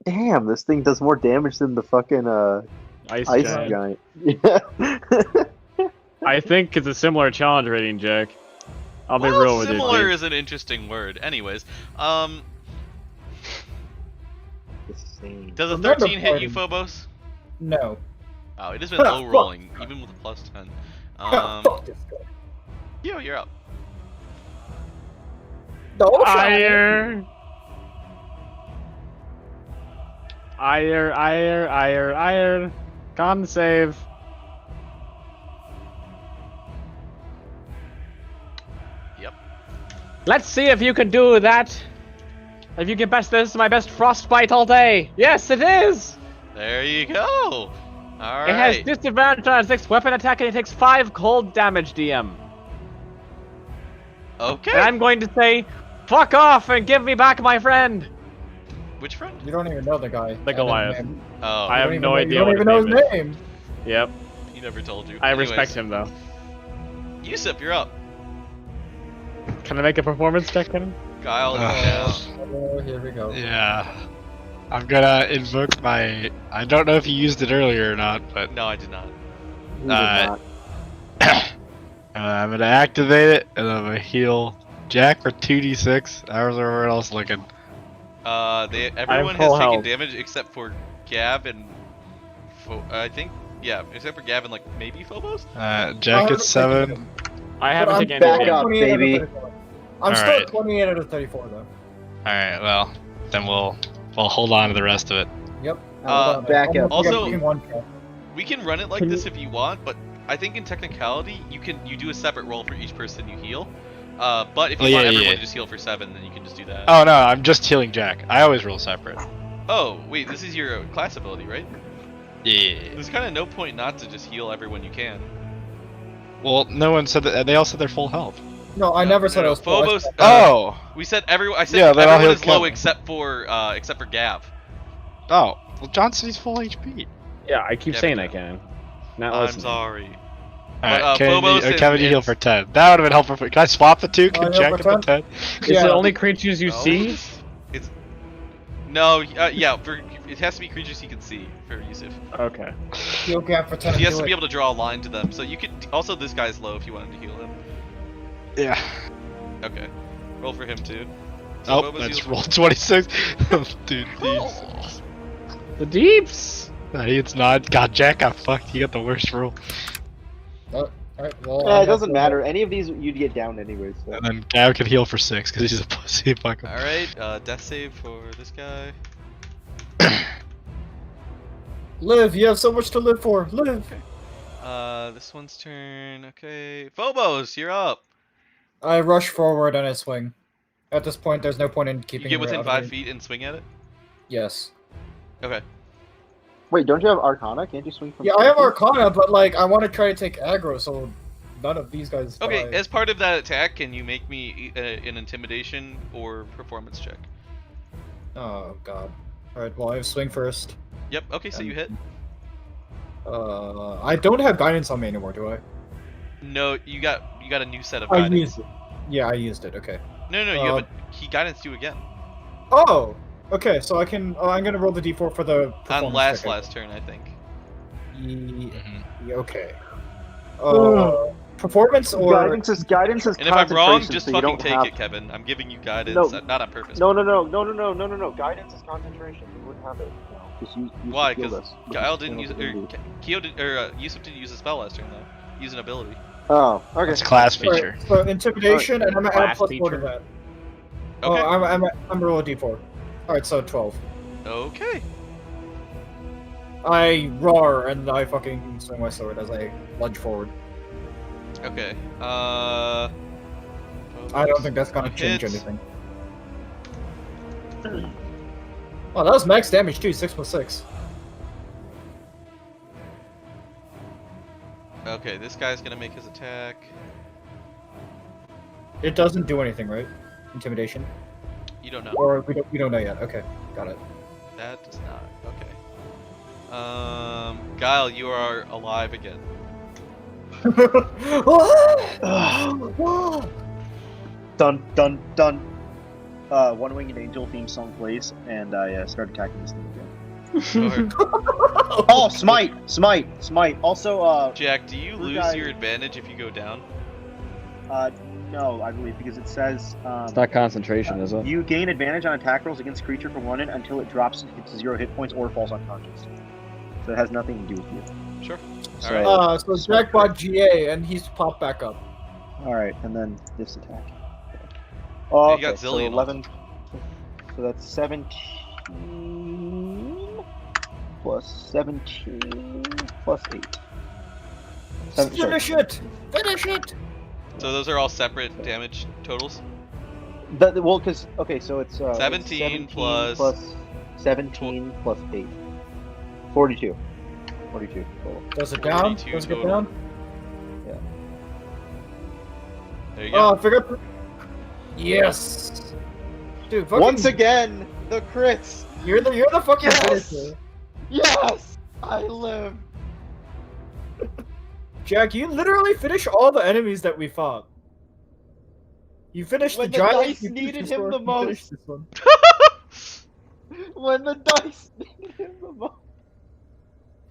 Damn, this thing does more damage than the fucking Ice ice giant. giant. Yeah. I think it's a similar challenge rating, Jack. I'll be Well, real with you. similar Jake. is an interesting word. Anyways, The same. does a Remember 13 hit you, pardon. Phobos? No. Oh, it has been low rolling, even with a plus 10. Fuck this guy. Yo, you're up. No, Ire. Ire. Con save. Yep. Let's see if you can do that. If you can best this, my best frostbite all day. Yes, it is. There you go. All It has right. disadvantage on its next weapon attack, and it takes 5 cold damage, DM. Okay. And I'm going to say, fuck off and give me back my friend. Which friend? You don't even know the guy. The Goliath. Oh, I have no idea You don't what even his know name his name. Yep, he never told you. I Anyways, respect him though. Yusuf, you're up. Can I make a performance check, Kevin? Guile is down. Oh, here we go. Yeah. I'm gonna invoke my... I don't know if you used it earlier or not, but No, I did not. He did not. I'm gonna activate it, and I'm gonna heal Jack for 2d6. How's everyone else looking? Everyone full has taken health. damage except for Gav and I think except for Gav and like maybe Phobos. Jack at 7. I haven't I'm taken any back damage. up, 28 out of baby. 34. I'm still Alright. at 28 out of 34 though. Alright, well, then we'll hold on to the rest of it. Yep. back up. Also- one We can run it like Can this if you want, but I think in technicality you do a separate roll for each person you heal. But if you Oh, want yeah, everyone yeah. to just heal for 7, then you can just do that. Oh no, I'm just healing Jack. I always roll separate. Oh, wait, this is your class ability, right? Yeah. There's kind of no point not to just heal everyone you can. Well, no one said that. They all said they're full health. No, I never said I was full. I Phobos. said- Oh. We said everyone. I said Yeah, then I'll everyone heal is low Kevin. except for Gav. Oh. Well, John said he's full HP. Yeah, I keep Yeah, saying but I can. Not I'm listening. sorry. Alright, Phobos and- Kevin, you heal for 10. That would have been helpful. Can I swap the two? Can heal Jack for get the 10? Is Yeah. it only creatures you No. see? It's no. Yeah. It has to be creatures you can see for Yusuf. Okay. Heal gap for 10. He has do to be it. able to draw a line to them. So you could. Also, this guy's low if you wanted to heal him. Yeah. Okay. Roll for him too. So Oh, Phobos that's heals- roll 26. Dude, these. The deeps! It's not. God, Jack got fucked. He got the worst roll. Alright, well, Yeah, I'm it doesn't not- matter. Any of these you'd get down anyways. So. And then Gav can heal for 6 because he's a pussy. Fuck him. All right. Death save for this guy. Live, you have so much to live for. Live. This one's turn. Okay. Phobos, you're up. I rush forward and I swing. At this point, there's no point in You keeping. get him within out of 5 range. feet and swing at it. Yes. Okay. Wait, don't you have Arcana? Can't you swing from? Yeah, I have 20? Arcana, but like I want to try to take aggro, so none of these guys. Okay. die. As part of that attack, can you make me an intimidation or performance check? Oh god. Alright, well I have swing first. Yep. Okay. So you hit. I don't have guidance on me anymore, do I? No, you got a new set of I guidance. used it. Yeah, I used it. Okay. No, you have he guidance you again Oh. Okay, so I can. I'm gonna roll the d4 for the. on performance last check, turn, I think. Okay. Performance or Guidance is And if I'm wrong, concentration, just so you fucking don't take have... it, Kevin. I'm giving you guidance, No. not on purpose. No. Guidance is concentration. You wouldn't have it. No. Just use Why? Because Because Kyle didn't use Yusuf didn't use a spell last turn though. Use an ability. Oh, okay. It's a class Alright, feature. so intimidation, and I'm gonna add Class +4 to feature. that. Okay. Oh, I'm rolling d4. Alright, so 12. Okay. I roar and I fucking swing my sword as I lunge forward. Okay. I don't think that's gonna change Hits. anything. Oh, that was max damage too, 6 + 6. Okay, this guy's gonna make his attack. It doesn't do anything, right? Intimidation? You don't know. Or we don't know yet. Okay, got it. That does not. Okay. Guile, you are alive again. Dun dun dun. One Winged Angel theme song plays, and I start attacking this thing again. Oh, smite! Also, Jack, do you Blue lose guy- your advantage if you go down? no, I believe because it says It's not concentration, is it? you gain advantage on attack rolls against creature from one end until it drops to 0 hit points or falls unconscious. So it has nothing to do with you. Sure. So, Alright. So Jack bought GA and he's popped back up. all right, and then this attack. Oh, you got so Zillion 11. So that's 17 plus 17 plus 8. Finish it! Finish it! So those are all separate damage totals? Well, because okay, so it's 17 plus 17 plus 8. 42. 42 total. Does it down? 42 Does it get total. down? There you go. Oh, I forgot. Yes! Dude, fucking, Once again, the crits. you're the fucking Yes! finisher. Yes, I live. Jack, you literally finish all the enemies that we fought. You finished When the the giant. dice you finished needed the him sword, the you most. finished this one. When the dice needed him the most.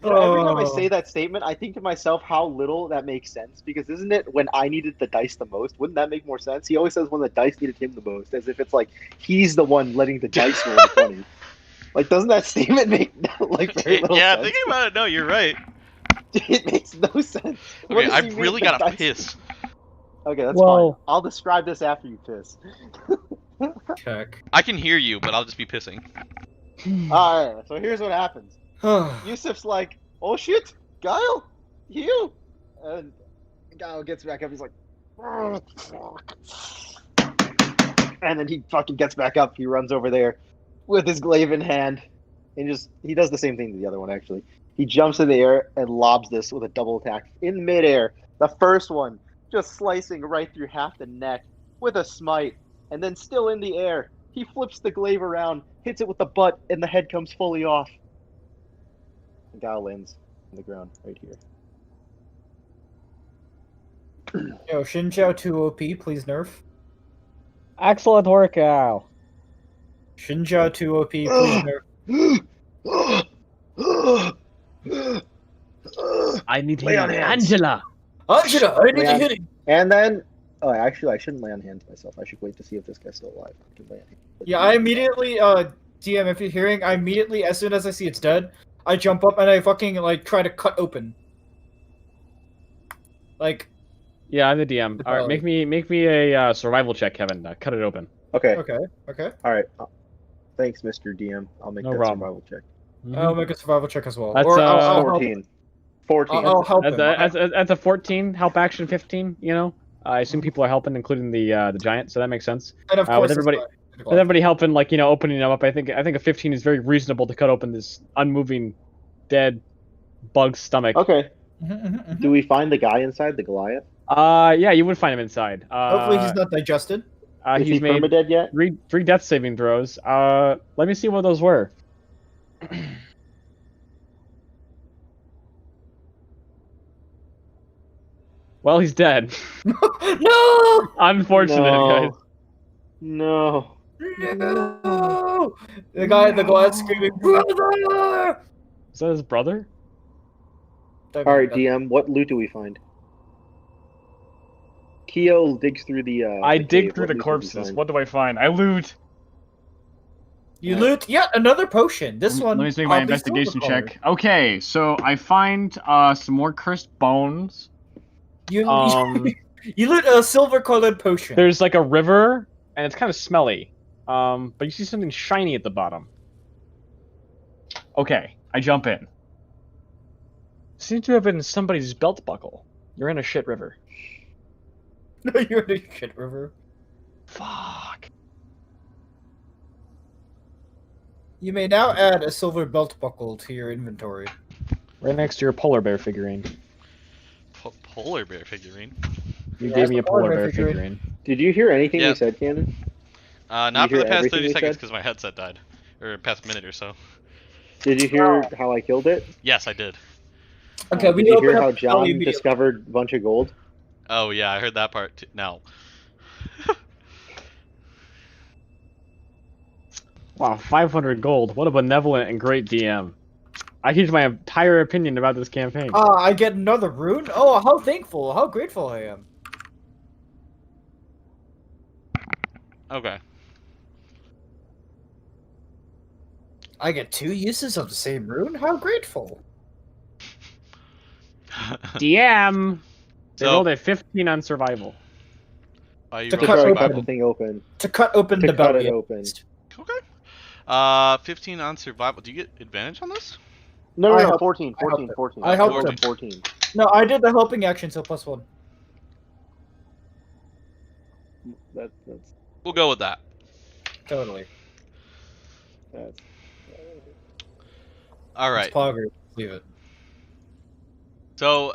You know, every time I Oh. say that statement, I think to myself how little that makes sense. Because isn't it when I needed the dice the most? Wouldn't that make more sense? He always says when the dice needed him the most, as if it's like he's the one letting the dice roll the 20. Like, doesn't that statement make like very little Yeah, sense? thinking about it, no, you're right. It makes no sense. What Okay, does I he mean really the gotta dice- piss. Okay, that's fine. Well, I'll describe this after you piss. Check. I can hear you, but I'll just be pissing. Alright, so here's what happens. Yusuf's like, oh shit, Guile, you! And Guile gets back up, he's like, "Oh, fuck." And then he fucking gets back up, he runs over there with his glaive in hand, and he does the same thing to the other one actually. He jumps in the air and lobs this with a double attack in midair. The first one just slicing right through half the neck with a smite, and then still in the air, he flips the glaive around, hits it with the butt, and the head comes fully off. And Guile lands on the ground right here. Yo, Shinjao 2 OP, please nerf. excellent work, Al. Shinjao 2 OP, please nerf. I need to Lay hit on him. hands. Angela. Angela, I need to Man. hit him. And then, oh, actually, I shouldn't lay on hands myself. I should wait to see if this guy's still alive. I can lay on hands. Yeah, I immediately, DM, if you're hearing, I immediately, as soon as I see it's dead, I jump up and I fucking, like, try to cut open. Like, Yeah, I'm the DM. All right, make me a survival check, Kevin. Cut it open. Okay. okay. All right. Thanks, Mr. DM. I'll make No that problem. survival check. I'll make a survival check as well. That's, Or I'll help 14. 14. I'll help him. That's a 14. Help action 15. You know, I assume people are helping, including the giant. So that makes sense. And of with course, everybody- With everybody helping, like, you know, opening them up, I think a 15 is very reasonable to cut open this unmoving, dead bug stomach. Okay. Mm-hmm. Do we find the guy inside, the Goliath? Yeah, you would find him inside. Hopefully he's not digested. Is He's he made permadead yet? three death saving throws. Let me see what those were. Well, he's dead. No! Unfortunate, guys. No. No! The guy in the glass screaming, brother! Is that his brother? All right, DM. What loot do we find? Keo digs through the. I the dig cave. through What the loot do we corpses. find? What do I find? I loot. You loot yet another potion. This one. Let me make my oddly investigation silver-colored. check. Okay, so I find some more cursed bones. You Um, you loot a silver-colored potion. There's like a river, and it's kind of smelly. But you see something shiny at the bottom. Okay, I jump in. Seems to have been somebody's belt buckle. You're in a shit river. No, you're in a shit river. Fuck. You may now add a silver belt buckle to your inventory. Right next to your polar bear figurine. Polar bear figurine? You Yeah, gave it's me the a polar polar bear bear figurine. figurine. Did you hear anything Yeah. we said, Cannon? Not for hear the past everything 30 we seconds said? because my headset died. Or past minute or so. Did you hear how I killed it? Yes, I did. Okay, we did you open hear up how the belly John immediately. discovered a bunch of gold? Oh yeah, I heard that part too. No. Wow, 500 gold. What a benevolent and great DM. I changed my entire opinion about this campaign. I get another rune? Oh, how thankful, how grateful I am. Okay. I get 2 uses of the same rune? How grateful. DM! They So- rolled a 15 on survival. You To rolled cut Sorry, open. cut survival. the thing open. To cut open To the cut belly. it open. Okay. 15 on survival. Do you get advantage on this? No, I no, helped- 14, I helped 14, it. 14. I helped him. 14. No, I did the helping action, so +1. That's We'll go with that. Totally. that's. All right. It's Pogger. Leave it. So,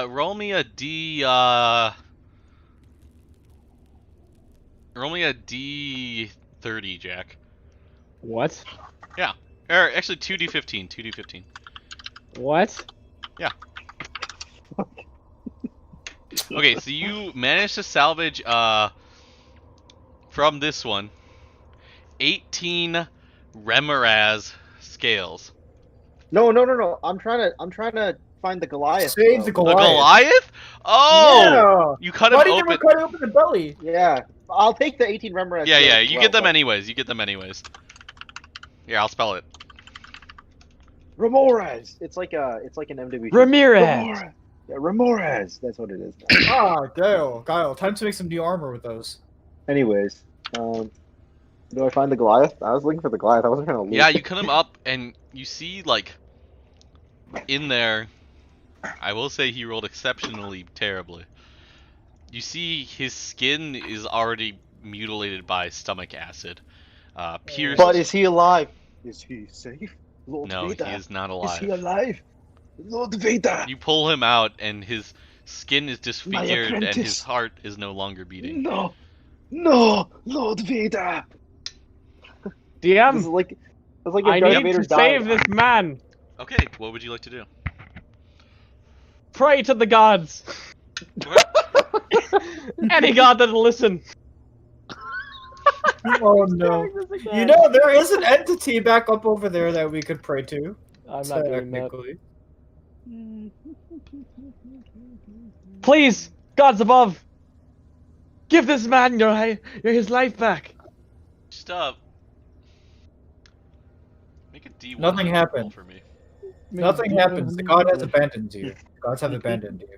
roll me a D. Roll me a D30, Jack. What? Or actually, 2D15. 2D15. What? Okay, so you managed to salvage from this one 18 Remoraz scales. No. I'm trying to find the Goliath. Save bro. the The Goliath. Goliath? Oh! Yeah. You cut Why him did you open. never cut open the belly? Yeah, I'll take the 18 Remorhaz. Yeah, shield yeah, as you well, get them but- anyways. You get them anyways. Here, I'll spell it. Remorhaz. It's like an MWT. Ramirez. Remorhaz. Yeah, Remorhaz. That's what it is. Ah, Guile. Time to make some new armor with those. Anyways, do I find the Goliath? I was looking for the Goliath. I wasn't trying to loot. Yeah, you cut him up, and you see, like, in there, I will say he rolled exceptionally terribly. You see his skin is already mutilated by stomach acid. Pierced. But is he alive? Is he safe? Lord No, Vader. he is not Is he alive. alive? Lord Vader. You pull him out, and his skin is disfigured, and his apprentice. heart is no longer beating. No, Lord Vader. This is DM, like, it's like if I Darth need Vader to died. save this man. Okay, what would you like to do? Pray to the gods. Any god that'll listen. Oh no. You know, there is an entity back up over there that we could pray to. I'm not doing that. Technically. Please, gods above, give this man his life back. Stop. Make a D1 Nothing roll happened. for me. Nothing happens. The god has abandoned you. Gods have abandoned you.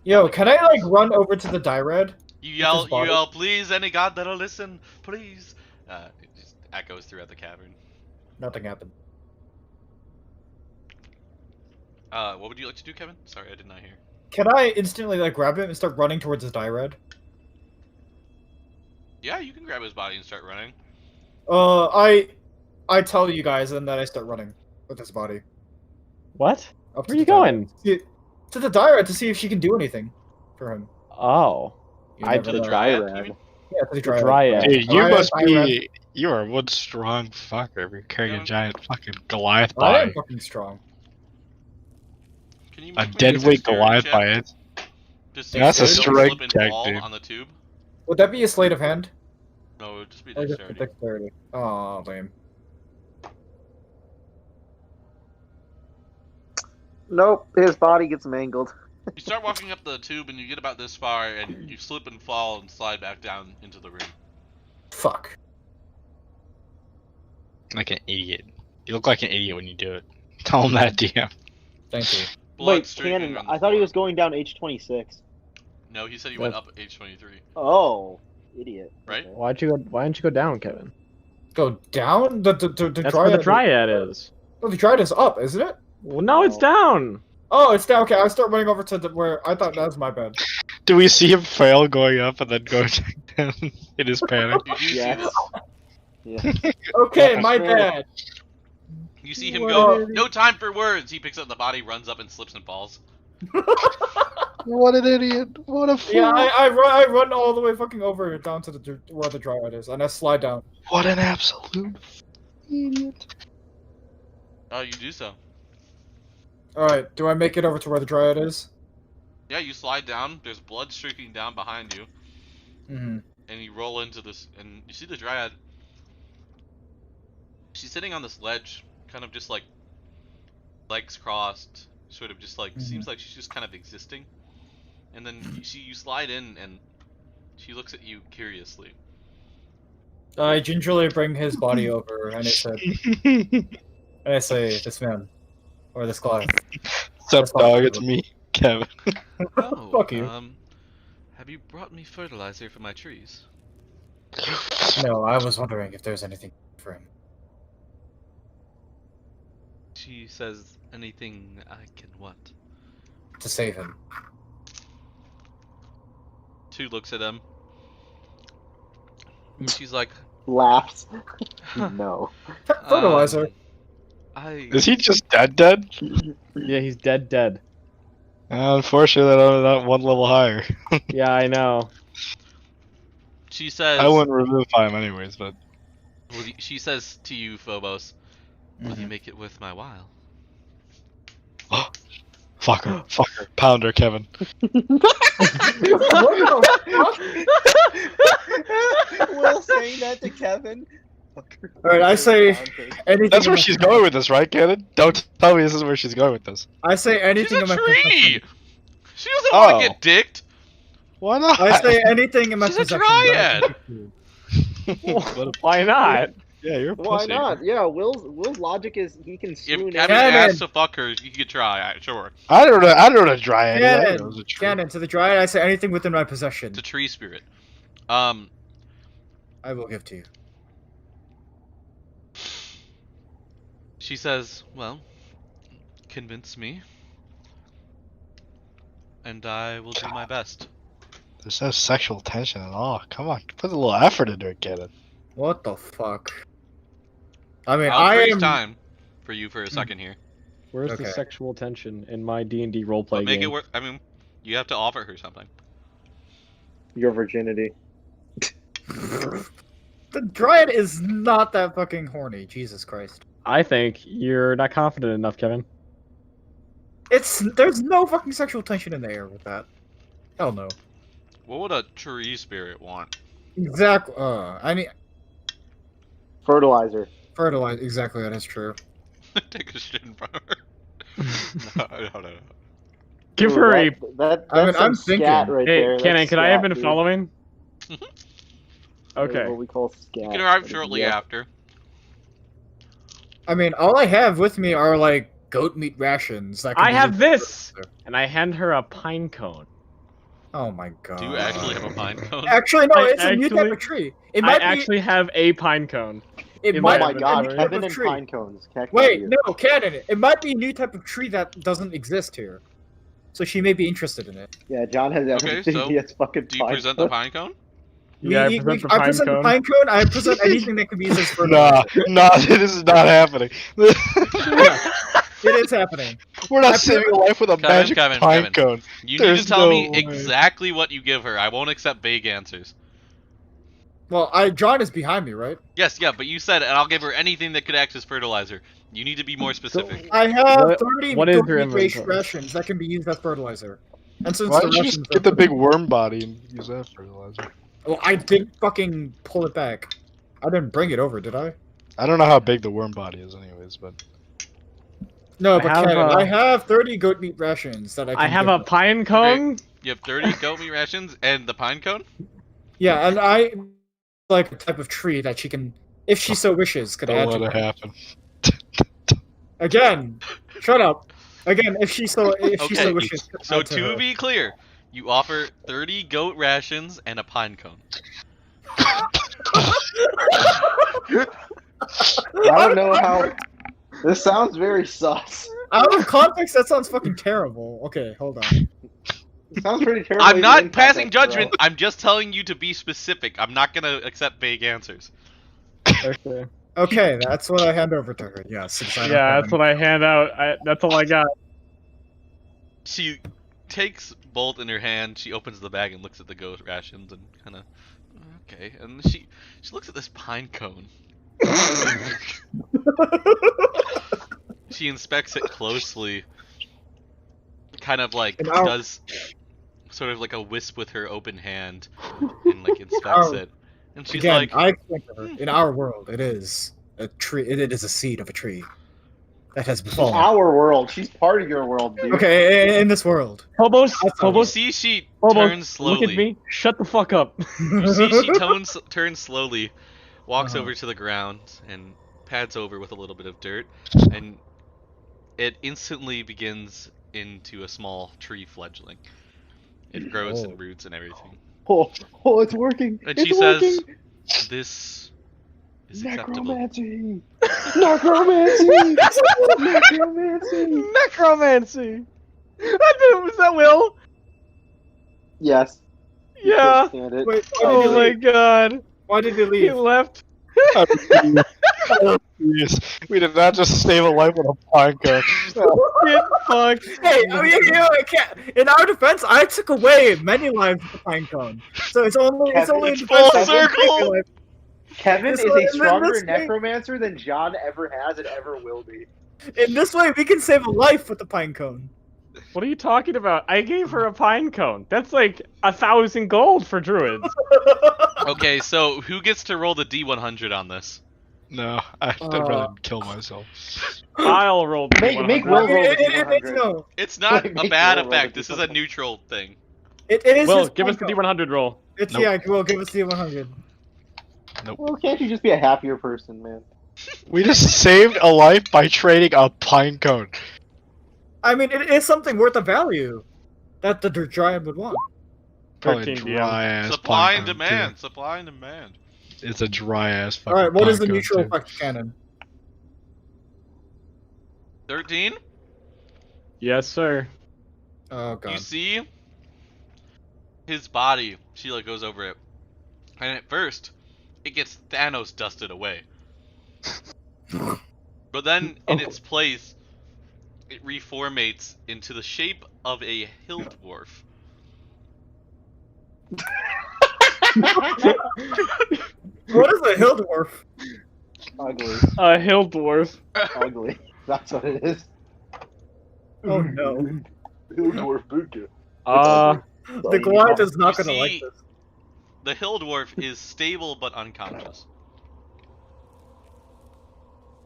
Yo, can I like run over to the Dyrad? You his body. yell, please, any god that'll listen, please. It just echoes throughout the cavern. Nothing happened. What would you like to do, Kevin? Sorry, I did not hear. Can I instantly like grab him and start running towards his Dyrad? Yeah, you can grab his body and start running. I tell you guys and then I start running with his body. What? Up Where to you the Dyrad. going? To the Dyrad to see if she can do anything for him. Oh, You I never to the know. Dryad, you mean? Yeah, to the the Dryad. Dryad. Dude, you Dryad, must Dyrad. be. You are one strong fucker. If you're carrying Yeah. a giant fucking Goliath I am by fucking strong. Can you a make me deadweight dexterity Goliath check? by it. Just That's so a you don't strength slip and check, fall dude. on the tube? Would that be a sleight of hand? No, it would just be Or just dexterity. dexterity? Oh, lame. Nope, his body gets mangled. You start walking up the tube and you get about this far and you slip and fall and slide back down into the room. Fuck. Like an idiot. You look like an idiot when you do it. Tell him that, DM. Thank you. Blood Wait, streaking Cannon, on the I thought he floor. was going down H26. No, he said he went up age 23. Oh, idiot. Right? Okay. why didn't you go down, Kevin? Go down? The That's where the Dryad is. Oh, the Dryad is up, isn't it? Well, no, it's down. Oh, it's down. Okay, I start running over to where I thought that was my bed. Do we see him fail going up and then go down in his panic? You do see Yes. this. Yeah. Okay, Yeah. my bad. You see him Well- go, no time for words! He picks up the body, runs up and slips and falls. What an idiot! What a fool! Yeah, I run all the way fucking over down to the where the Dryad is, and I slide down. What an absolute idiot! Oh, you do so. All right, do I make it over to where the Dryad is? Yeah, you slide down, there's blood streaking down behind you, Mm-hmm. and you roll into this, and you see the Dryad. She's sitting on this ledge, kind of just like, legs crossed, sort of just like, seems like she's just kind of existing. And then you slide in, and she looks at you curiously. I gingerly bring his body over, and I say, this man, or this Goliath. What's up, dog? It's me, Kevin. Oh, Fuck you. Have you brought me fertilizer for my trees? No, I was wondering if there's anything for him. She says, anything I can what? To save him. Two looks at him. And she's like, Laughs. No. Fertilizer. I... Is he just dead? Yeah, he's dead. Unfortunately, I'm not one level higher. Yeah, I know. She says... I wouldn't revivify him anyways, but... She says to you, Phobos, will you make it worth my while? Fucker, pounder, Kevin. Will saying that to Kevin. Alright, I say, anything. That's in where my she's possession. going with this, right, Cannon? Don't tell me this is where she's going with this. I say She's anything a in my tree! possession. She doesn't want Oh. to get dicked! Why not? I say anything in my She's a possession. that I dryad. can give you. Why not? Yeah, you're a Why pussy. not? Yeah, Will's logic is he can If swoon Kevin in. Cannon. asks to fuck her, you could try, sure. I don't know dryad. I know it was a tree. Cannon, to the dryad, I say anything within my possession. It's a tree spirit. I will give to you. She says, well, convince me. And I will do my best. There's no sexual tension at all. Come on, put a little effort into it, Cannon. What the fuck? I mean, I'll I freeze am. time for you for a second here. Where's the Okay. sexual tension in my D&D roleplay But make game? it work. I mean, you have to offer her something. Your virginity. The dryad is not that fucking horny. Jesus Christ. I think you're not confident enough, Kevin. There's no fucking sexual tension in the air with that. Hell no. What would a tree spirit want? Exactly. I mean, Fertilizer. fertilize. Exactly, that is true. Take a shit in front of her. No. Give Ooh, her a... That's I mean, some I'm thinking. scat right Hey, there. Cannon, That's could I have scat, been dude. following? That is Okay. what we call scat. You can arrive shortly Yeah. after. I mean, all I have with me are like goat meat rations. That can I be have used- this! And I hand her a pine cone. Oh my god. Do you actually have a pine cone? Actually, no. I It's a new type actually- of tree. It I might be. actually have a pine cone. It in Oh might my my be god, a new type Kevin of and tree. pine cones. Heck Wait, yeah. no, Cannon. It might be a new type of tree that doesn't exist here. So she may be interested in it. Yeah, John has everything. so He has fucking Do you pine present the cones. pine cone? Yeah, I present the pine present cone. the pine cone. I present anything that can be used as Nah, fertilizer. nah, this is not happening. It is happening. We're not I saving a life with a magic Kevin, pine cone. You need There's to tell me no way. exactly what you give her. I won't accept vague answers. Well, John is behind me, right? Yes, yeah, but you said, and I'll give her anything that could act as fertilizer. You need to be more specific. I have What- 30 what is goat your meat inventory? rations that can be used as fertilizer. And since Why the don't you rations just get the big worm body and use that fertilizer? Well, I did fucking pull it back. I didn't bring it over, did I? I don't know how big the worm body is, anyways, but No, I but have, Cannon, uh, I have 30 goat meat rations that I can I have give a her. pine cone. You have 30 goat meat rations and the pine cone? Yeah, and I like a type of tree that she can, if she so wishes, could add don't to let it her. happen. Again, shut up. Again, if she so Okay, wishes. could So add to to her. be clear, you offer 30 goat rations and a pine cone. I don't know how. This sounds very sus. Out of context, that sounds fucking terrible. Okay, hold on. It sounds pretty terrible. I'm even not in passing context, bro. judgment. I'm just telling you to be specific. I'm not gonna accept vague answers. Okay. Okay, that's what I hand over to her. Yes. since I don't Yeah, have that's what I hand out. That's all I got. She takes both in her hand. She opens the bag and looks at the goat rations and kind of, okay. And she looks at this pine cone. She inspects it closely. Kind of like And our- does sort of like a wisp with her open hand and like inspects Our- it. And she's Again, like, I explained to her. In our world, it is a tree. It is a seed of a tree that has befallen. Our world. She's part of your world, dude. Okay, in this world. Phobos, That's not you Phobos, see she Phobos, turns slowly. look at me. Shut the fuck up. You see she turns slowly, walks Uh-huh. over to the ground, and pads over with a little bit of dirt, and it instantly begins into a small tree fledgling. It grows Oh. and roots and everything. Oh, it's working. And it's she says, working. "This is acceptable." Necromancy. Necromancy. Necromancy. Necromancy. Was that Will? Yes. You Yeah. can't stand it. Wait, Oh my god. why did you He leave? left. Yes, we did not just save a life with a pine cone. Get fucked. Hey, I mean, I can't. In our defense, I took away many lives with the pine cone, so it's only Kevin, in it's defense full of one circle! taking life. Kevin This is way- a stronger this way- necromancer than John ever has and ever will be. In this way, we can save a life with the pine cone. What are you talking about? I gave her a pine cone. That's like 1,000 gold for druids. Okay, so who gets to roll the D100 on this? No, I'd rather kill myself. I'll roll the Make D100. Will roll the It's D100. no. It's not Like, a make bad Will roll the effect. This is a D100. neutral thing. It is Will, his give us the point, though. D100 roll. It's Nope. yeah. Will give us the 100. Well, can't you just be a happier person, man? We just saved a life by trading a pine cone. I mean, it is something worth of value that the Dryad would want. Probably a 13 DM. dry ass Supply pine and cone, demand. Supply and demand. too. It's a dry ass fucking All right, what is the pine cone, neutral too. effect cannon? 13. Yes, sir. Oh god. You see his body. Sheila goes over it, and at first, it gets Thanos dusted away. But then, in its place, it reformates into the shape of a hill dwarf. What is a hill dwarf? Ugly. A hill dwarf. Ugly. That's what it is. Oh no. Hill dwarf boot. The Goliath is not You gonna like see- this. The hill dwarf is stable but unconscious.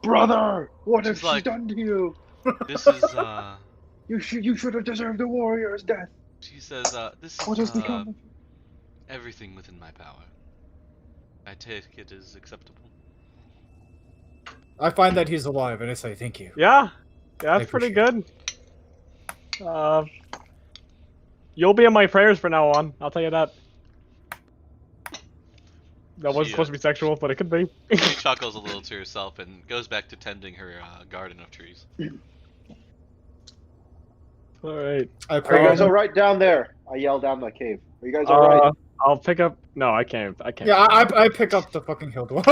Brother, what have She's she like- done to you? This is, You should have deserved the warrior's death. she says, this What has is, become of you? everything within my power. I take it as acceptable. I find that he's alive, and I say thank you. Yeah, that's pretty good. You'll be in my prayers from now on. I'll tell you that. That wasn't supposed to be sexual, but it could be. She chuckles a little to herself and goes back to tending her garden of trees. All right. I Are you guys pray. alright down there? I yell down the cave. Are you guys alright? I'll pick up. No, I can't. I can't. Yeah, I pick up the fucking hill dwarf.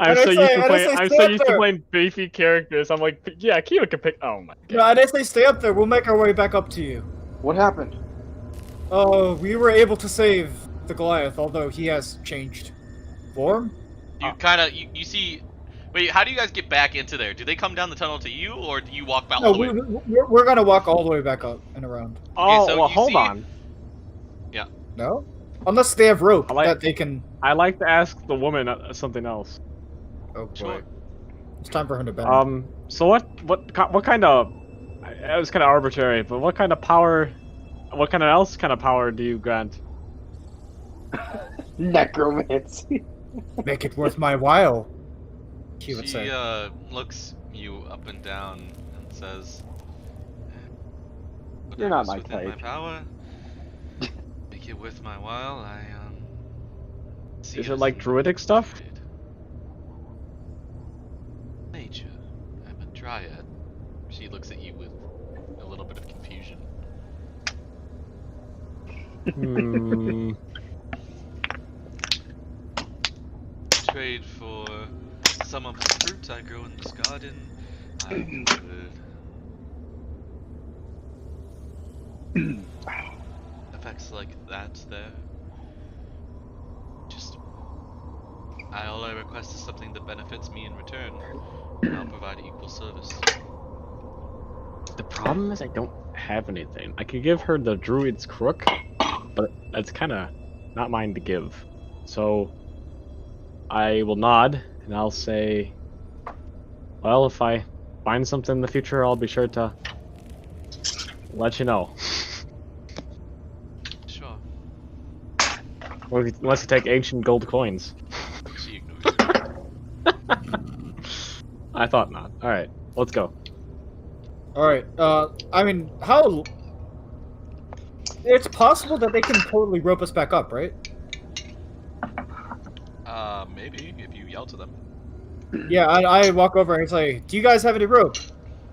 I'm and I so say- used to and I playing. say, I'm "Stay so up used to there." playing beefy characters. I'm like, yeah, Kiva can pick. Oh my god. No, and I say stay up there. We'll make our way back up to you. What happened? Oh, we were able to save the Goliath, although he has changed form. You kind of you see. Wait, how do you guys get back into there? Do they come down the tunnel to you, or do you walk back all No, the way? we're gonna walk all the way back up and around. Oh, so well, you hold see- on. No, unless they have rope I like- that they can. I like to ask the woman something else. Oh boy, Sure. it's time for him to bend. So what kind of? It was kind of arbitrary, but what kind of power? What kind of power do you grant? Necromancy. Make it worth my while. He would She say. looks you up and down and says, You're not "Whatever's my within my type." power, make it worth my while. I see Is it as like an druidic stuff? upgrade. Nature. I'm a dryad. She looks at you with a little bit of confusion. Hmm. Trade for some of the fruit I grow in this garden. I would. Effects like that there. Just. All I request is something that benefits me in return. And I'll provide equal service. The problem is I don't have anything. I could give her the druid's crook, but that's kind of not mine to give. So I will nod and I'll say, well, if I find something in the future, I'll be sure to let you know. Sure. Unless you take ancient gold coins. She ignores you. I thought not. Alright, let's go. All right. I mean, how? It's possible that they can totally rope us back up, right? Maybe if you yell to them. Yeah, I walk over and say, "Do you guys have any rope?"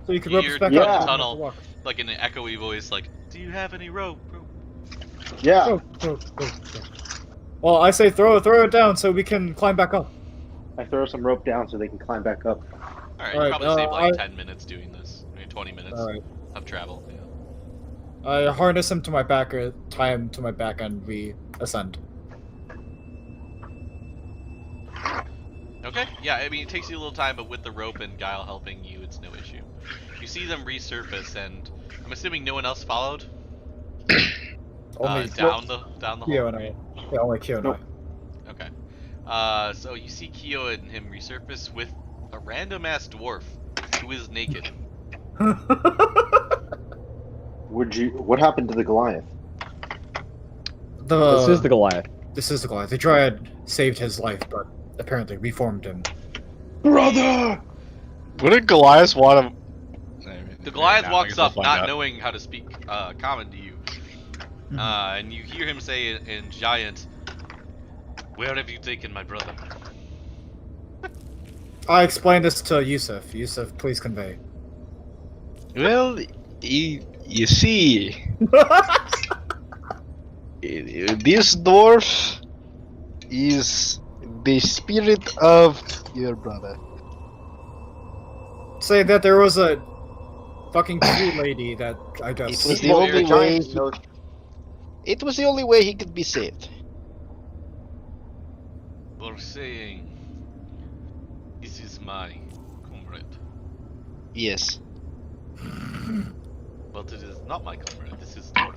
So you can rope us You're back down up. the so we don't have tunnel. to walk. Like in an echoey voice, like, "Do you have any rope?" Yeah. Go. Well, I say throw it down so we can climb back up. I throw some rope down so they can climb back up. Alright, Alright, you probably save like I- 10 minutes doing this. Maybe 20 minutes All right. of travel. Yeah. I harness him to my back or tie him to my back, and we ascend. Okay, yeah, I mean, it takes you a little time, but with the rope and Guile helping you, it's no issue. You see them resurface, and I'm assuming no one else followed? Only down the hole? Kyo and I. Yeah, only Kyo and Nope. Okay. So you see Kyo and him resurface with a random ass dwarf who is naked. What happened to the Goliath? This is the Goliath. This is the Goliath. The Dryad saved his life, but apparently reformed him. Brother! Wouldn't Goliath want to? The Goliath Now, I walks guess we'll up, find not out. knowing how to speak common to you, and you hear him say in Giant, "Where have you taken my brother?" I explained this to Yusuf. Yusuf, please convey. Well, you see, this dwarf is the spirit of your brother. Say that there was a fucking cute lady that I guess. It was the Well, only the way. giant knows- It was the only way he could be saved. You're saying, "This is my comrade," Yes. but it is not my comrade. This is dwarf.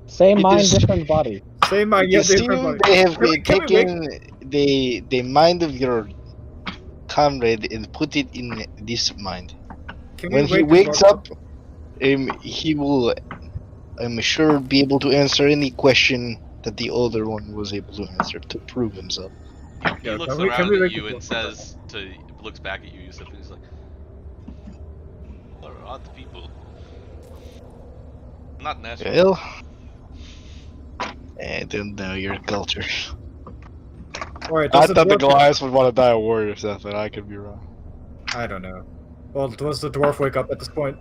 Same It mind, is- different body. Same my You seem they have Can we taken the mind of your comrade and put it in this mind. When he wakes up, he will, I'm sure, be able to answer any question that the older one was able to answer to prove himself. He Yeah, looks can we around at make you it and says looks back at you, Yusuf, and he's like, "There are odd people. Not natural." Well, I don't know your culture. Alright, I does the thought the dwarf- Goliath would want to die a warrior death, but I could be wrong. I don't know. Well, does the dwarf wake up at this point?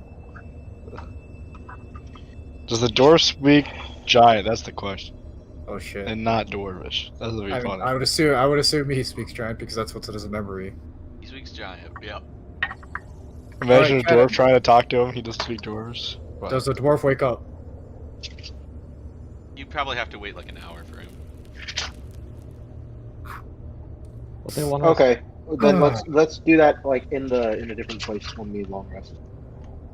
Does the dwarf speak giant? That's the question, Oh shit. and not dwarvish. That's what we I, mean, funny. I would assume he speaks giant because that's what's in his memory. He speaks giant. Yep. Imagine Alright, a dwarf Kenneth. trying to talk to him. He doesn't speak dwarves. But Does the dwarf wake up? You probably have to wait like an hour for him. Well, they want Okay, then let's do that like in a different place when we long rest.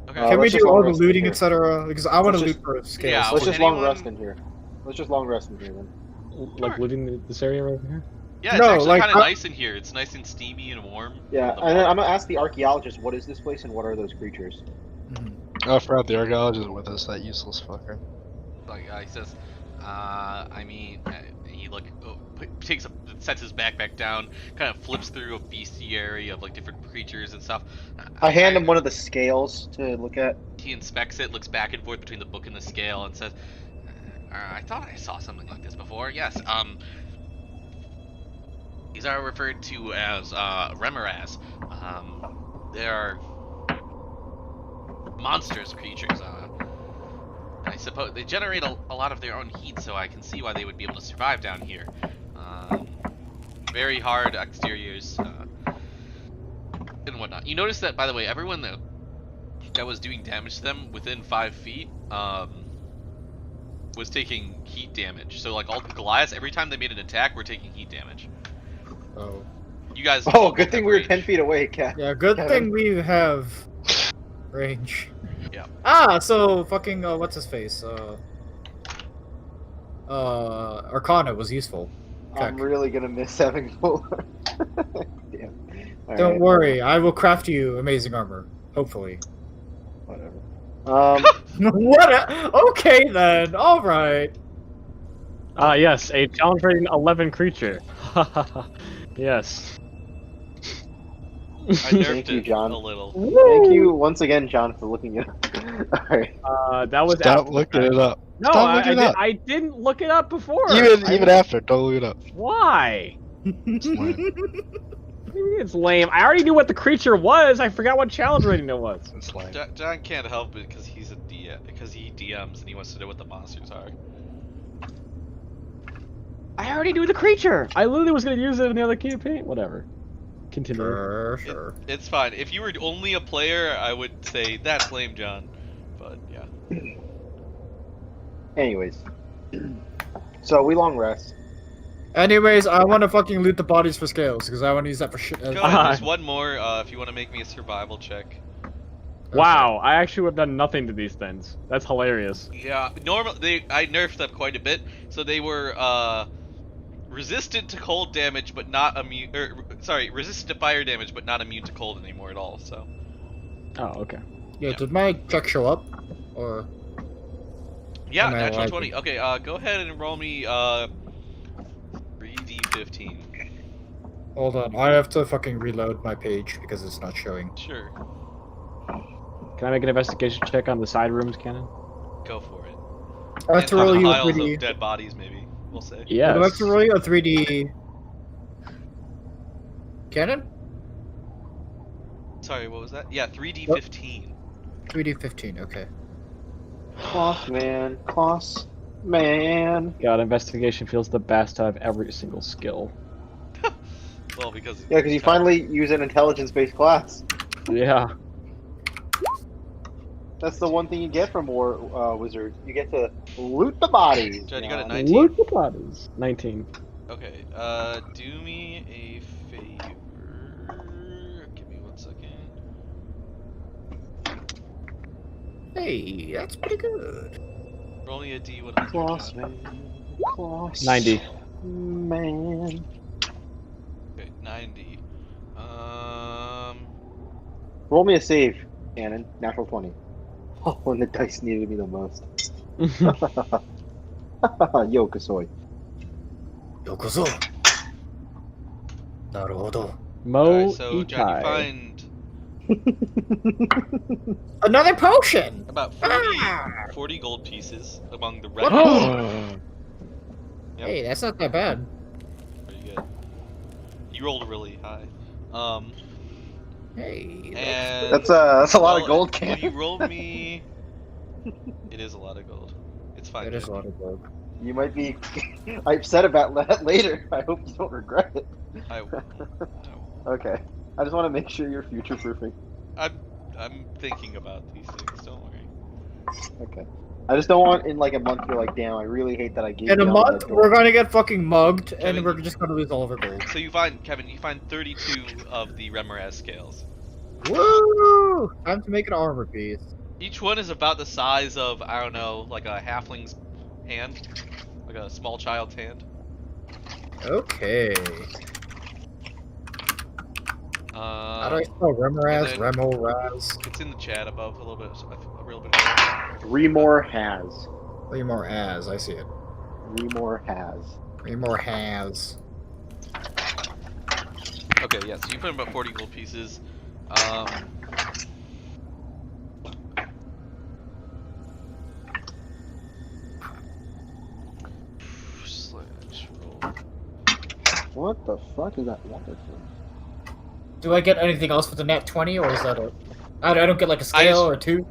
Okay. Uh, Can we let's just do all long the rest looting, here. etc.? Because I want to Let's loot for scales. Yeah, Let's would just long anyone- rest in here. Let's just long rest in here then. like looting this area right here. Yeah, it's No, actually like, kind of I- nice in here. It's nice and steamy and warm. Yeah, The and then water- I'm gonna ask the archaeologist, what is this place and what are those creatures? Mhm. Oh, I forgot the archaeologist with us. That useless fucker. Like he says, I mean, he takes sets his backpack down, kind of flips through a bestiary of like different creatures and stuff. I hand him one of the scales to look at. He inspects it, looks back and forth between the book and the scale, and says, "I thought I saw something like this before. Yes. These are referred to as remoras. They are monstrous creatures. I suppose they generate a lot of their own heat, so I can see why they would be able to survive down here. Very hard exteriors and whatnot. You notice that, by the way, everyone that was doing damage to them within 5 feet was taking heat damage. So like all the Goliaths, every time they made an attack, were taking heat damage. Oh. You guys. Oh, all good got thing that we were range. 10 feet away, Cat. Yeah, good Kevin. thing we have range. Yeah. Ah, so fucking what's his face? Arcana was useful. I'm Check. really gonna miss having full. Damn. All Don't right, worry, I will craft you amazing armor. Hopefully. Whatever. What? Okay then. All right. Yes, a challenge rating 11 creature. Yes. I nerfed Thank you, it John. a little. Thank you once again, John, for looking it up. Alright. That was Stop after the looking fact. it up. No, Stop looking it up. I didn't look it up before. Even after, don't look it up. Why? It's lame. What do you mean it's lame. I already knew what the creature was. I forgot what challenge rating it was. It's lame. John can't help it because he's a DM, because he DMs and he wants to know what the monsters are. I already knew the creature. I literally was gonna use it in the other campaign. Whatever. Continue. Sure. It's fine. If you were only a player, I would say that's lame, John. But yeah. Anyways. So we long rest. Anyways, I want to fucking loot the bodies for scales because I want to use that for shit. Go ahead, there's one more if you want to make me a survival check. Wow, I actually would have done nothing to these things. That's hilarious. Yeah, I nerfed them quite a bit. So they were resistant to cold damage, but not immune. Sorry, resistant to fire damage, but not immune to cold anymore at all. So. Oh, okay. Yeah, Yeah. did my check show up? Or Yeah, Am I natural lagging? 20. Okay, go ahead and roll me 3d15. hold on, I have to fucking reload my page because it's not showing. Sure, Can I make an investigation check on the side rooms, Cannon? go for it. I have And to on roll the you a piles 3D. of dead bodies, maybe we'll say. Yes. Do I have to roll you a 3D? Cannon? Sorry, what was that? Yeah, 3d15. 3D15. Okay. Kloss, man. Kloss, man. God, investigation feels the best out of every single skill. Well, because Yeah, because you finally use an intelligence-based class. Yeah. That's the one thing you get from War Wizard. You get to loot the bodies. Jed, you got a man. 19? Loot the bodies. 19. Okay, do me a favor. Give me 1 second. Hey, that's pretty good. Roll me a d100. Kloss, John. man. Kloss. 90. Man. Okay, 90. Roll me a save, Cannon. Natural 20. Oh, when the dice needed me the most. Yo, Kasoi. Yokozo. Naruhodo. Mo Alright, so John, you Itai. find Another potion! about 40 gold pieces among the red. Oh. Yep. Hey, that's not that bad. Pretty good. You rolled really high. Hey, And That's a lot of well, gold, Can you Cannon. roll me? It is a lot of gold. It's fine. that is a Jed. lot of gold. You might be upset about that later. I hope you don't regret it. I no. Okay. I just want to make sure you're future-proofing. I'm thinking about these things. Don't worry. Okay. I just don't want in like a month you're like, damn, I really hate that I gave In a you all month, that we're gold." gonna get fucking mugged, Kevin, and we're just gonna lose all of our gold. So you find Kevin. You find 32 of the Remoraz scales. Woo! Time to make an armor piece. Each one is about the size of, I don't know, like a halfling's hand, like a small child's hand. Okay. How do I spell Remoraz? then- Remoraz? It's in the chat above a little bit, a real bit. Remore has. Remore as, I see it. Remore has. Remore has. Okay, yeah. So you put in about 40 gold pieces. Slash roll. What the fuck is that wonderful? Do I get anything else with the net 20, or is that it? I don't get like a scale or two?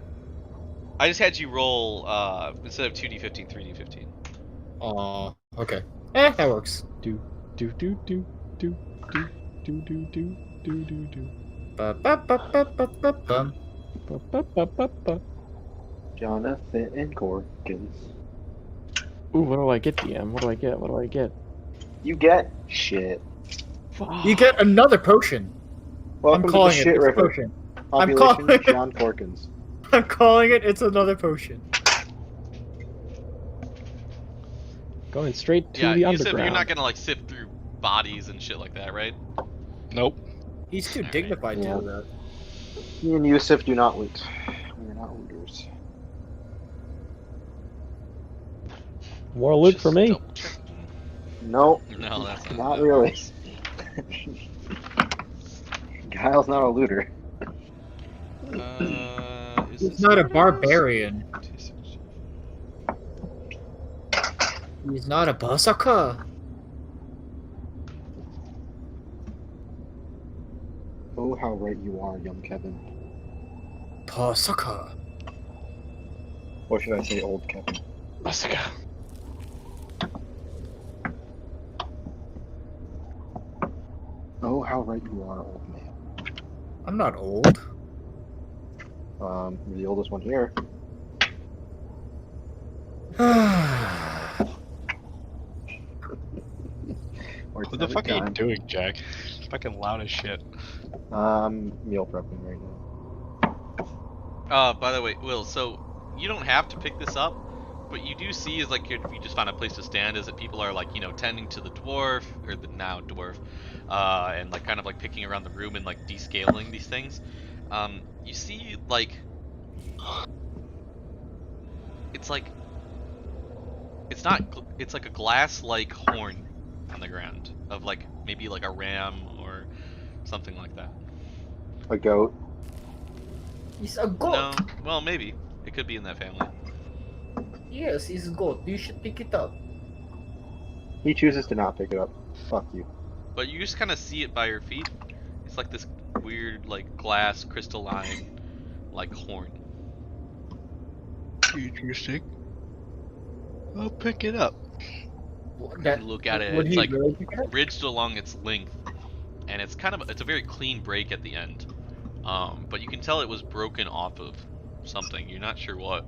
I just had you roll instead of 2d15, 3d15. Aw, okay. That works. Do do do do do do do do do do do do. Ba-ba-ba-ba-ba-ba-bum. Ba, ba, ba, ba, ba. Jonathan and Corkins. Ooh, what do I get, DM? What do I get? What do I get? You get shit. You get another potion. Welcome I'm calling to the it. shit It's a river. potion. Population calling it. John Corkins. I'm calling it. It's another potion. Going straight to Yeah, the you said underground. you're not gonna like sift through bodies and shit like that, right? Nope. He's too Alright. dignified to Yeah. do that. Me and Yusuf do not loot. We are not looters. More loot Just for me. double checking. Nope. No, that's not. Not that really. works. Kyle's not a looter. Is He's this not a what it is? barbarian. 260. He's not a berserker. Oh, how right you are, young Kevin. Berserker. Or should I say old Kevin? Massacre. Oh, how right you are, old man. I'm not old. You're the oldest one here. Or What the fuck are you doing, Jack? Fucking loud as shit. Meal prepping right now. By the way, Will, so you don't have to pick this up, what you do see is like if you just find a place to stand, is that people are like tending to the dwarf or the now dwarf, and like kind of like picking around the room and like descaling these things. You see like it's like it's like a glass-like horn on the ground of like maybe like a ram or something like that. A goat. He's a goat. No, well maybe it could be in that family. Yes, he's a goat. You should pick it up. He chooses to not pick it up. Fuck you. But you just kind of see it by your feet. It's like this weird, like glass crystalline, like horn. Interesting. I'll pick it up. You look at it. Would It's he like really pick it up? ridged along its length, and it's a very clean break at the end. But you can tell it was broken off of something. You're not sure what.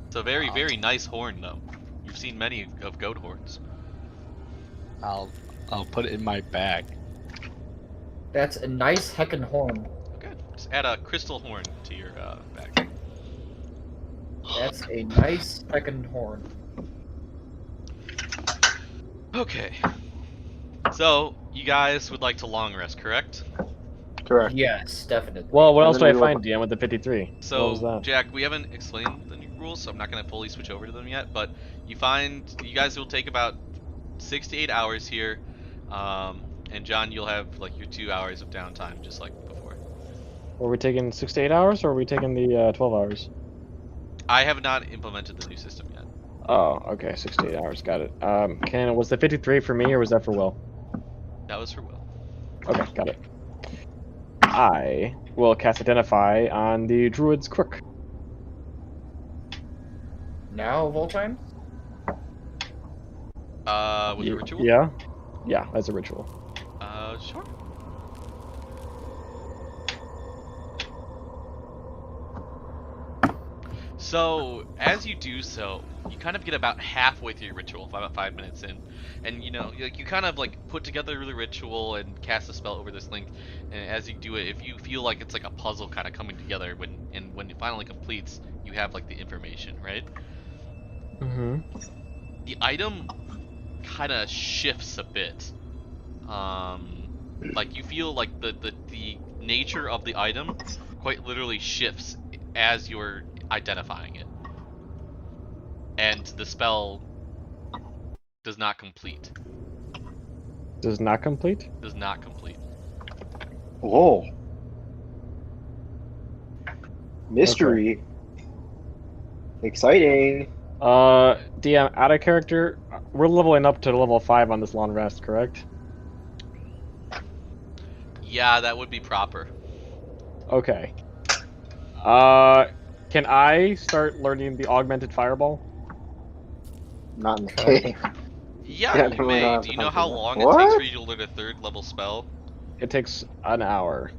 It's a very, very nice horn, though. You've seen many of goat horns. I'll put it in my bag. That's a nice heckin' horn. Good. Just add a crystal horn to your bag. That's a nice heckin' horn. Okay. So, you guys would like to long rest, correct? Correct. Yes, definitely. Well, what And else then do I we will- find, DM, with the 53? What was So, that? Jack, we haven't explained the new rules, so I'm not going to fully switch over to them yet, but you guys will take about 6 to 8 hours here, and John, you'll have like your 2 hours of downtime, just like before. Were we taking 6 to 8 hours, or are we taking the 12 hours? I have not implemented the new system yet. Oh, okay, 6 to 8 hours, got it. Was the 53 for me, or was that for Will? That was for Will. Okay, got it. I will cast Identify on the Druid's Crook. Now of all time? With the ritual? Yeah? Yeah, as a ritual. Sure. So, as you do so, you kind of get about halfway through your ritual, about 5 minutes in, and you kind of like put together the ritual and cast a spell over this link. And as you do it, if you feel like it's like a puzzle kind of coming together, when it finally completes, you have like the information, right? Mm-hmm. The item kind of shifts a bit. Like you feel like the nature of the item quite literally shifts as you're identifying it, and the spell does not complete. Does not complete? Does not complete. Whoa. Mystery. Exciting. DM, out of character, we're leveling up to level 5 on this long rest, correct? Yeah, that would be proper. Okay. Can I start learning the augmented fireball? Not in the Okay. cave. Yeah, Yeah, you definitely may. not Do you know how something. long it What? takes for you to learn a 3rd level spell? It takes an hour.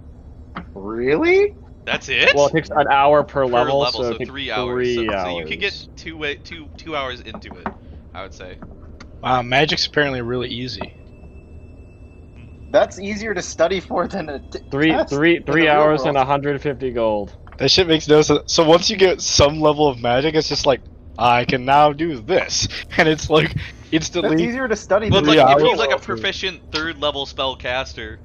Really? That's it? Well, it takes an hour per Per level, level, so, so it takes 3 hours. So you hours. could get two hours into it, I would say. Wow, magic's apparently really easy. That's easier to study for than a Three test in the real hours world. and 150 gold. That shit makes no sense. So once you get some level of magic, it's just like, I can now do this. And it's like, That's instantly. easier to study Well, than it's like if hours. he's like a proficient 3rd level spellcaster,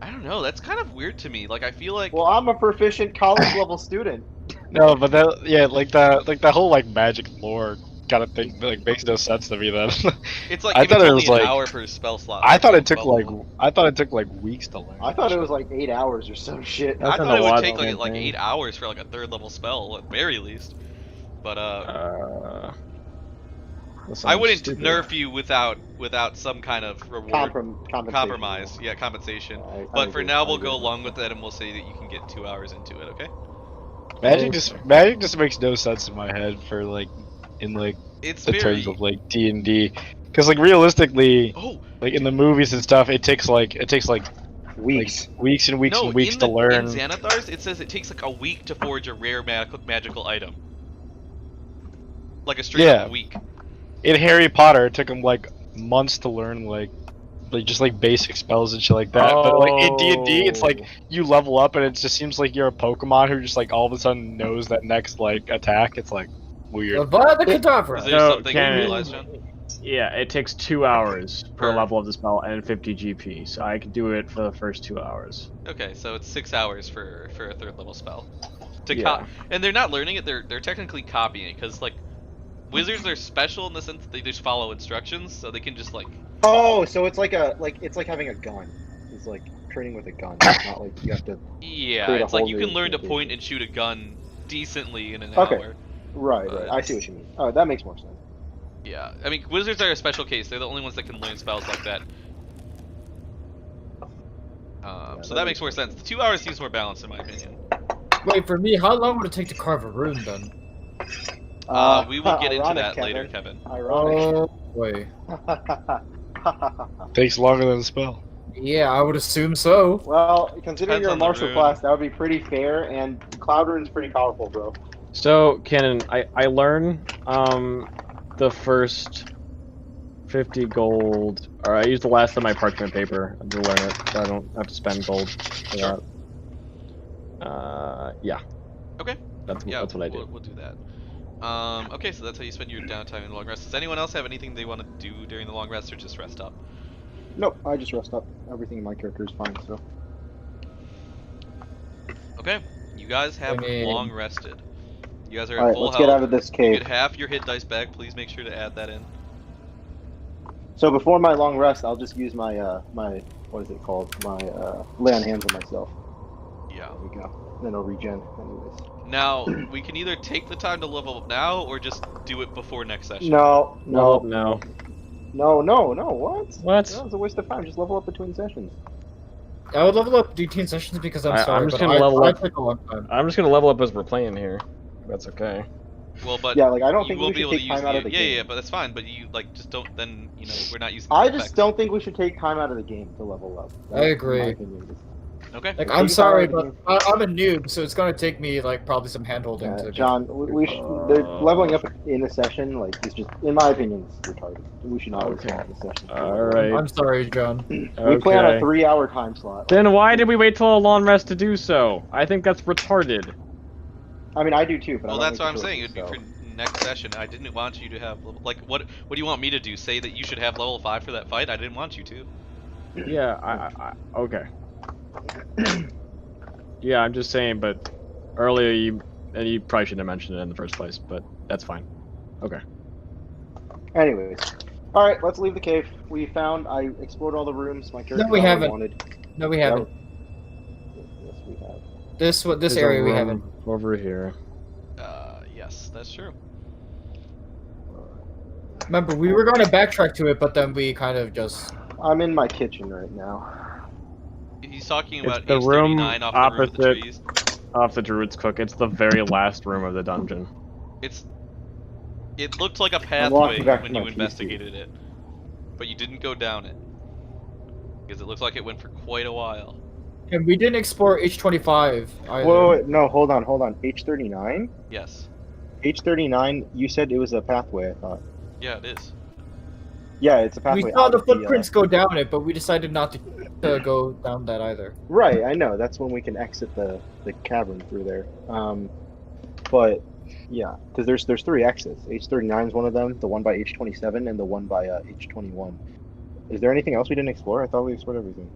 I don't know. That's kind of weird to me. Like I feel like Well, I'm a proficient college level student. No, but that, yeah, like that whole like magic lore kind of thing like makes no sense to me then. it's like I if it's thought it only was an like- hour per spell slot. I thought it took Well, like weeks to learn. I thought it was like 8 hours or some shit. I That's thought not it a would lot take of like anything. 8 hours for like a 3rd level spell at very least. But That I sounds wouldn't stupid. nerf you without some kind of reward. Compensation. Compromise, yeah, compensation. I But for agree, now, I we'll agree. go along with that, and we'll say that you can get 2 hours into it. Okay? Magic just makes no sense in my head for like in like It's the very. terms of like D&D, because like realistically, Oh like in the movies and stuff, it takes like Weeks. weeks and weeks no! and weeks in to the, learn. in Xanathars, it says it takes like a week to forge a rare magical item. Like a straight Yeah. up week. In Harry Potter, it took him like months to learn like like just like basic spells and shit like that. But like in D&D, it's like you level up and it just seems like you're a Pokemon who just like all of a sudden knows that next like attack. It's like weird. Avada Kedavra. Is there So, something you Ken- realize, John? Yeah, it takes 2 hours per Per- level of the spell and 50 GP, so I can do it for the first 2 hours. Okay, so it's 6 hours for a 3rd level spell. Yeah. And they're not learning it; they're technically copying it, because like wizards are special in the sense that they just follow instructions, so they can just like. Oh, so it's like it's like having a gun. It's like training with a gun. It's not like you have to. Yeah, create a it's like whole you new can learn to point location. and shoot a gun decently in an Okay. hour. Right. I see what you mean. Oh, that makes more sense. Yeah, I mean wizards are a special case; they're the only ones that can learn spells like that. So that makes more sense. The 2 hours seems more balanced in my opinion. Wait, for me, how long would it take to carve a rune then? We will get into ironic, that later, Kevin. Ironic. Oh boy. Takes longer than the spell. Yeah, I would assume so. Well, considering Depends you're a on the martial rune. class, that would be pretty fair, and Cloud Rune's pretty powerful, bro. So, Kenan, I learn the first 50 gold, or I use the last of my parchment paper to learn it, so I don't have to spend gold for Sure. that. Yeah. Okay. That's Yeah, what I do. We'll do that. Okay, so that's how you spend your downtime in the long rest. Does anyone else have anything they want to do during the long rest, or just rest up? Nope, I just rest up. Everything in my character is fine, so. Okay, you guys have I mean- long rested. You guys are at Alright, full let's health. get out of this You cave. get half your hit dice back. Please make sure to add that in. So before my long rest, I'll just use my, my, what is it called? My, lay on hands on myself. Yeah. There we go. Then I'll regen, anyways. Now, we can either take the time to level up now, or just do it before next session. No, No, no, no. no, what? What? No, it's a waste of time. Just level up between sessions. I would level up 18 sessions because I'm sorry, I'm just but gonna level I up. took a long time. I'm just gonna level up as we're playing here. That's okay. Well, but Yeah, like, I don't you think we won't be should able to take use time out of the yeah, game. yeah, but that's fine. But you like just don't. Then we're not using. I the just effects. don't think we should take time out of the game to level up. I agree. In my opinion. Okay. Like, Take I'm time sorry, out of the but I'm a noob, so it's gonna take me like probably some handholding to. John, the leveling up in a session, like, is just, in my opinion, it's retarded. We should not Okay. level up in a session. Alright. I'm sorry, John. We play on a Okay. 3-hour time slot. Then why did we wait till a long rest to do so? I think that's retarded. I mean, I do too, but Well, I don't that's what I'm make saying. choices, It'd be so. for next session. I didn't want you to have like what do you want me to do? Say that you should have level 5 for that fight? I didn't want you to. Yeah, I okay. Yeah, I'm just saying, but earlier you probably shouldn't have mentioned it in the first place, but that's fine. Okay. Anyways. Alright, let's leave the cave. I explored all the rooms. My character we got what I haven't. wanted. No, we haven't. Yes, we have. This There's a area we room haven't. over here. Yes, that's true. Remember, we were going to backtrack to it, but then we kind of just. I'm in my kitchen right now. He's talking It's about the room H39 off the roof of the opposite- trees. Off the Druid's Cook. It's the very last room of the dungeon. It looked like a I'm walking pathway back to when my you PC. investigated it, but you didn't go down it because it looks like it went for quite a while. And we didn't explore H25 either. Whoa, wait, no, hold on. H39? Yes. H39, you said it was a pathway, I thought. Yeah, it is. Yeah, it's a pathway. We saw out the of footprints go down it, but we decided not to go down that either. Right, I know. That's when we can exit the cavern through there. But yeah, because there's 3 exits. H39 is one of them, the one by H27, and the one by H21. Is there anything else we didn't explore? I thought we explored everything.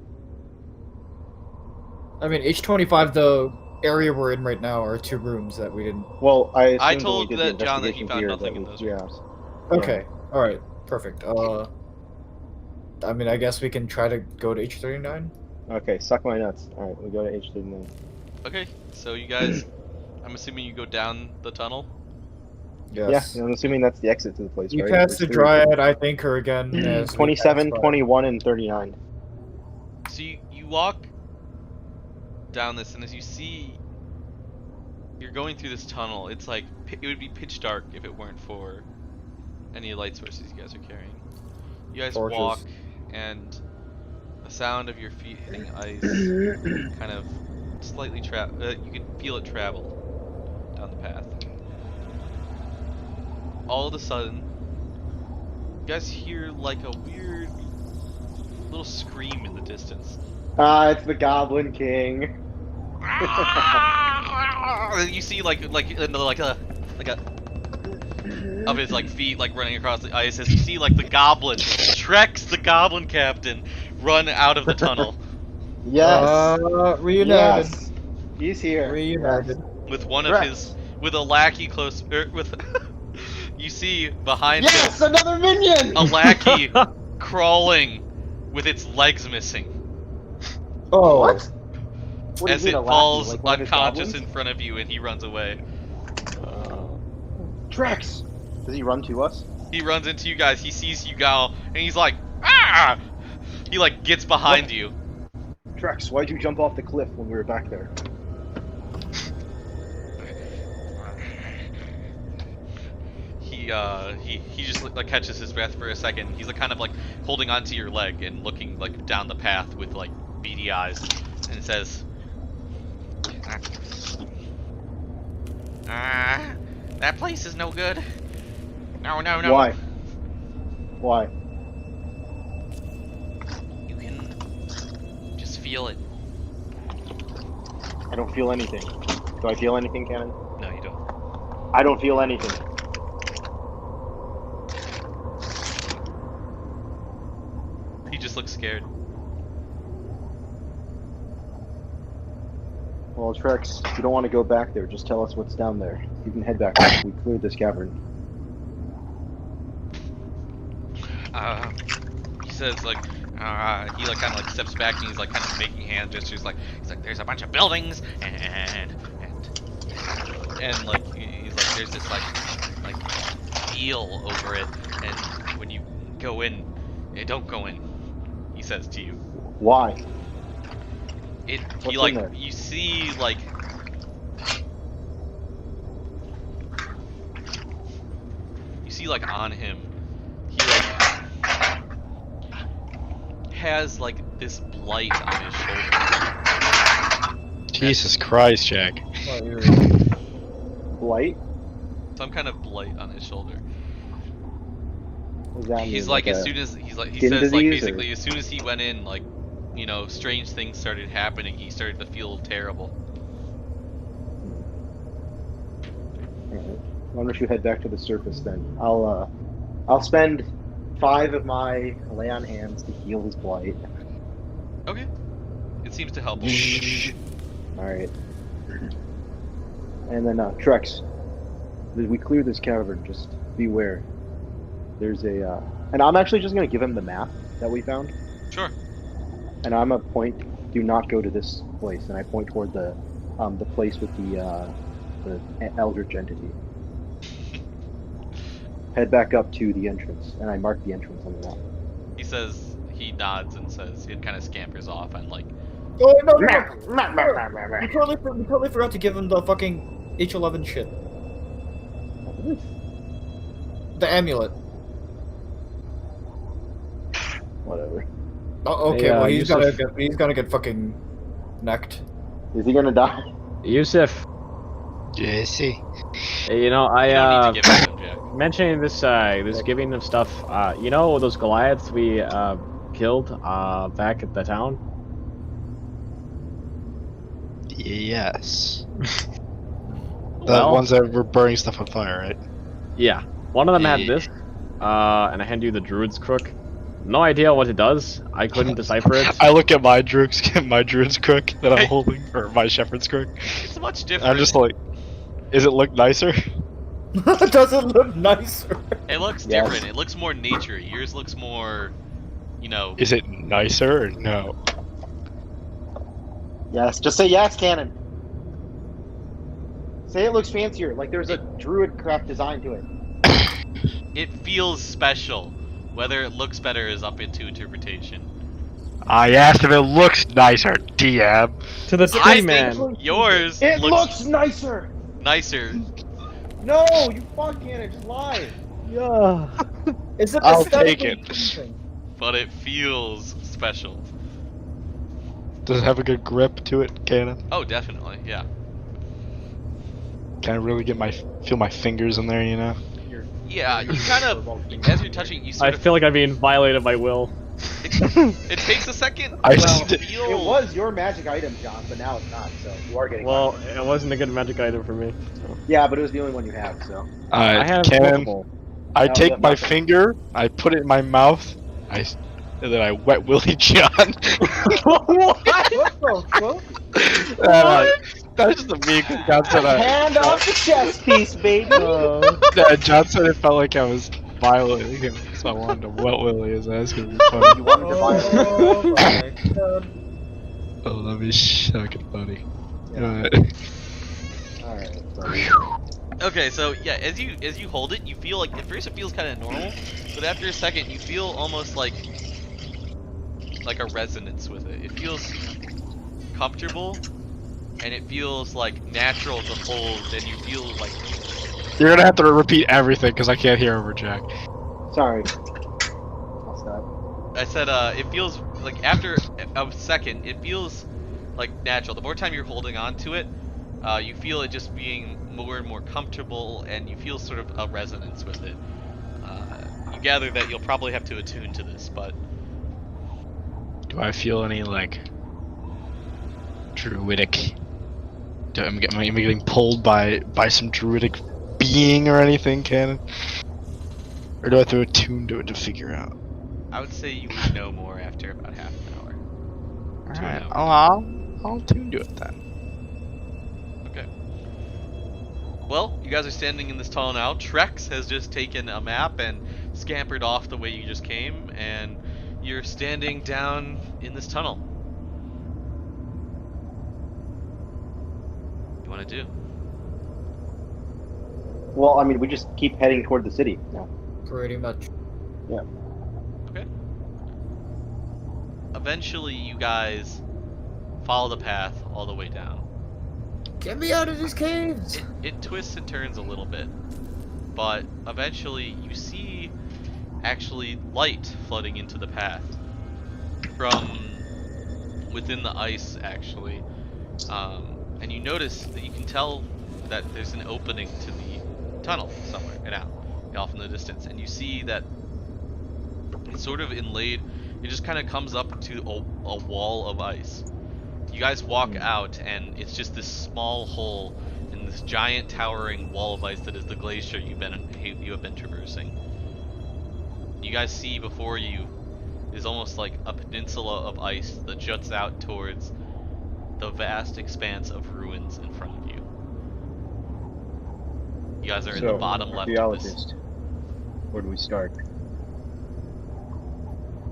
I mean, H25, the area we're in right now, are 2 rooms that we didn't. Well, I assumed when we told did the that John that he investigation found here nothing that in we- those yeah. rooms. Okay, alright, perfect. I mean, I guess we can try to go to H39? Okay, suck my nuts. Alright, we go to H39. Okay, so you guys, I'm assuming you go down the tunnel. Yes. Yeah, I'm assuming that's the exit to the place, You right? cast the There's 3. Dryad, I think, her again. as we 27, passed by. 21, and 39. So you walk down this, and as you see, you're going through this tunnel. It's like it would be pitch dark if it weren't for any light sources you guys are carrying. You guys Torches. walk, and the sound of your feet hitting ice kind of slightly you can feel it travel down the path. All of a sudden, you guys hear like a weird little scream in the distance. It's the Goblin King. You see like a of his like feet like running across the ice as you see like the goblin Trex, the goblin captain, run out of the tunnel Yes. Reunited. Yes. He's here. Reunited. with one Trex. of his with a lackey close with you see behind Yes, him another minion. a lackey crawling with its legs missing Oh. What? What do you as mean, it a lackey? falls Like one of his unconscious goblins? in front of you and he runs away. Trex. Does he run to us? He runs into you guys, he sees you go, and he's like, ah! He like gets behind you. Trex, why'd you jump off the cliff when we were back there? He just like catches his breath for a second. He's like kind of like holding onto your leg and looking like down the path with like beady eyes, and says, that place is no good. No. Why? Why? You can just feel it. I don't feel anything. Do I feel anything, Cannon? No, you don't. I don't feel anything. He just looks scared. Well, Trex, if you don't want to go back there, just tell us what's down there. You can head back. We cleared this cavern. He says like, he like kind of like steps back and he's like kind of making hand gestures like he's like there's a bunch of buildings and like he's like there's this like feel over it, and when you go in, don't go in. He says to you. Why? He What's like in there? you see like on him he like has like this blight on his shoulder. Jesus Christ, Jack. Blight? Some kind of blight on his shoulder. What does that He's mean? like as a soon as he's like he skin says like disease, basically or- as soon as he went in, like, you know, strange things started happening. He started to feel terrible. Alright. Why don't you head back to the surface then? I'll spend 5 of my lay on hands to heal his blight. Okay. It seems to help a little bit. Alright. And then, Trex, as we clear this cavern, just beware. There's a, and I'm actually just gonna give him the map that we found. Sure. And I'm gonna point, do not go to this place, and I point toward the place with the eldritch entity. Head back up to the entrance, and I mark the entrance on the map. He says, he nods and says, it kind of scampers off and like, Oh no! We totally forgot to give him the fucking H11 shit. The amulet. Whatever. Oh, okay. Hey, Well, he's Yusuf. gonna get fucking necked. Is he gonna die? Yusuf, Jesse. you know, you don't need to give it to him, Jack. mentioning this giving of stuff, you know those Goliaths we killed back at the town? Yes. The Well- ones that were burning stuff on fire, right? Yeah. One of them had Yeah. this, and I hand you the Druid's Crook. No idea what it does. I couldn't decipher it. I look at my druid's crook that I'm holding, or my shepherd's crook. It's much different. I'm just like, does it look nicer? Does it look nicer? It looks Yes. different. It looks more nature. Yours looks more, you know. Is it nicer or no? Yes. Just say yes, Cannon. Say it looks fancier, like there's a druid craft design to it. It feels special. Whether it looks better is up into interpretation. I asked if it looks nicer, DM. To the I tree man. think yours It looks looks nicer. nicer. No, you fuck Cannon, just lie. Yeah. Is it I'll take aesthetically it. pleasing? But it feels special. Does it have a good grip to it, Cannon? Oh, definitely, yeah. Can I really get feel my fingers in there, you know? Yeah, you kind of, as you're touching, you I sort of, feel like I'm being violated by will. It takes a second. I Well, st- Feel... it was your magic item, John, but now it's not. So you are getting. Well, fined. it wasn't a good magic item for me. So. Yeah, but it was the only one you have. So. I have Cannon. multiple. I No, you take have my nothing. finger, I put it in my mouth, and then I wet Willie John. What? What the fuck? That's just a meme. John said, Hand off the chess piece, baby. John said it felt like I was violating him, so I wanted to wet Willie his ass. Gonna be funny. You wanted to violate. Oh my god. Oh, let me suck it, buddy. Yeah. Alright. All right. Okay, so yeah, as you hold it, you feel like at first it feels kind of normal, but after a second you feel almost like a resonance with it. It feels comfortable, and it feels like natural to hold, and you feel like You're gonna have to repeat everything because I can't hear over Jack. Sorry. I'll stop. I said. It feels like after a second, it feels like natural. The more time you're holding on to it, you feel it just being more and more comfortable, and you feel sort of a resonance with it. You gather that you'll probably have to attune to this, but Do I feel any like druidic? Am I getting pulled by some druidic being or anything, Cannon? Or do I have to attune to it to figure out? I would say you would know more after about half an hour. Alright, an hour. I'll tune to it then. Okay. Well, you guys are standing in this tunnel now. Trex has just taken a map and scampered off the way you just came, and you're standing down in this tunnel. What do you want to do? Well, I mean, we just keep heading toward the city now. Pretty much. Okay. Eventually, you guys follow the path all the way down. Get me out of these caves! It twists and turns a little bit, but eventually you see actually light flooding into the path from within the ice, actually. And you notice that you can tell that there's an opening to the tunnel somewhere and out, off in the distance, and you see that it's sort of inlaid. It just kind of comes up to a wall of ice. You guys walk out, and it's just this small hole in this giant towering wall of ice that is the glacier you have been traversing. You guys see before you is almost like a peninsula of ice that juts out towards the vast expanse of ruins in front of you. You guys are in the bottom left of this. Archaeologist, where do we start?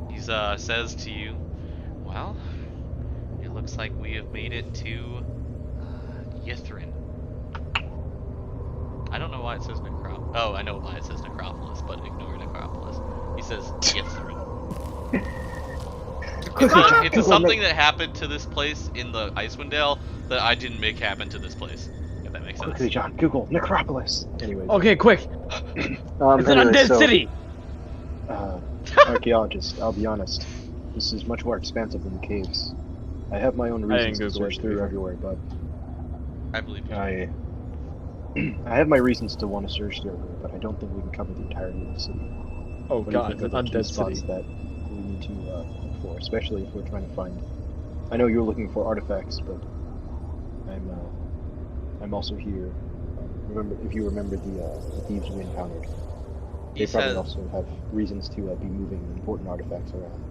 He says to you, well, it looks like we have made it to Yithrin. I don't know why it says Necropolis. Oh, I know why it says Necropolis, but ignore Necropolis. He says Yithrin. It's something that happened to this place in the Icewind Dale that I didn't make happen to this place. If that makes sense. Quickly, John, Google Necropolis. Anyways. Okay, quick. It's an anyway, undead so, city. Archaeologist, I'll be honest. This is much more expansive than the caves. I have my own I didn't reasons to Google search it through either. everywhere, but I believe you. I have my reasons to want to search through everywhere, but I don't think we can cover the entirety of the city. Oh What do you god, think it's are an the key undead spots city. that we need to look for, especially if we're trying to find. I know you're looking for artifacts, but I'm also here. Remember, if you remember the thieves we encountered, He they probably says, also have reasons to be moving important artifacts around.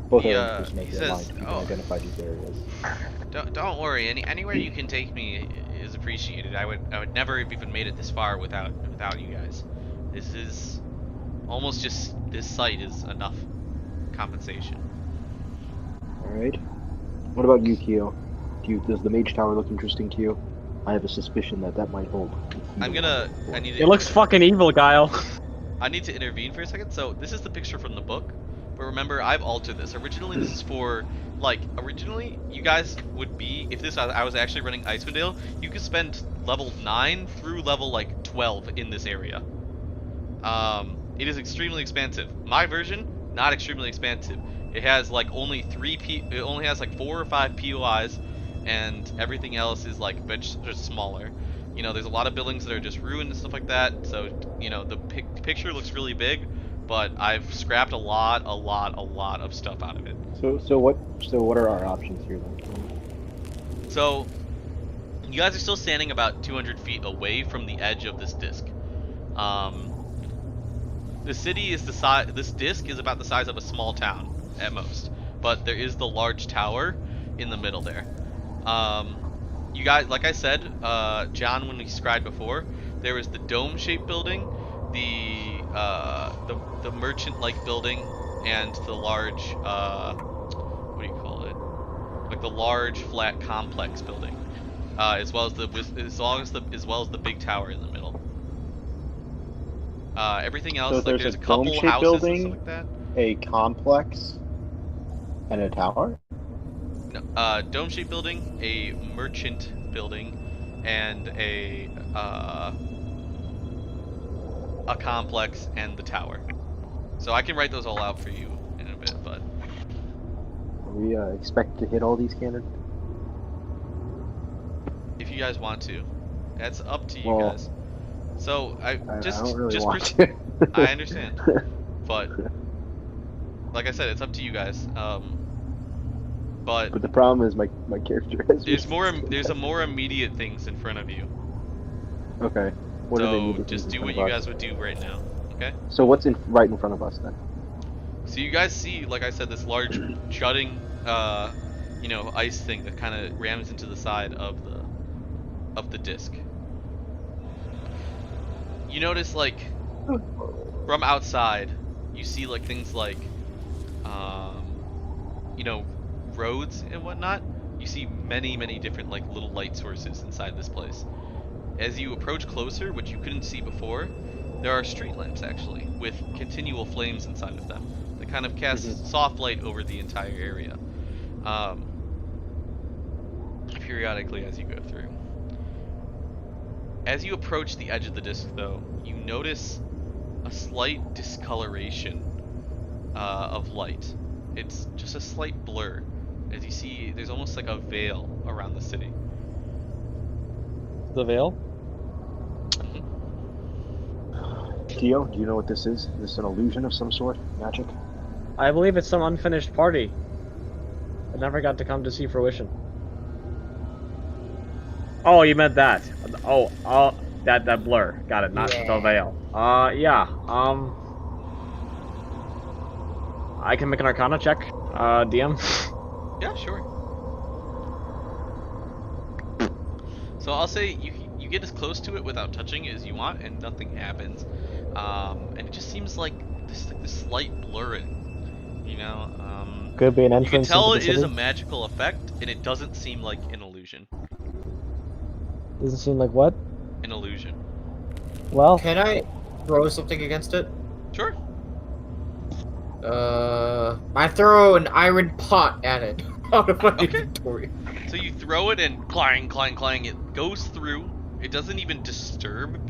Both He, our interests may he be says, aligned. We can "Oh." identify these areas. Don't worry. Anywhere you can take me is appreciated. I would never have even made it this far without you guys. This is almost just this site is enough compensation. All right. What about you, Kyo? Does the Mage Tower look interesting to you? I have a suspicion that might hold. I need to. It looks fucking evil, Guile. I need to intervene for a second. So this is the picture from the book, but remember I've altered this. Originally this is for originally you guys would be, if I was actually running Icewind Dale, you could spend level 9 through level 12 in this area. It is extremely expansive. My version, not extremely expansive. It has only it only has 4 or 5 POIs, and everything else is just smaller. You know, there's a lot of buildings that are just ruined and stuff like that. So, you know, the picture looks really big, but I've scrapped a lot of stuff out of it. So what are our options here then? So you guys are still standing about 200 feet away from the edge of this disc. The city is the size. This disc is about the size of a small town at most, but there is the large tower in the middle there. You guys, like I said, John, when we scried before, there was the dome-shaped building, the merchant-like building, and the large, what do you call it? Like the large flat complex building, as well as the big tower in the middle. Everything else, So like there's there's a a couple dome-shaped houses and building, stuff like that. a complex, and a tower. No, dome-shaped building, a merchant building, and a complex and the tower. So I can write those all out for you in a bit, but We expect to hit all these cannons. if you guys want to, that's up to you Well, guys. So I don't really want just to. I understand, but like I said, it's up to you guys. But But the problem is my character has. there's a more immediate things in front of you. Okay. What are they So needing just in do front what of you us? guys would do right now, okay? So what's right in front of us then? So you guys see, like I said, this large jutting, ice thing that kind of rams into the side of the disc. You notice, like, from outside, you see like things like, roads and whatnot. You see many different like little light sources inside this place. As you approach closer, which you couldn't see before, there are street lamps actually, with continual flames inside of them that kind of cast soft light over the entire area, periodically as you go through. As you approach the edge of the disc, though, you notice a slight discoloration of light. It's just a slight blur. As you see, there's almost like a veil around the city. The veil? Dio, do you know what this is? Is this an illusion of some sort? Magic? I believe it's some unfinished party. I never got to come to see fruition. Oh, you meant that. Oh, that blur. Got it, not the veil. Yeah, I can make an Arcana check, DM. Yeah, sure. So I'll say you get as close to it without touching it as you want, and nothing happens. And it just seems like this slight blurring, Could be an entrance. You can tell into it the is a city. magical effect, and it doesn't seem like an illusion. Doesn't seem like what? An illusion. Well, Can I throw something against it? Sure. I throw an iron pot at it out of my inventory. So you throw it and clang, clang, clang. It goes through. It doesn't even disturb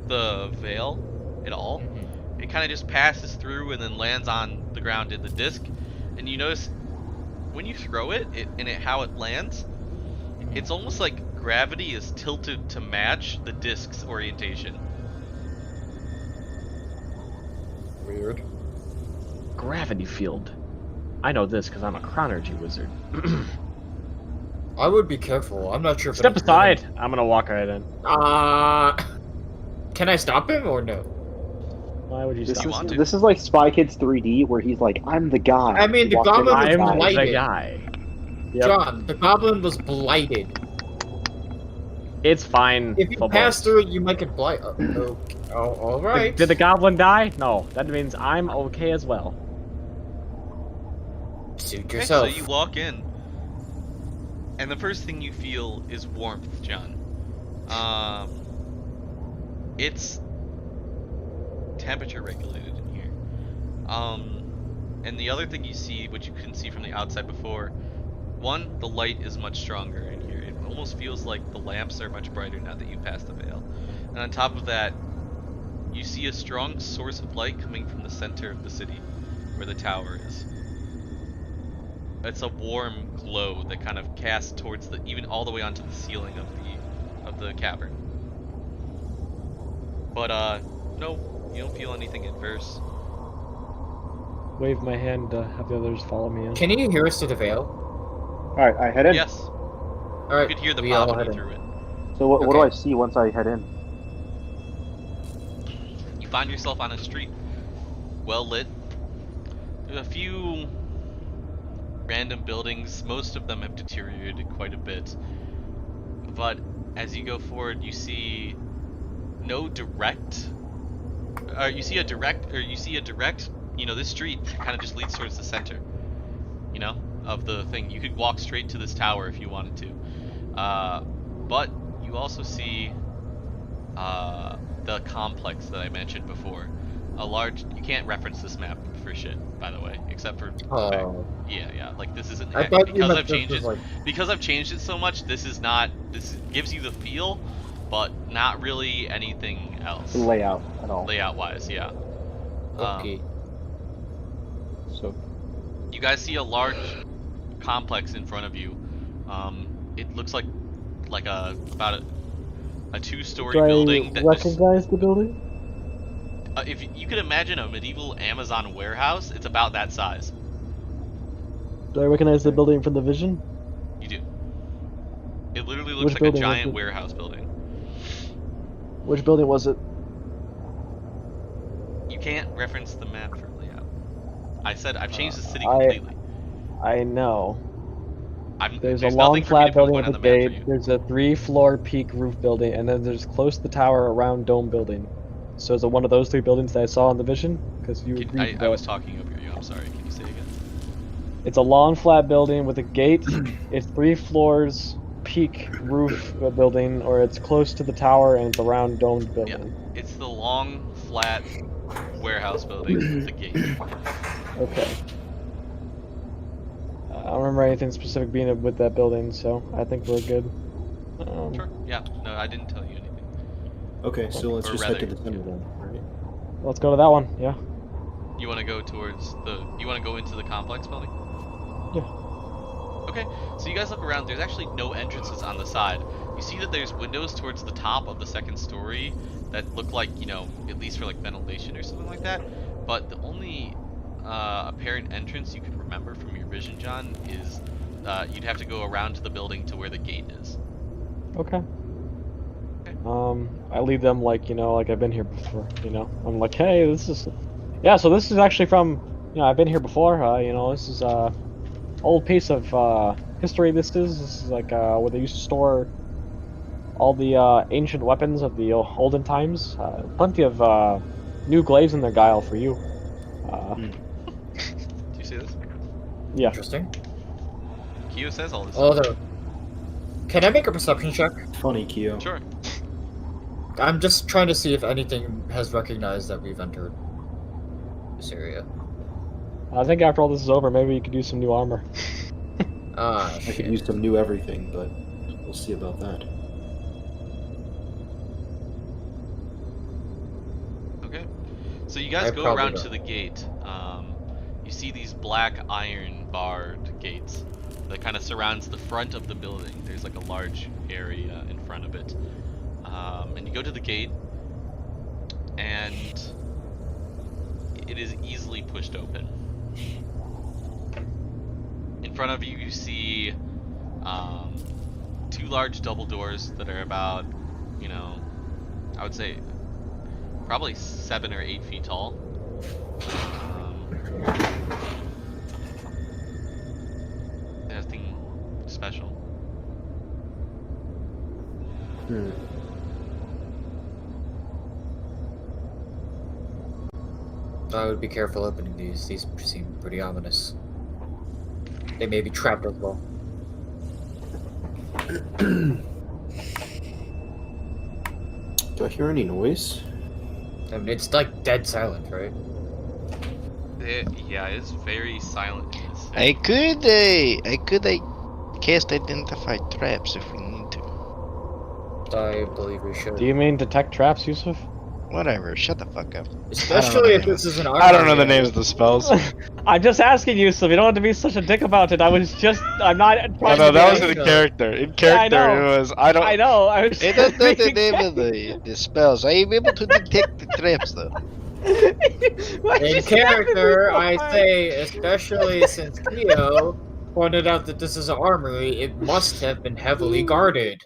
the veil at all. It kind of just passes through and then lands on the ground in the disc. And you notice when you throw it, how it lands, it's almost like gravity is tilted to match the disc's orientation. Weird. gravity field. I know this because I'm a chronergy wizard. I would be careful. I'm not sure if Step aside. I'm gonna walk right in. Can I stop him or no? Why would you This stop? is, this is like Spy Kids 3D, where he's like, "I'm the guy." I mean, the Walks in goblin and was I'm dies. blighted. the guy. Yep. John, the goblin was blighted. It's fine. If you football. pass through it, you might get blighted. Oh, all right. Did the goblin die? No. That means I'm okay as well. Suit Okay, yourself. so you walk in, and the first thing you feel is warmth, John. It's temperature regulated in here. And the other thing you see, which you couldn't see from the outside before, one, the light is much stronger in here. It almost feels like the lamps are much brighter now that you passed the veil. And on top of that, you see a strong source of light coming from the center of the city, where the tower is. It's a warm glow that kind of casts towards even all the way onto the ceiling of the cavern. But no, you don't feel anything adverse. wave my hand to have the others follow me in. Can you hear us through the veil? Alright, I head in. Yes. All right. You could hear the we all pop when head you in. threw it. So what do Okay. I see once I head in? You find yourself on a street, well lit. There's a few random buildings. Most of them have deteriorated quite a bit. But as you go forward, you see no direct. You see a direct. You know, this street kind of just leads towards the center. You know, of the thing. You could walk straight to this tower if you wanted to. But you also see the complex that I mentioned before. A large. You can't reference this map for shit, by the way, except for. Oh. Yeah. Like this isn't I thought because I've this changed was it. like. Because I've changed it so much. This is not. This gives you the feel, but not really anything else. Layout at all. Layout wise, yeah. Okay. So You guys see a large complex in front of you. It looks like about a two-story Do building I that recognize the building? if you could imagine a medieval Amazon warehouse, it's about that size. Do I recognize the building from the vision? You do. It literally looks Which like a building was giant it? warehouse building. Which building was it? You can't reference the map for layout. I said I've changed the city I- completely. I know. There's a nothing long for me flat to building pinpoint with a on the map for gate. you. There's a 3-floor peak roof building, and then there's close to the tower a round dome building. So is it one of those 3 buildings that I saw in the vision? Because you agreed I was talking over you. I'm sorry. Can you say again? It's a long flat building with a gate. It's 3 floors, peak roof building, or it's close to the tower and it's a round domed building. It's the long, flat warehouse building with the gate. Okay. I don't remember anything specific being with that building, so I think we're good. Sure. Yeah. No, I didn't tell you anything. Okay, so let's Or just head to rather, the center then, right? Let's go to that one, yeah. You want to go towards the? You want to go into the complex building? Yeah. Okay. So you guys look around. There's actually no entrances on the side. You see that there's windows towards the top of the second story that look like, you know, at least for like ventilation or something like that. But the only apparent entrance you can remember from your vision, John, is you'd have to go around to the building to where the gate is. Okay. I lead them like, you know, like I've been here before, you know. I'm like, hey, this is... Yeah, so this is actually from... You know, I've been here before, you know, this is old piece of history this is. This is like where they used to store all the ancient weapons of the olden times. Plenty of new glaives in their guile for you. Do you see this? Yeah. Interesting. Kyo says all this. Although, can I make a perception check? Funny, Kyo. Sure. I'm just trying to see if anything has recognized that we've entered this area. I think after all this is over, maybe you could use some new armor. Ah, I shit. could use some new everything, but we'll see about that. Okay. So you guys I go probably around don't. to the gate. You see these black iron barred gates that kind of surrounds the front of the building. There's like a large area in front of it. And you go to the gate, and it is easily pushed open. In front of you, you see 2 large double doors that are about, you know, I would say probably 7 or 8 feet tall. Nothing special. I would be careful opening these. These seem pretty ominous. They may be trapped as well. Do I hear any noise? I mean, it's like dead silent, right? Yeah, it's very silent in this. I could cast identify traps if we need to. I believe we should. Do you mean detect traps, Yusuf? Whatever, shut the fuck up. Especially if this is an armor. I don't know the names of the spells. I'm just asking Yusuf, you don't have to be such a dick about it. I'm not Oh trying no, to be that was nice. in character. In Yeah, I character, know. it was. I don't. I know, I was I don't know the being name of the spells. I am able to detect the traps though. In character, I say, especially since Keo pointed out that this is an armory, it must have been heavily guarded.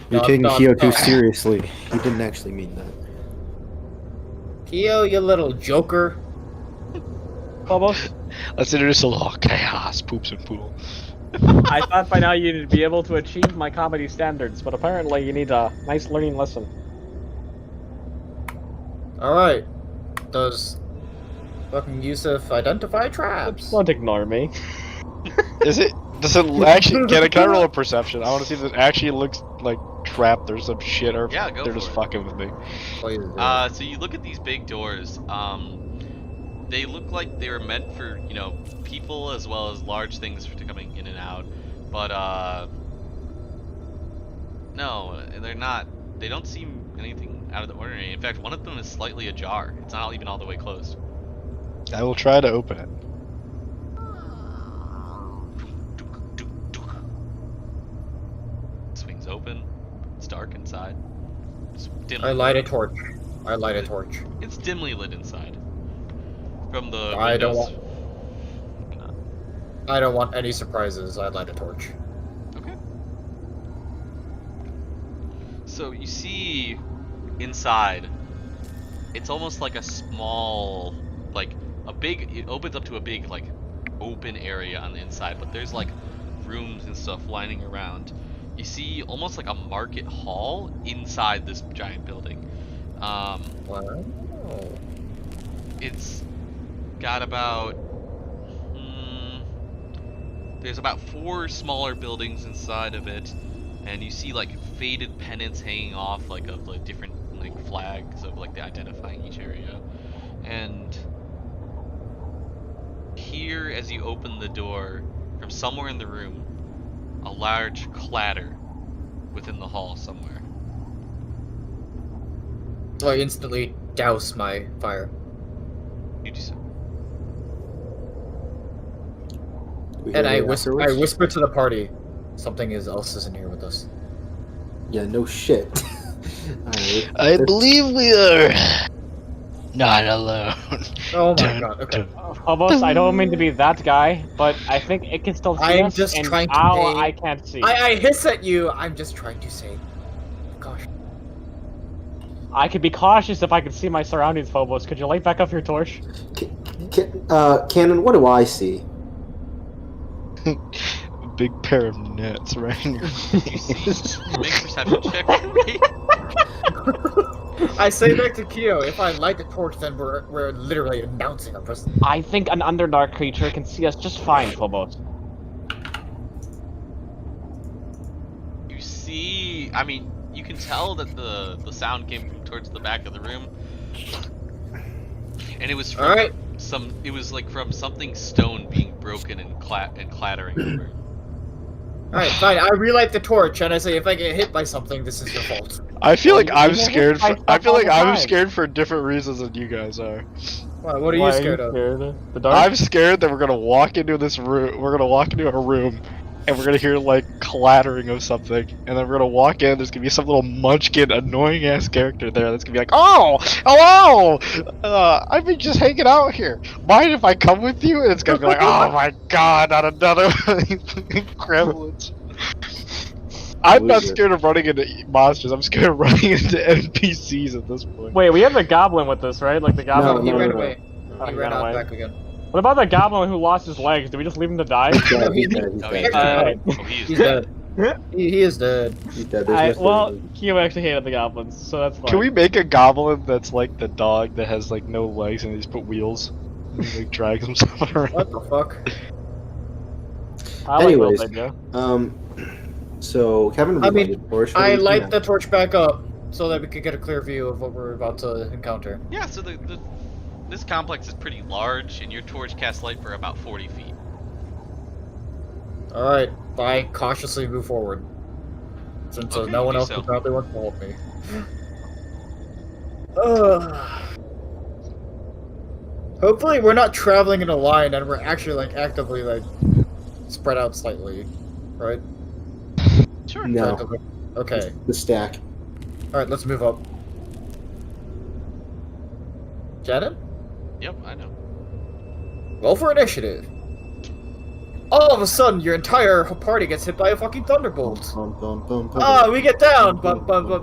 You're Dot, taking dot, Kyo too dot. seriously. He didn't actually mean that. Keo, you little joker. Almost. Let's introduce a little chaos, poops and poodle. I thought by now you'd be able to achieve my comedy standards, but apparently you need a nice learning lesson. Alright. Does fucking Yusuf identify traps? Don't ignore me. Does it actually? Can I roll a perception? I want to see if it actually looks like trapped or some shit, or if Yeah, go they're for just it. fucking with me. Please do. So you look at these big doors. They look like they were meant for, you know, people as well as large things for coming in and out. But no, they're not. They don't seem anything out of the ordinary. In fact, one of them is slightly ajar. It's not even all the way closed. I will try to open it. Swings open. It's dark inside. It's dimly I light a torch. I light a torch. It's dimly lit inside. From the I don't windows. I don't want any surprises. I light a torch. Okay. So you see inside, it's almost like a small, like a big, it opens up to a big, like, open area on the inside, but there's like rooms and stuff lining around. You see almost like a market hall inside this giant building. Wow. It's got about there's about 4 smaller buildings inside of it, and you see like faded pennants hanging off like of like different like flags of like the identifying each area. And here, as you open the door, from somewhere in the room, a large clatter within the hall somewhere. So I instantly douse my fire. You do so. We And hear I that afterwards? whisper to the party, something else is in here with us. Yeah, no shit. Alright. I believe we are not alone. Oh my Dun, god, okay. dun. Almost, I don't mean to be that guy, but I think it can still see I'm us, just and trying to ow, pay- I can't see. I hiss at you, I'm just trying to say, gosh. I could be cautious if I could see my surroundings, Phobos. Could you light back up your torch? Cannon, what do I see? A big pair of nets right in your You face. see, make a perception check for me. I say back to Keo, if I light the torch, then we're literally announcing our presence. I think an Underdark creature can see us just fine, Phobos. You see, I mean, you can tell that the sound came from towards the back of the room, and it was from Alright. it was like from something stone being broken and clattering over. Alright, fine, I relight the torch, and I say, if I get hit by something, this is your fault. I feel like Well, I'm you get hit scared. by I stuff feel all like the I'm time. scared for different reasons than you guys are. What are you Why scared of? The dark? I'm scared that we're gonna walk into this room. We're gonna walk into a room, and we're gonna hear like clattering of something, and then we're gonna walk in. There's gonna be some little munchkin, annoying ass character there that's gonna be like, "Oh, hello! I've been just hanging out here. Mind if I come with you?" And it's gonna be like, "Oh my god, not another one of these fucking gremlins." I'm not scared of running into monsters. I'm scared of running into NPCs at this point. Wait, we have the goblin with us, right? Like the goblin. He No, ran no. away. Oh, He he ran ran out away. back again. What about the goblin who lost his legs? Do we just leave him to die? He's dead, he's dead, he's No, dead. he's Alright. Oh, he is He's dead. He is dead. He's dead. There's no Well, story. Kyo actually hated the goblins, so that's fine. Can we make a goblin that's like the dog that has like no legs and he just put wheels? And he like drags himself around. What the fuck? I like Anyways, Will's idea. So Kevin I mean, relighted the torch. What I do you light think? the torch back up so that we could get a clear view of what we're about to encounter. Yeah, so this complex is pretty large, and your torch casts light for about 40 feet. Alright, I cautiously move forward. Since Okay, no one do else so. probably wants to help me. Ugh. Hopefully we're not traveling in a line and we're actually like actively like spread out slightly, right? Sure. No, Okay. the stack. Alright, let's move up. Cannon? Yep, I know. Roll for initiative. All of a sudden, your entire party gets hit by a fucking thunderbolt. Ah, we get down.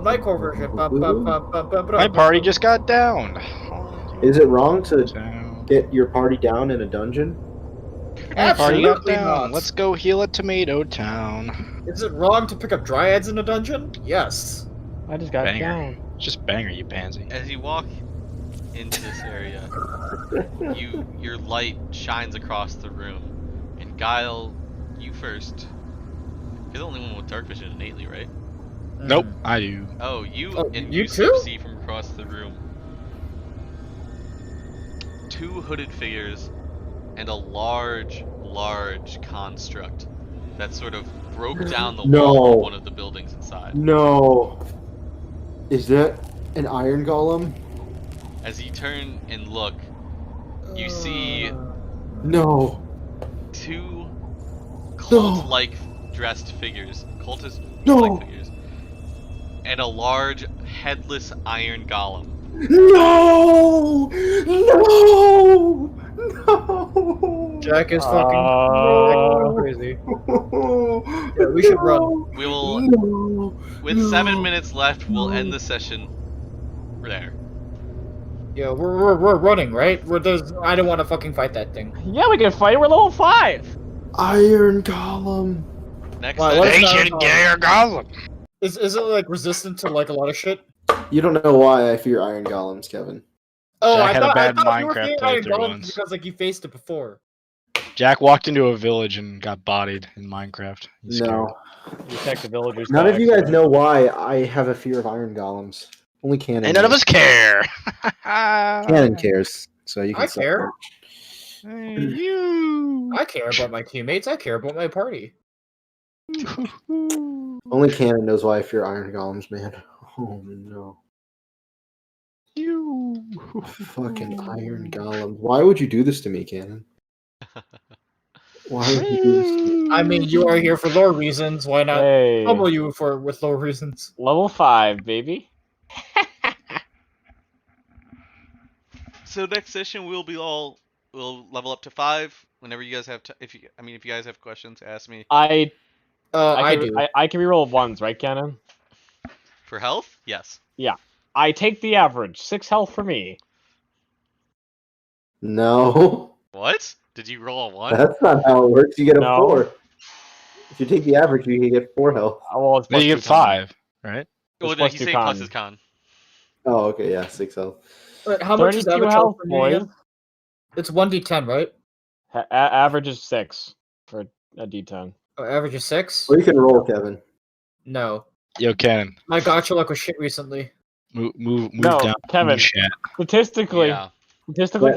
My core version. My party just got down. Is it wrong to Down. get your party down in a dungeon? My party got Absolutely down. not. Let's go heal a Tomato Town. Is it wrong to pick up dryads in a dungeon? Yes. I just got Banger. down. Just banger, you pansy. As you walk into this area, your light shines across the room, and Guile, you first. You're the only one with dark vision innately, right? Nope, I do. Oh, you Oh, and you Yusuf too? see from across the room two hooded figures and a large construct that sort of broke down the wall of one of the buildings inside. No. Is that an iron golem? As you turn and look, you see No. two cult-like dressed figures, cultist-like No. figures, and a large headless iron golem. No! No! No! Jack is fucking crazy. Yeah, we should run. We will, No. with 7 minutes left, we'll end the session there. Yeah, we're running, right? I don't want to fucking fight that thing. Yeah, we can fight. We're level 5. Iron golem. Next Why, session, what is Ancient Gear Golem. Is it like resistant to like a lot of shit? You don't know why I fear iron golems, Kevin. Oh, Jack I had a thought, bad I thought you were Minecraft fearing Iron playthrough Golems once. because like you faced it before. Jack walked into a village and got bodied in Minecraft. He's No. You attack the villagers. None of you back, guys know why I have a fear of iron golems. Only Cannon. And none of knows. us care. Cannon cares, so you can. I suck care. it. Hey, you. I care about my teammates. I care about my party. Only Cannon knows why I fear iron golems, man. Oh no. You. Fucking iron golems. Why would you do this to me, Cannon? Why would you do this to me? I mean, you are here for lore reasons. Why not Hey, trouble you with lore reasons? level 5, baby. So next session we'll level up to 5. Whenever you guys have if you guys have questions, ask me. I I can, do. I can reroll ones, right, Cannon? For health, yes. I take the average. 6 health for me. No. What? Did you roll a 1? That's not how it works. You get a No. 4. If you take the average, you can get 4 health. Well, it's Then you plus get 2 con. 5, right? Well, It's no, plus he's 2 saying plus con. his con. Oh, okay, yeah, 6 health. Wait, how much is 32 average health, for me boys. again? It's 1d10, right? Average is 6 for a d10. Oh, average is 6? Or you can roll, Kevin. No. Yo, Cannon, My gotcha luck was shit recently. move No, down. Kevin. Chat. Statistically, Yeah. Kevin,